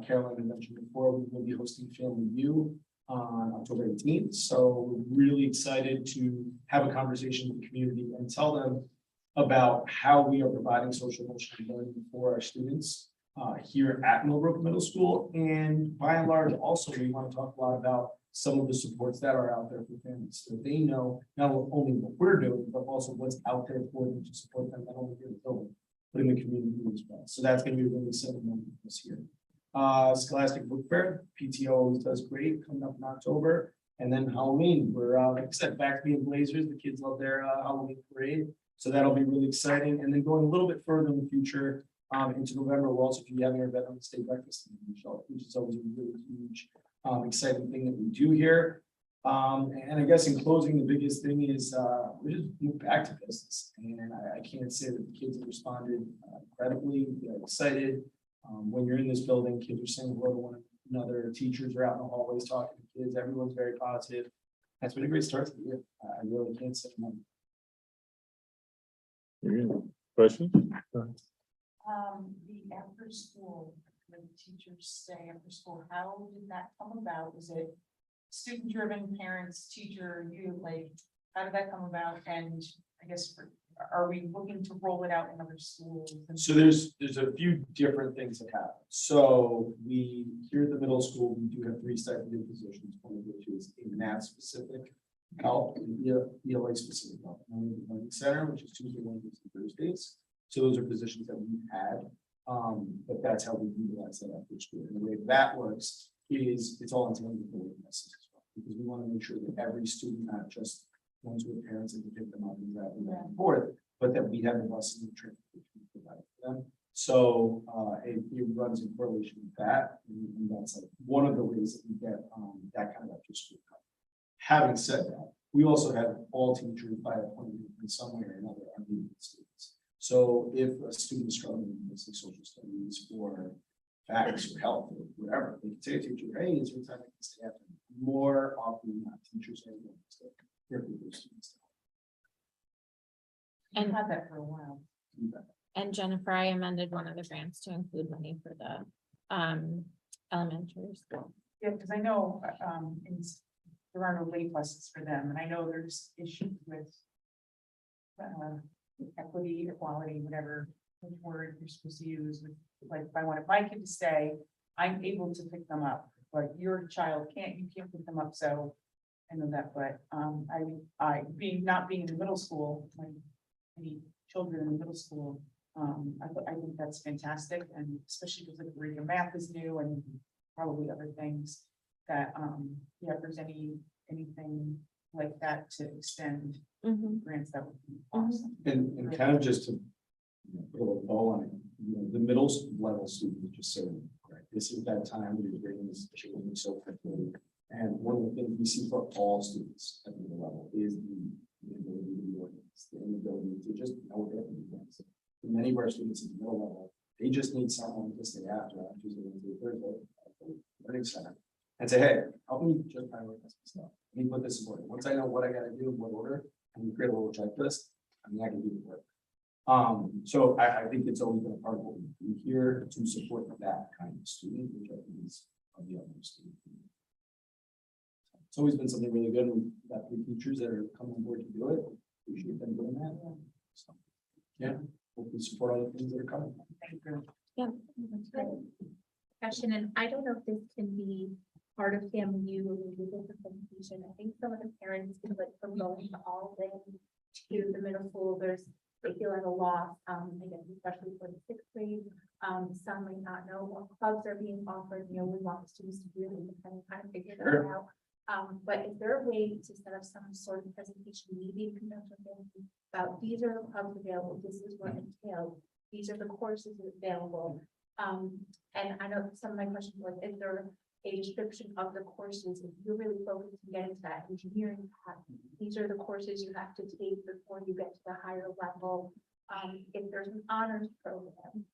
Speaker 10: Caroline mentioned before, we will be hosting Family View on October 18th. So we're really excited to have a conversation with the community and tell them about how we are providing social emotional learning for our students. here at Millbrook Middle School. And by and large, also, we want to talk a lot about some of the supports that are out there for families, so they know not only what we're doing, but also what's out there for them to support them, not only here in the building, but in the community as well. So that's going to be a really exciting moment this year. Scholastic Book Fair, PTO always does great, coming up in October. And then Halloween, we're, like I said, back to being Blazers. The kids love their Halloween parade. So that'll be really exciting. And then going a little bit further in the future, into November, we'll also be having our Veterans Day breakfast, which is always a really huge, exciting thing that we do here. And I guess in closing, the biggest thing is we just move back to business. And I can't say that the kids have responded incredibly. They're excited. When you're in this building, kids are saying hello to one another, teachers are out in the hallways talking to kids, everyone's very positive. That's been a great start to the year. I really can't say no.
Speaker 2: Questions?
Speaker 8: The after school, when teachers stay after school, how did that come about? Was it student driven, parents, teacher, you, like, how did that come about? And I guess, are we looking to roll it out in other schools?
Speaker 10: So there's a few different things that happen. So we, here at the middle school, we do have 3 secondary positions, one of which is a math specific help, and ELA specific help. And we have the learning center, which is Tuesday, Wednesdays, and Thursdays. So those are positions that we've had, but that's how we utilize that after school. And the way that works is it's all intended for messages as well, because we want to make sure that every student, not just ones with parents and pick them up and drive them back and forth, but that we have the buses and transportation provided for them. So it runs in correlation with that, and that's like one of the ways that we get that kind of after school help. Having said that, we also have all teachers by appointment in some way or another are meeting with students. So if a student is struggling with social studies or facts or health or whatever, they can say to teacher, hey, is there time I can stay after? More often than not, teachers are going to stay here for their students.
Speaker 8: I've had that for a while.
Speaker 4: And Jennifer, I amended one of the grants to include money for the elementary school.
Speaker 8: Yeah, because I know, there are no late buses for them, and I know there's issues with equity, equality, whatever word you're supposed to use, with, like, if I want my kid to stay, I'm able to pick them up, but your child can't, you can't pick them up, so I know that, but, I not being in the middle school, like, any children in the middle school, I think that's fantastic, and especially because like reading math is new and probably other things that, yeah, if there's anything like that to extend grants, that would be awesome.
Speaker 10: And kind of just to put a little bow on it, the middle level students just say, right, this is that time where you're bringing this children so quickly. And one of the things we see for all students at the middle level is the ability to be organized, the inability to just know what things. For many of our students at the middle level, they just need someone to stay after Tuesday, Wednesday, Thursday, learning center, and say, hey, help me just prioritize my stuff. Let me put this in order. Once I know what I gotta do in what order, I can create a little checklist, and I can do the work. So I think it's always been a part of what we do here to support that kind of student, which I think is of the utmost. It's always been something really good. We've got 3 teachers that are coming on board to do it. Appreciate them doing that. So, yeah, hopefully support all the things that are coming.
Speaker 8: Thank you.
Speaker 4: Yeah.
Speaker 6: Question, and I don't know if this can be part of FAMU or legal presentation. I think some of the parents feel like from going all in to the middle school, they feel at a loss, I guess especially for the 6th grade. Some may not know what clubs are being offered, we want the students to really kind of figure that out. But is there a way to set up some sort of presentation, maybe in conjunction with about these are the clubs available, this is what entails, these are the courses available. And I know some of my questions were, is there a description of the courses, if you're really focused on getting to that engineering path, these are the courses you have to take before you get to the higher level. If there's an honors program.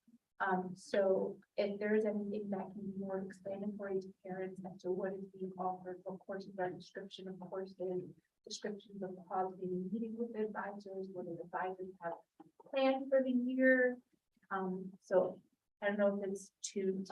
Speaker 6: So if there's anything that can be more explanatory to parents as to what is being offered, what courses are, description of courses, descriptions of clubs, maybe meeting with advisors, what the advisors have planned for the year. So I don't know if it's too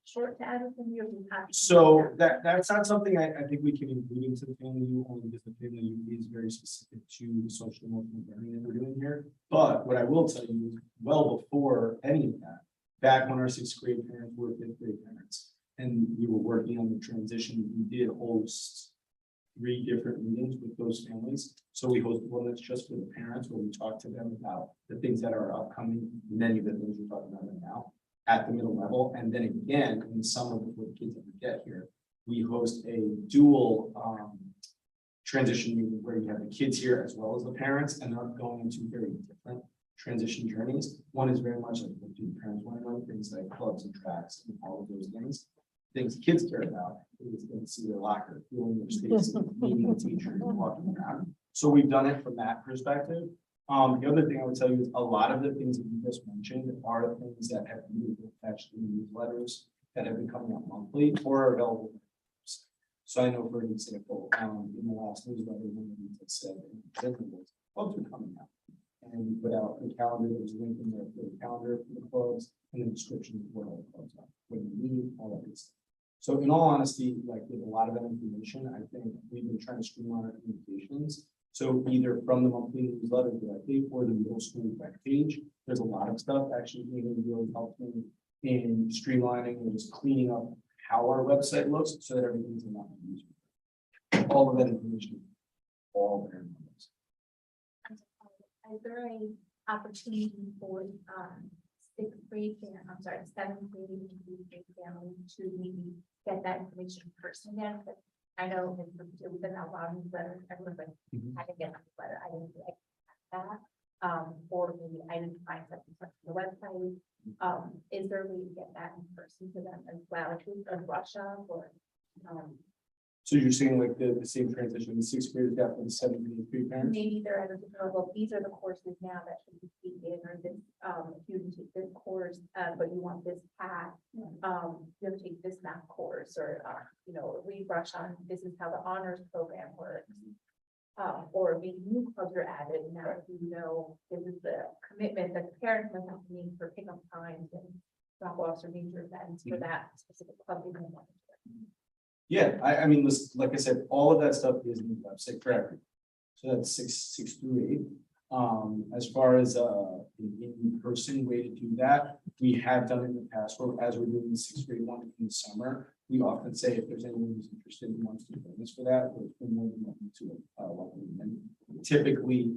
Speaker 6: short to add within your.
Speaker 10: So that's not something I think we can include into the family U, only because the family U is very specific to the social emotional learning that we're doing here. But what I will tell you is well before any of that, back when our sixth grade parents were fifth grade parents, and we were working on the transition, we did host 3 different meetings with those families. So we hosted one that's just for the parents, where we talk to them about the things that are upcoming, many of the things we're talking about right now at the middle level. And then again, in the summer before the kids ever get here, we host a dual transition meeting where you have the kids here as well as the parents, and they're going into very different transition journeys. One is very much like what do the parents want to know, things like clubs and tracks and all of those things. Things kids care about is going to see their locker, feeling their space, meeting a teacher, and walking around. So we've done it from that perspective. The other thing I would tell you is a lot of the things that you just mentioned are the things that have been attached in newsletters that have been coming out monthly or are available. So I know, for example, in the last newsletter, one of the things said, clubs are coming out. And we put out the calendar, there's a link in there for the calendar for the clubs and the description of what all the clubs are, when you meet, all that good stuff. So in all honesty, like with a lot of that information, I think we've been trying to streamline our communications. So either from the monthly newsletter directly or the middle school web page, there's a lot of stuff actually really helped me in streamlining and just cleaning up how our website looks so that everything's in that user. All of that information, all there.
Speaker 6: Is there a opportunity for, sixth grade, I'm sorry, seventh grade, and eighth grade family to maybe get that information in person again? But I know it was an outbound newsletter, everyone's like, I didn't get the letter, I didn't like that. Or maybe I didn't find something on the website. Is there a way to get that in person to them as well, or Russia, or,
Speaker 10: So you're saying like the same transition, the sixth graders got for the seventh and eighth grade parents?
Speaker 6: maybe they're at a different level, these are the courses now that should be taken, or this, if you take this course, but you want this path, you have to take this math course, or, you know, read brush on, this is how the honors program works. Or maybe new clubs are added, now you know, this is the commitment that the parents must have to make for pickup times and drop-offs or major events for that specific club. They want to do.
Speaker 10: Yeah, I mean, listen, like I said, all of that stuff is in the website for everything. So that's six through 8. As far as an in-person way to do that, we have done it in the past, or as we're doing the sixth grade one in the summer, we often say if there's anyone who's interested and wants to join us for that, we're more than welcome to welcome them. And typically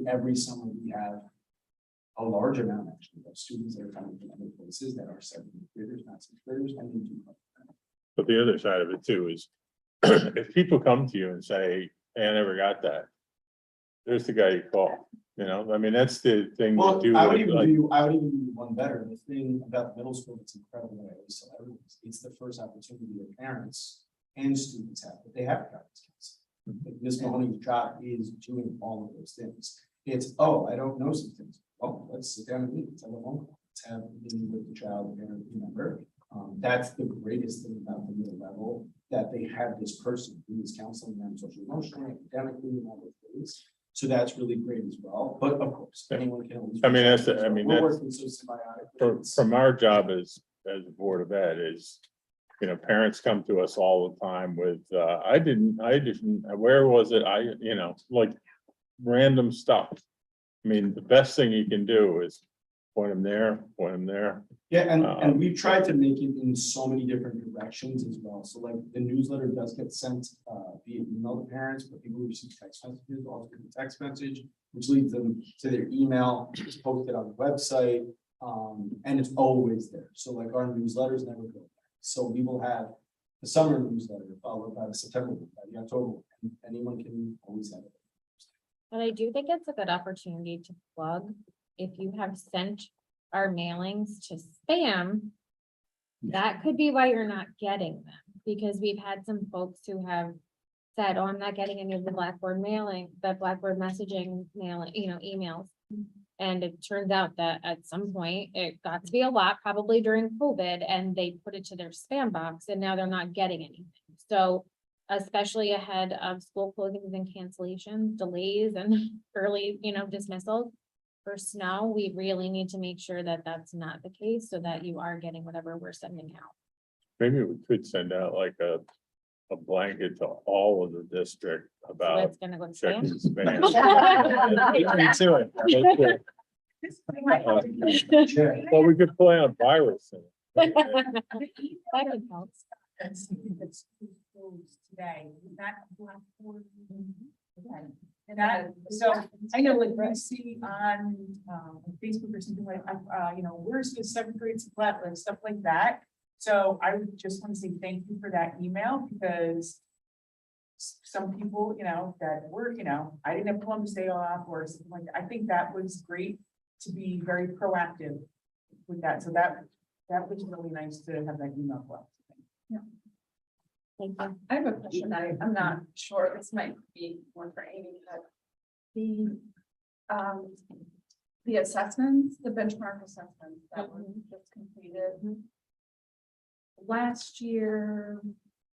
Speaker 10: every summer we have a large amount actually of students that are coming from other places that are seventh graders, not sixth graders, and they do come.
Speaker 2: But the other side of it too is if people come to you and say, hey, I never got that. There's the guy you call, you know, I mean, that's the thing.
Speaker 10: Well,
Speaker 2: to do
Speaker 10: I would
Speaker 2: with,
Speaker 10: even
Speaker 2: like,
Speaker 10: do one better. The thing about middle school that's incredible, that I always tell everyone, is it's the first opportunity that parents and students have, but they have guidance counselor. Like Ms. Mahoney's job is doing all of those things. It's, oh, I don't know some things. Oh, let's sit down and meet. Let's have a phone call. Let's have a meeting with the child, parent, member. That's the greatest thing about the middle level, that they have this person who is counseling them social emotionally, academically, and all those things. So that's really great as well. But of course, anyone can. Always
Speaker 2: I mean,
Speaker 10: reach
Speaker 2: that's,
Speaker 10: out.
Speaker 2: I mean,
Speaker 10: We're
Speaker 2: that's
Speaker 10: working so symbiotically.
Speaker 2: from our job as a board of ed is, you know, parents come to us all the time with, I didn't, where was it? You know, like random stuff. I mean, the best thing you can do is point them there.
Speaker 10: Yeah, and we've tried to make it in so many different directions as well. So like the newsletter does get sent via email to parents, but people who receive text messages also get the text message, which leads them to their email. It's posted on the website, and it's always there. So like our newsletters never go back. So we will have the summer newsletter followed by the September, by the October, and anyone can always have it.
Speaker 4: But I do think it's a good opportunity to plug, if you have sent our mailings to spam, that could be why you're not getting them, because we've had some folks who have said, oh, I'm not getting any of the Blackboard mailing, the Blackboard messaging mailing, you know, emails. And it turns out that at some point it got to be a lot, probably during COVID, and they put it to their spam box and now they're not getting anything. So especially ahead of school closings and cancellations, delays and early, you know, dismissals for snow, we really need to make sure that that's not the case so that you are getting whatever we're sending out.
Speaker 2: Maybe we could send out like a blanket to all of the district
Speaker 4: So
Speaker 2: about
Speaker 4: it's gonna go to
Speaker 2: checking
Speaker 4: spam.
Speaker 2: spam. Me too. Well, we could play on virus.
Speaker 4: That would help.
Speaker 8: Today, not Blackboard. Okay. And that, so I know like I see on Facebook or something like, where's the seventh grade splat, like stuff like that. So I would just want to say thank you for that email because some people, that were, I didn't have Columbus Day off or something like that. I think that was great to be very proactive with that. So that was really nice to have that email flow.
Speaker 4: Thank you.
Speaker 7: I have a question. I'm not sure. This might be more for Amy, but the assessments, the benchmark assessments that were just completed last year,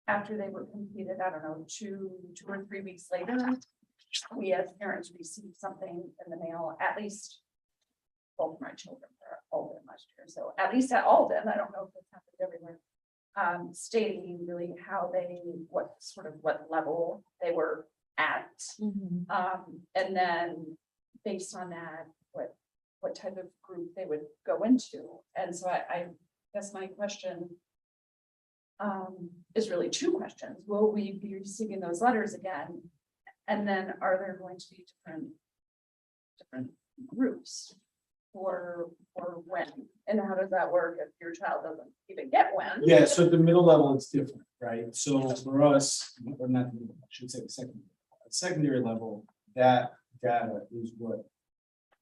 Speaker 7: after they were completed, I don't know, two or 3 weeks later, we as parents received something in the mail, at least both my children were at Alden last year. So at least at Alden, I don't know if this happened everywhere. Stating really how what level they were at. And then based on that, what type of group they would go into. And so I guess my question is really two questions. Will we be receiving those letters again? And then are there going to be different groups for when? And how does that work if your child doesn't even get when?
Speaker 10: Yeah, so at the middle level, it's different, right? So for us, or not the middle, I should say the secondary level, that data is what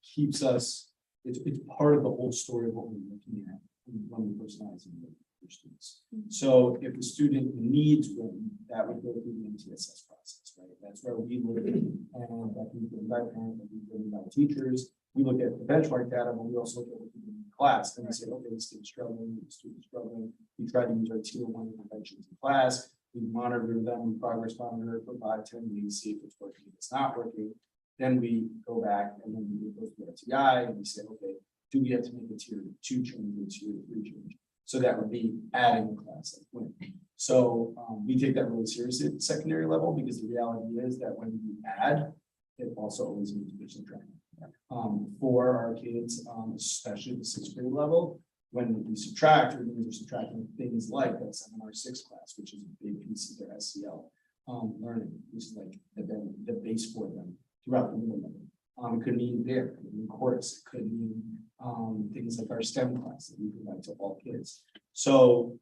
Speaker 10: keeps us, it's part of the whole story of what we're looking at when we personalize for students. So if the student needs one, that would go through the MTSS process, right? That's where we look at, and that can be driven by parents, that can be driven by teachers. We look at the benchmark data, but we also look at what we do in class. And we say, okay, the student's struggling, the student's struggling. We try to use our tier 1 interventions in class. We monitor them, we progress monitor for 5-10 weeks, see if it's working, if it's not working. Then we go back and then we go through TI and we say, okay, do we have to make a tier 2 change or tier 3 change? So that would be adding a class like WIN. So we take that really seriously at the secondary level because the reality is that when you add, it also always needs visual training. For our kids, especially at the 6th grade level, when we subtract, we're subtracting things like that seminar 6 class, which is a big piece of their SEL learning, which is like the base for them throughout the middle level. It could mean there, it could mean chorus, it could mean things like our STEM class that we provide to all kids. So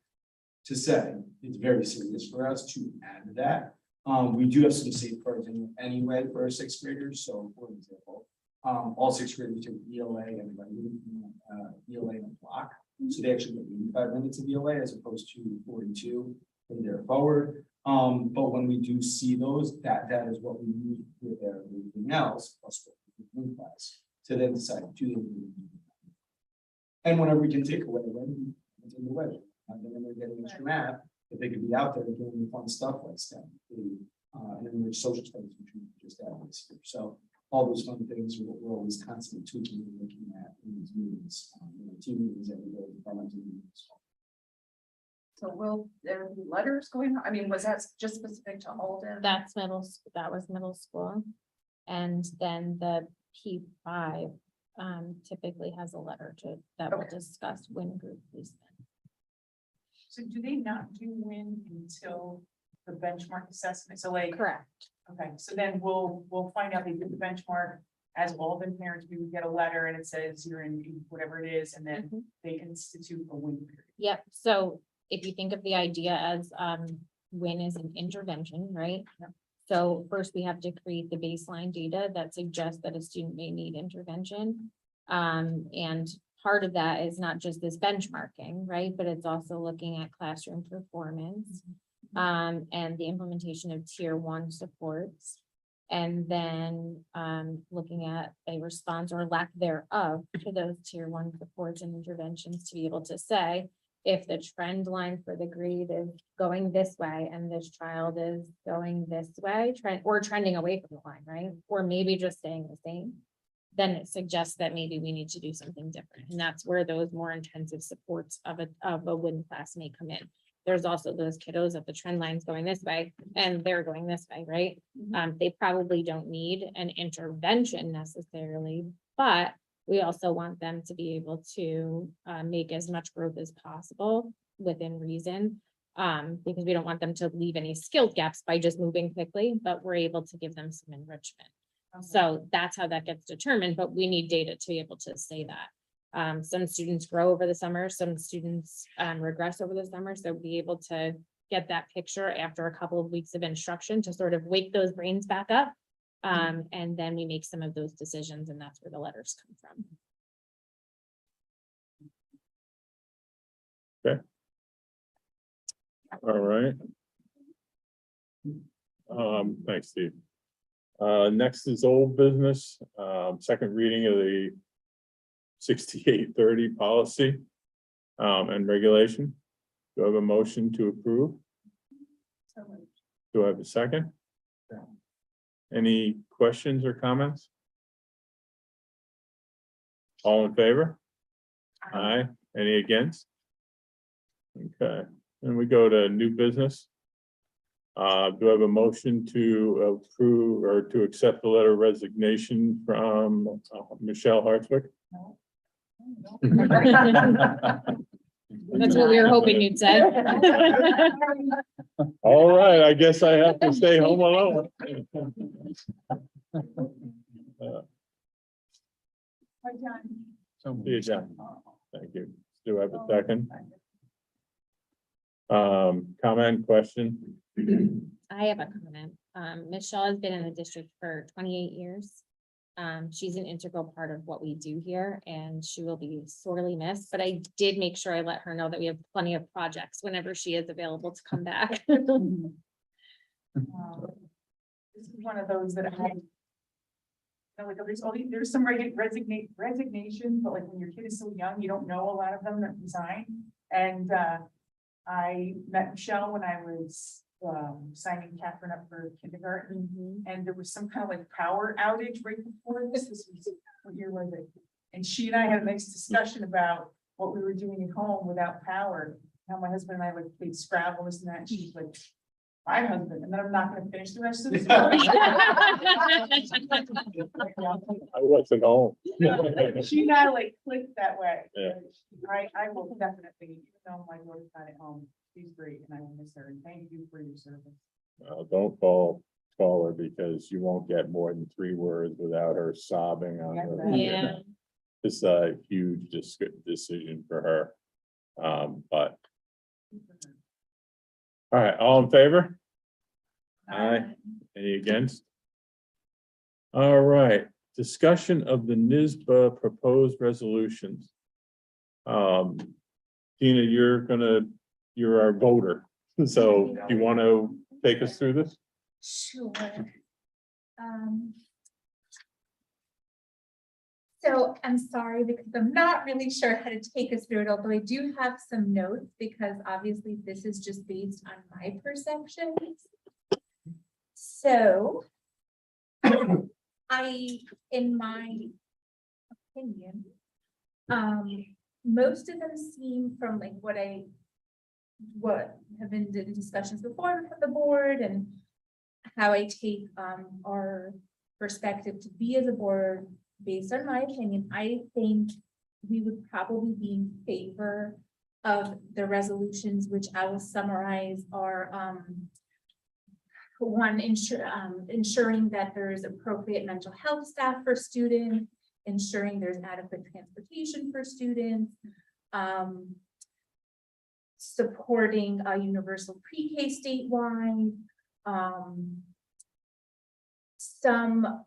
Speaker 10: to say it's very serious for us to add that. We do have some safeguards anyway for our 6th graders. So for example, all 6th graders take ELA and ELA in a block. So they actually get 85 minutes of ELA as opposed to 42 from there forward. But when we do see those, that is what we need with everything else, plus what we do in class, to then decide do they need it. And whenever we can take away, when we take away, and then they're getting extra math, if they could be out there doing fun stuff like STEM, and then there's social studies, which we just added this year. So all those fun things we're always constantly tweaking and looking at in these meetings, team meetings every day, departmental meetings.
Speaker 7: So will there be letters going on? I mean, was that just specific to Alden?
Speaker 4: That was middle school. And then the P5 typically has a letter that will discuss WIN group placement.
Speaker 8: So do they not do WIN until the benchmark assessment? So like,
Speaker 4: Correct.
Speaker 8: okay, so then we'll find out they did the benchmark. As Alden parents, we would get a letter and it says you're in whatever it is, and then they institute a WIN period.
Speaker 4: Yep. So if you think of the idea as WIN is an intervention, right? So first we have to create the baseline data that suggests that a student may need intervention. And part of that is not just this benchmarking, right? But it's also looking at classroom performance and the implementation of tier 1 supports. And then looking at a response or lack thereof to those tier 1 supports and interventions to be able to say, if the trend line for the grade is going this way and this child is going this way, trending away from the line, right? Or maybe just staying the same, then it suggests that maybe we need to do something different. And that's where those more intensive supports of a WIN class may come in. There's also those kiddos that the trend line's going this way and they're going this way, right? They probably don't need an intervention necessarily, but We also want them to be able to make as much growth as possible within reason. Because we don't want them to leave any skilled gaps by just moving quickly, but we're able to give them some enrichment. So that's how that gets determined, but we need data to be able to say that. Some students grow over the summer, some students regress over the summer, so be able to get that picture after a couple of weeks of instruction to sort of wake those brains back up. And then we make some of those decisions, and that's where the letters come from.
Speaker 2: All right. Thanks, Steve. Next is old business, second reading of the 6830 policy and regulation. Do I have a motion to approve? Do I have a second? Any questions or comments? All in favor? Aye. Any against? Okay, and we go to new business. Do I have a motion to approve or to accept the letter of resignation from Michelle Hartswick?
Speaker 4: That's what we were hoping you'd say.
Speaker 2: All right, I guess I have to stay home alone.
Speaker 3: So
Speaker 2: See you, John. Thank you. Do I have a second? Comment, question?
Speaker 4: I have a comment. Michelle has been in the district for 28 years. She's an integral part of what we do here, and she will be sorely missed, but I did make sure I let her know that we have plenty of projects whenever she is available to come back.
Speaker 8: This is one of those that I. Like there's some resignation, but like when your kid is so young, you don't know a lot of them that resign. And I met Michelle when I was signing Catherine up for kindergarten, and there was some kind of like power outage right before this. This was, what year was it? And she and I had a nice discussion about what we were doing at home without power. How my husband and I would play Scrabble, this and that. And she's like, my husband, and then I'm not gonna finish the rest of the story.
Speaker 2: I wasn't home.
Speaker 8: She and I like clicked that way.
Speaker 2: Yeah.
Speaker 8: I will definitely, even though my daughter's not at home, she's great and I will miss her. And thank you for your service.
Speaker 2: Don't call her because you won't get more than 3 words without her sobbing on her.
Speaker 4: Yeah.
Speaker 2: It's a huge decision for her. But all right, all in favor? Aye. Any against? All right, discussion of the NISBA proposed resolutions. Tina, you're our voter, so you want to take us through this?
Speaker 6: Sure. So I'm sorry because I'm not really sure how to take us through it, although I do have some notes because obviously this is just based on my perceptions. So in my opinion, most of them seem from like what have been in discussions before with the board and how I take our perspective to be as a board. Based on my opinion, I think we would probably be in favor of the resolutions, which I will summarize are one, ensuring that there's appropriate mental health staff for students, ensuring there's adequate transportation for students, supporting a universal pre-K statewide, some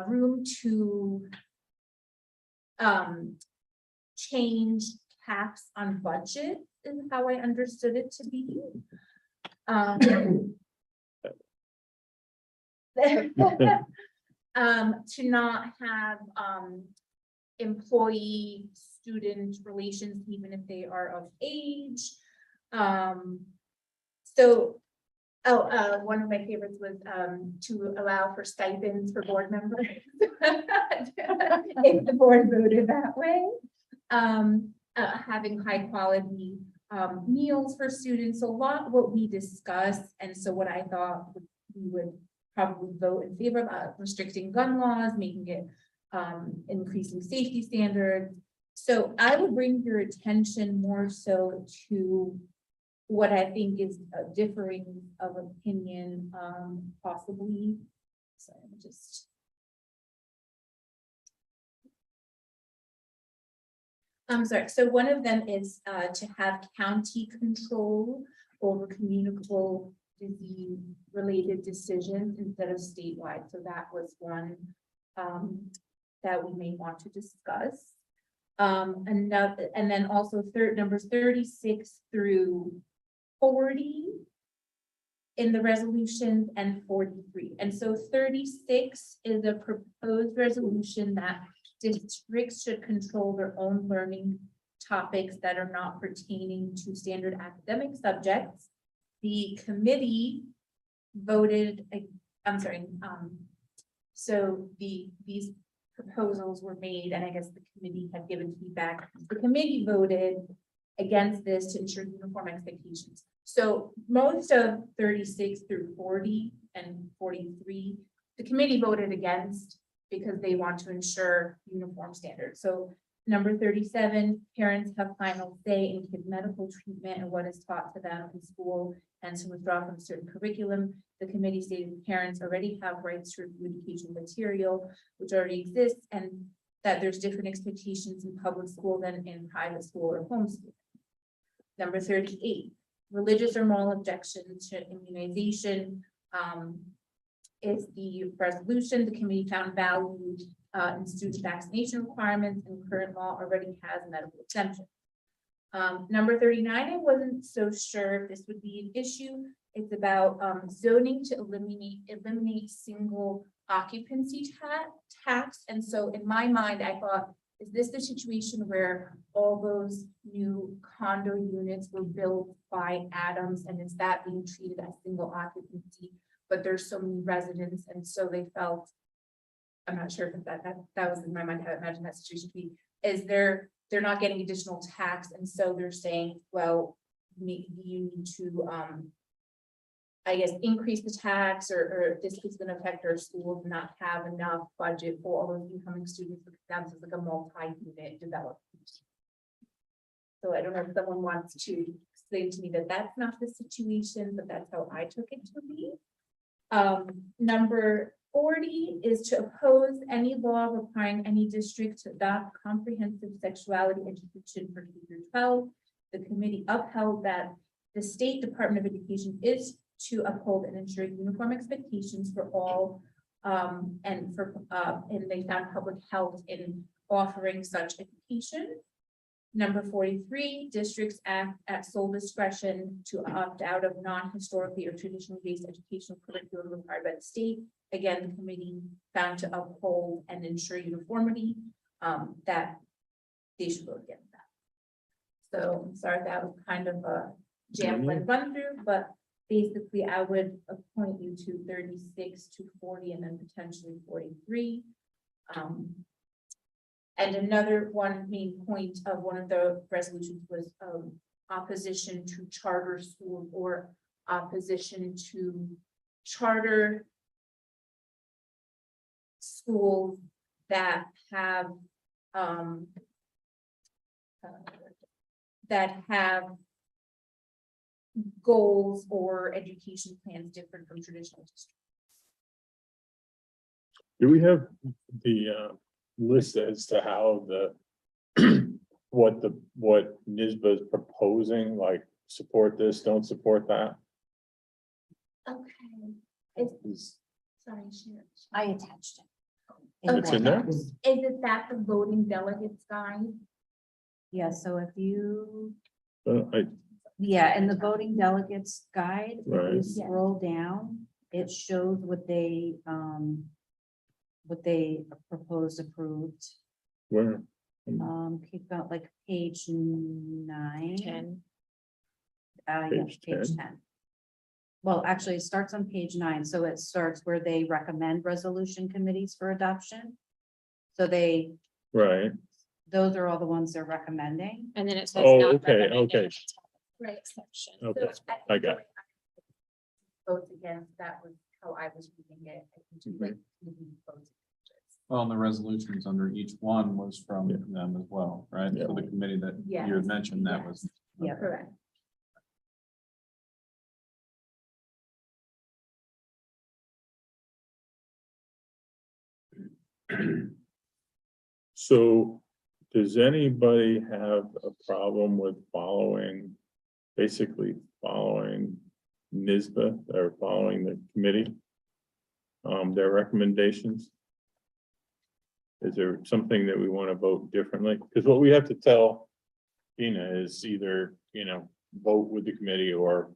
Speaker 6: room to change caps on budget is how I understood it to be. To not have employee student relations, even if they are of age. One of my favorites was to allow for stipends for board members. If the board voted that way. Having high quality meals for students, a lot what we discussed, and so what I thought we would probably vote in favor of restricting gun laws, making it increasing safety standards. So I will bring your attention more so to what I think is a differing of opinion, possibly. So I'm just. I'm sorry, so one of them is to have county control over communicable disease related decisions instead of statewide. So that was one that we may want to discuss. Another, and then also numbers 36 through 40 in the resolutions and 43. And so 36 is a proposed resolution that districts should control their own learning topics that are not pertaining to standard academic subjects. The committee voted, so these proposals were made, and I guess the committee had given feedback. The committee voted against this to ensure uniform expectations. So most of 36 through 40 and 43, the committee voted against because they want to ensure uniform standards. So number 37, parents have final say in kids' medical treatment and what is taught to them in school and to withdraw from certain curriculum. The committee stated parents already have rights to review educational material, which already exists, and that there's different expectations in public school than in private school or homeschool. Number 38, religious or moral objections to immunization. Is the resolution. The committee found value in student vaccination requirements, and current law already has medical exemption. Number 39, I wasn't so sure if this would be an issue. It's about zoning to eliminate single occupancy tax. And so in my mind, I thought, is this the situation where all those new condo units were built by Adams, and is that being treated as single occupancy? But there's so many residents, and so they felt, I'm not sure if that was in my mind how I imagine that situation to be, is they're not getting additional tax, and so they're saying, well, maybe you need to I guess increase the tax, or if this is going to affect our schools, not have enough budget for all those incoming students, because that's like a multi-unit development. So I don't know if someone wants to explain to me that that's not the situation, but that's how I took it to be. Number 40 is to oppose any law requiring any district to adopt comprehensive sexuality education for K through 12. The committee upheld that the State Department of Education is to uphold and ensure uniform expectations for all, and they found public health in offering such education. Number 43, districts act at sole discretion to opt out of non-historically or traditionally based educational curriculum required by the state. Again, the committee found to uphold and ensure uniformity, that they should vote against that. So I'm sorry, that was kind of a jam-packed run through, but basically I would appoint you to 36 to 40 and then potentially 43. And another one main point of one of the resolutions was opposition to charter schools or opposition to charter schools that have goals or education plans different from traditional districts.
Speaker 2: Do we have the list as to how what NISBA is proposing, like support this, don't support that?
Speaker 6: Okay. Sorry, Sharon.
Speaker 5: I attached it.
Speaker 2: It's in there?
Speaker 6: Is it that the voting delegates guide?
Speaker 5: Yeah, so if you,
Speaker 2: I,
Speaker 5: yeah, in the voting delegates guide, if you
Speaker 2: Right.
Speaker 5: scroll down, it shows what they proposed, approved.
Speaker 2: where?
Speaker 5: Keep out like page 9.
Speaker 4: 10.
Speaker 5: Yeah,
Speaker 2: Page
Speaker 5: page
Speaker 2: 10.
Speaker 5: 10. Well, actually, it starts on page 9, so it starts where they recommend resolution committees for adoption. So
Speaker 2: Right,
Speaker 5: those are all the ones they're recommending.
Speaker 4: And then it says.
Speaker 2: Oh,
Speaker 4: not
Speaker 2: okay,
Speaker 4: recommended
Speaker 2: okay.
Speaker 4: in the top Right section.
Speaker 2: okay,
Speaker 6: So
Speaker 2: I got it.
Speaker 6: Votes against, that was how I was reading it. I think you like, maybe votes against.
Speaker 9: Well, and the resolutions under each one was from
Speaker 2: Yeah.
Speaker 9: them as well, right?
Speaker 2: Yeah.
Speaker 9: So the committee that you
Speaker 6: Yes.
Speaker 9: had mentioned, that was.
Speaker 5: Yeah.
Speaker 6: Correct.
Speaker 2: So does anybody have a problem with basically following NISBA or following the committee? Their recommendations? Is there something that we want to vote differently? Because what we have to tell Dina is either, vote with the committee or,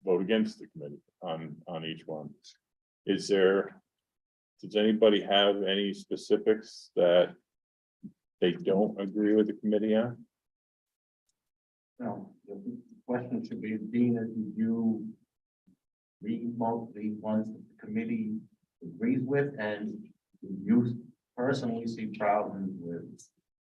Speaker 2: vote against the committee on each one. Does anybody have any specifics that they don't agree with the committee on?
Speaker 1: No, the question should be, Dina, did you read most the ones that the committee agrees with, and do you personally see problems with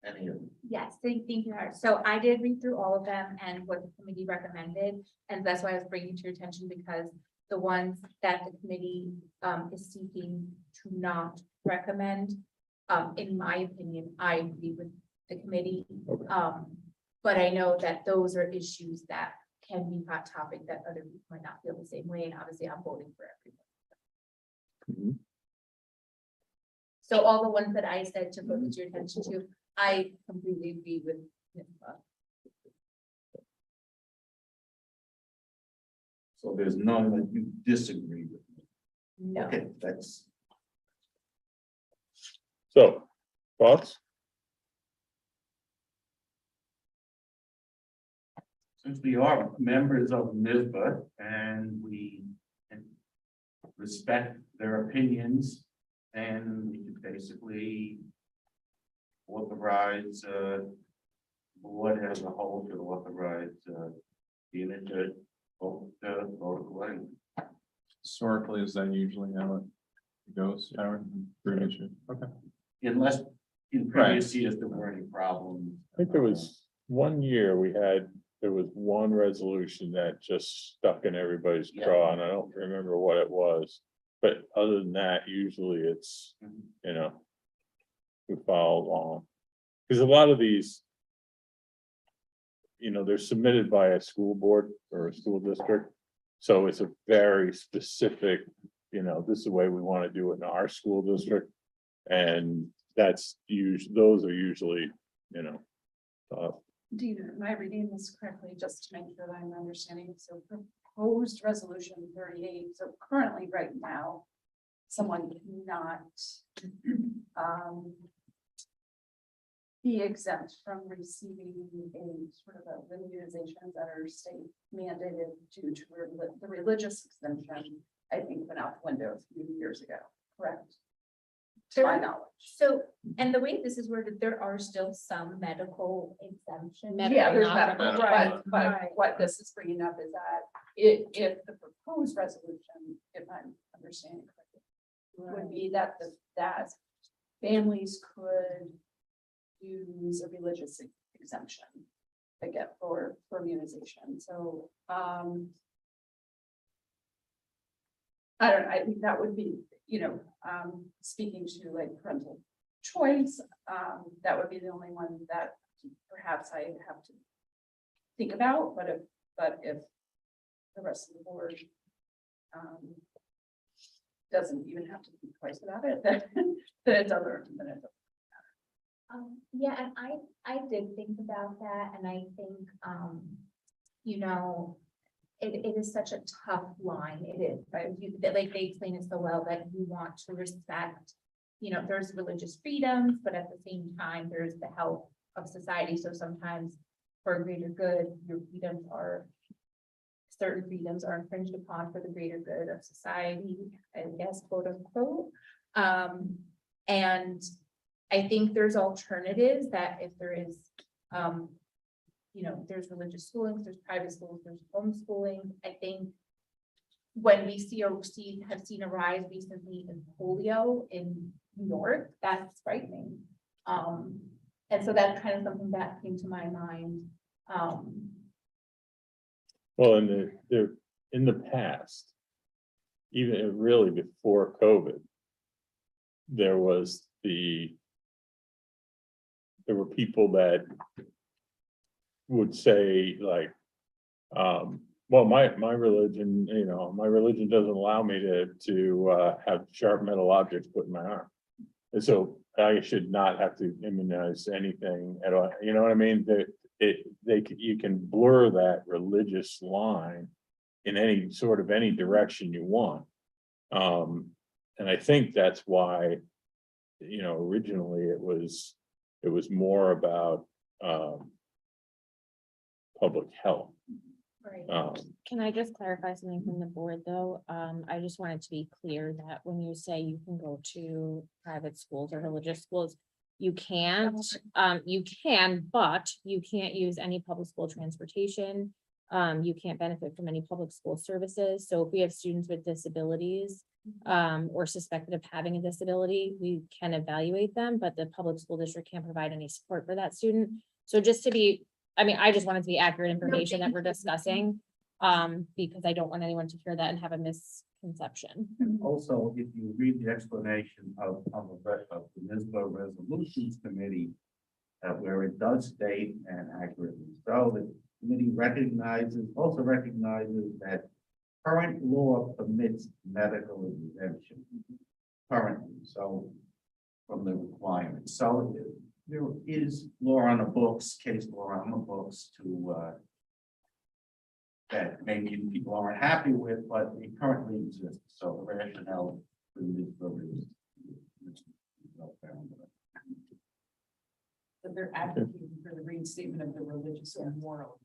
Speaker 1: any of them?
Speaker 6: Yes, thank you, Howard. So I did read through all of them and what the committee recommended, and that's why I was bringing to your attention, because the ones that the committee is seeking to not recommend, in my opinion, I agree with the committee.
Speaker 2: Okay.
Speaker 6: But I know that those are issues that can be hot topic that other people might not feel the same way, and obviously I'm voting for everyone.
Speaker 2: Mhm.
Speaker 6: So all the ones that I said to focus your attention to, I completely agree with. NISBA.
Speaker 1: So there's none that you disagree with?
Speaker 6: No.
Speaker 1: Okay, that's,
Speaker 2: So, thoughts?
Speaker 1: since we are members of NISBA and we respect their opinions, and we can basically authorize, board as a whole to authorize, Dina to vote accordingly.
Speaker 9: Historically, is that usually how it goes, Howard? Previous year? Okay.
Speaker 1: Unless in previous years there were any problems.
Speaker 2: I think there was one year there was one resolution that just stuck in everybody's
Speaker 1: Yeah.
Speaker 2: craw, and I don't remember what it was. But other than that, usually it's,
Speaker 1: Mhm.
Speaker 2: we follow along. Because a lot of these, they're submitted by a school board or a school district. So it's a very specific, this is the way we want to do it in our school district. And those are usually,
Speaker 7: Dina, am I reading this correctly, just to make sure that I'm understanding? So proposed resolution 38, so currently, right now, someone cannot be exempt from receiving a sort of the immunizations that are state mandated due to the religious exemption, I think went out the window a few years ago, correct? To my knowledge.
Speaker 6: So, and the way this is worded, there are still some medical exemptions.
Speaker 7: Yeah, there's
Speaker 6: Not-
Speaker 7: medical, but what this is bringing up is that if the proposed resolution, if I'm understanding correctly, would be that that families could use a religious exemption again for immunization. So, I don't know, I think that would be, speaking to like parental choice, that would be the only one that perhaps I have to think about, but if the rest of the board doesn't even have to think twice about it, then it doesn't, then it doesn't.
Speaker 6: Yeah, and I did think about that, and I think, it is such a tough line, it is, right? Like they explain it so well, that you want to respect, there's religious freedoms, but at the same time, there's the health of society, so sometimes for a greater good, certain freedoms are infringed upon for the greater good of society, I guess, quote unquote. And I think there's alternatives that if there is, there's religious schooling, there's private schools, there's homeschooling. I think when we have seen a rise recently in polio in New York, that's frightening. And so that's kind of something that came to my mind.
Speaker 2: well, in the past, even really before COVID, there was there were people that would say like, well, my religion, my religion doesn't allow me to have sharp metal objects put in my arm. And so I should not have to immunize anything at all. You know what I mean? You can blur that religious line in any direction you want. And I think that's why, originally it was more about, public health.
Speaker 6: Right.
Speaker 4: Can I just clarify something from the board, though? I just wanted to be clear that when you say you can go to private schools or religious schools, you can't, but you can't use any public school transportation. You can't benefit from any public school services. So if we have students with disabilities, or suspected of having a disability, we can evaluate them, but the public school district can't provide any support for that student. So just to be, I just wanted to be accurate information that we're discussing, because I don't want anyone to hear that and have a misconception.
Speaker 1: Also, if you read the explanation of the NISBA Resolutions Committee, where it does state and accurately so, the committee also recognizes that current law permits medical exemption currently, so from the requirements. So there is law on the books, case law on the books to that maybe people aren't happy with, but it currently exists. So the rationale for this is well founded.
Speaker 8: But they're advocating for the reinstatement of the religious and moral.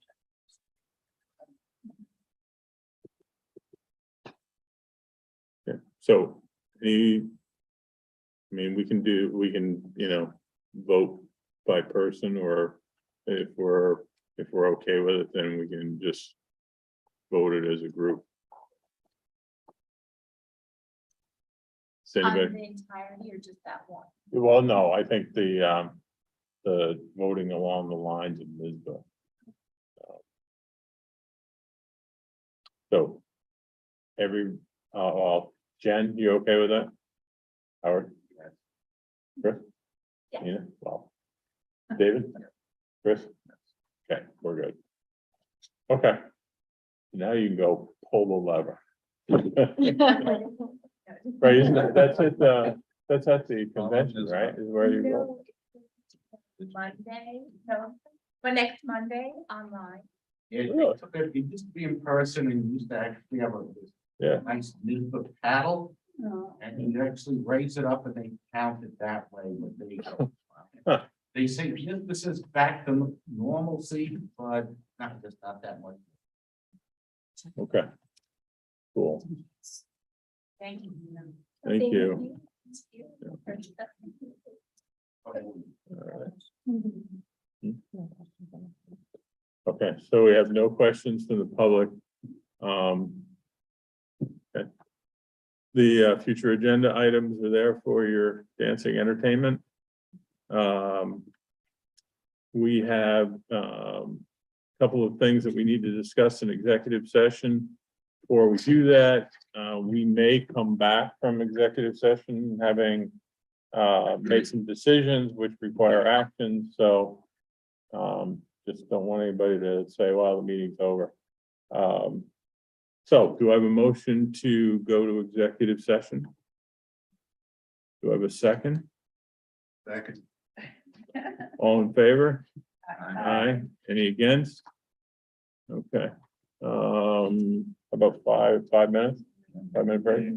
Speaker 2: So we can, vote by person, or if we're okay with it, then we can just vote it as a group. Does
Speaker 6: On
Speaker 2: anybody?
Speaker 6: the entirety or just that one?
Speaker 2: Well, no, I think the voting along the lines of NISBA. So well, Jen, you okay with that? Howard? Chris?
Speaker 6: Yeah.
Speaker 2: Nina? Well, David? Chris? Okay, we're good. Okay. Now you can go pull the lever. Right, isn't it? That's at the convention, right? Is where you go.
Speaker 6: Monday, no, but next Monday online.
Speaker 1: It used to be in person, and used to actually have
Speaker 2: Yeah.
Speaker 1: a nice NISBA paddle,
Speaker 7: No.
Speaker 1: and you actually raise it up and they count it that way, but they go.
Speaker 2: Huh.
Speaker 1: They say this is back to normalcy, but not that much.
Speaker 2: Okay. Cool.
Speaker 8: Thank you. Nina.
Speaker 2: Thank you. Okay, so we have no questions from the public. Okay. The future agenda items are there for your dancing entertainment. We have a couple of things that we need to discuss in executive session. Before we do that, we may come back from executive session having made some decisions which require action, so just don't want anybody to say, well, the meeting's over. So do I have a motion to go to executive session? Do I have a second?
Speaker 1: Second.
Speaker 2: All in favor? Aye. Any against? Okay. About 5 minutes? 5 minute break?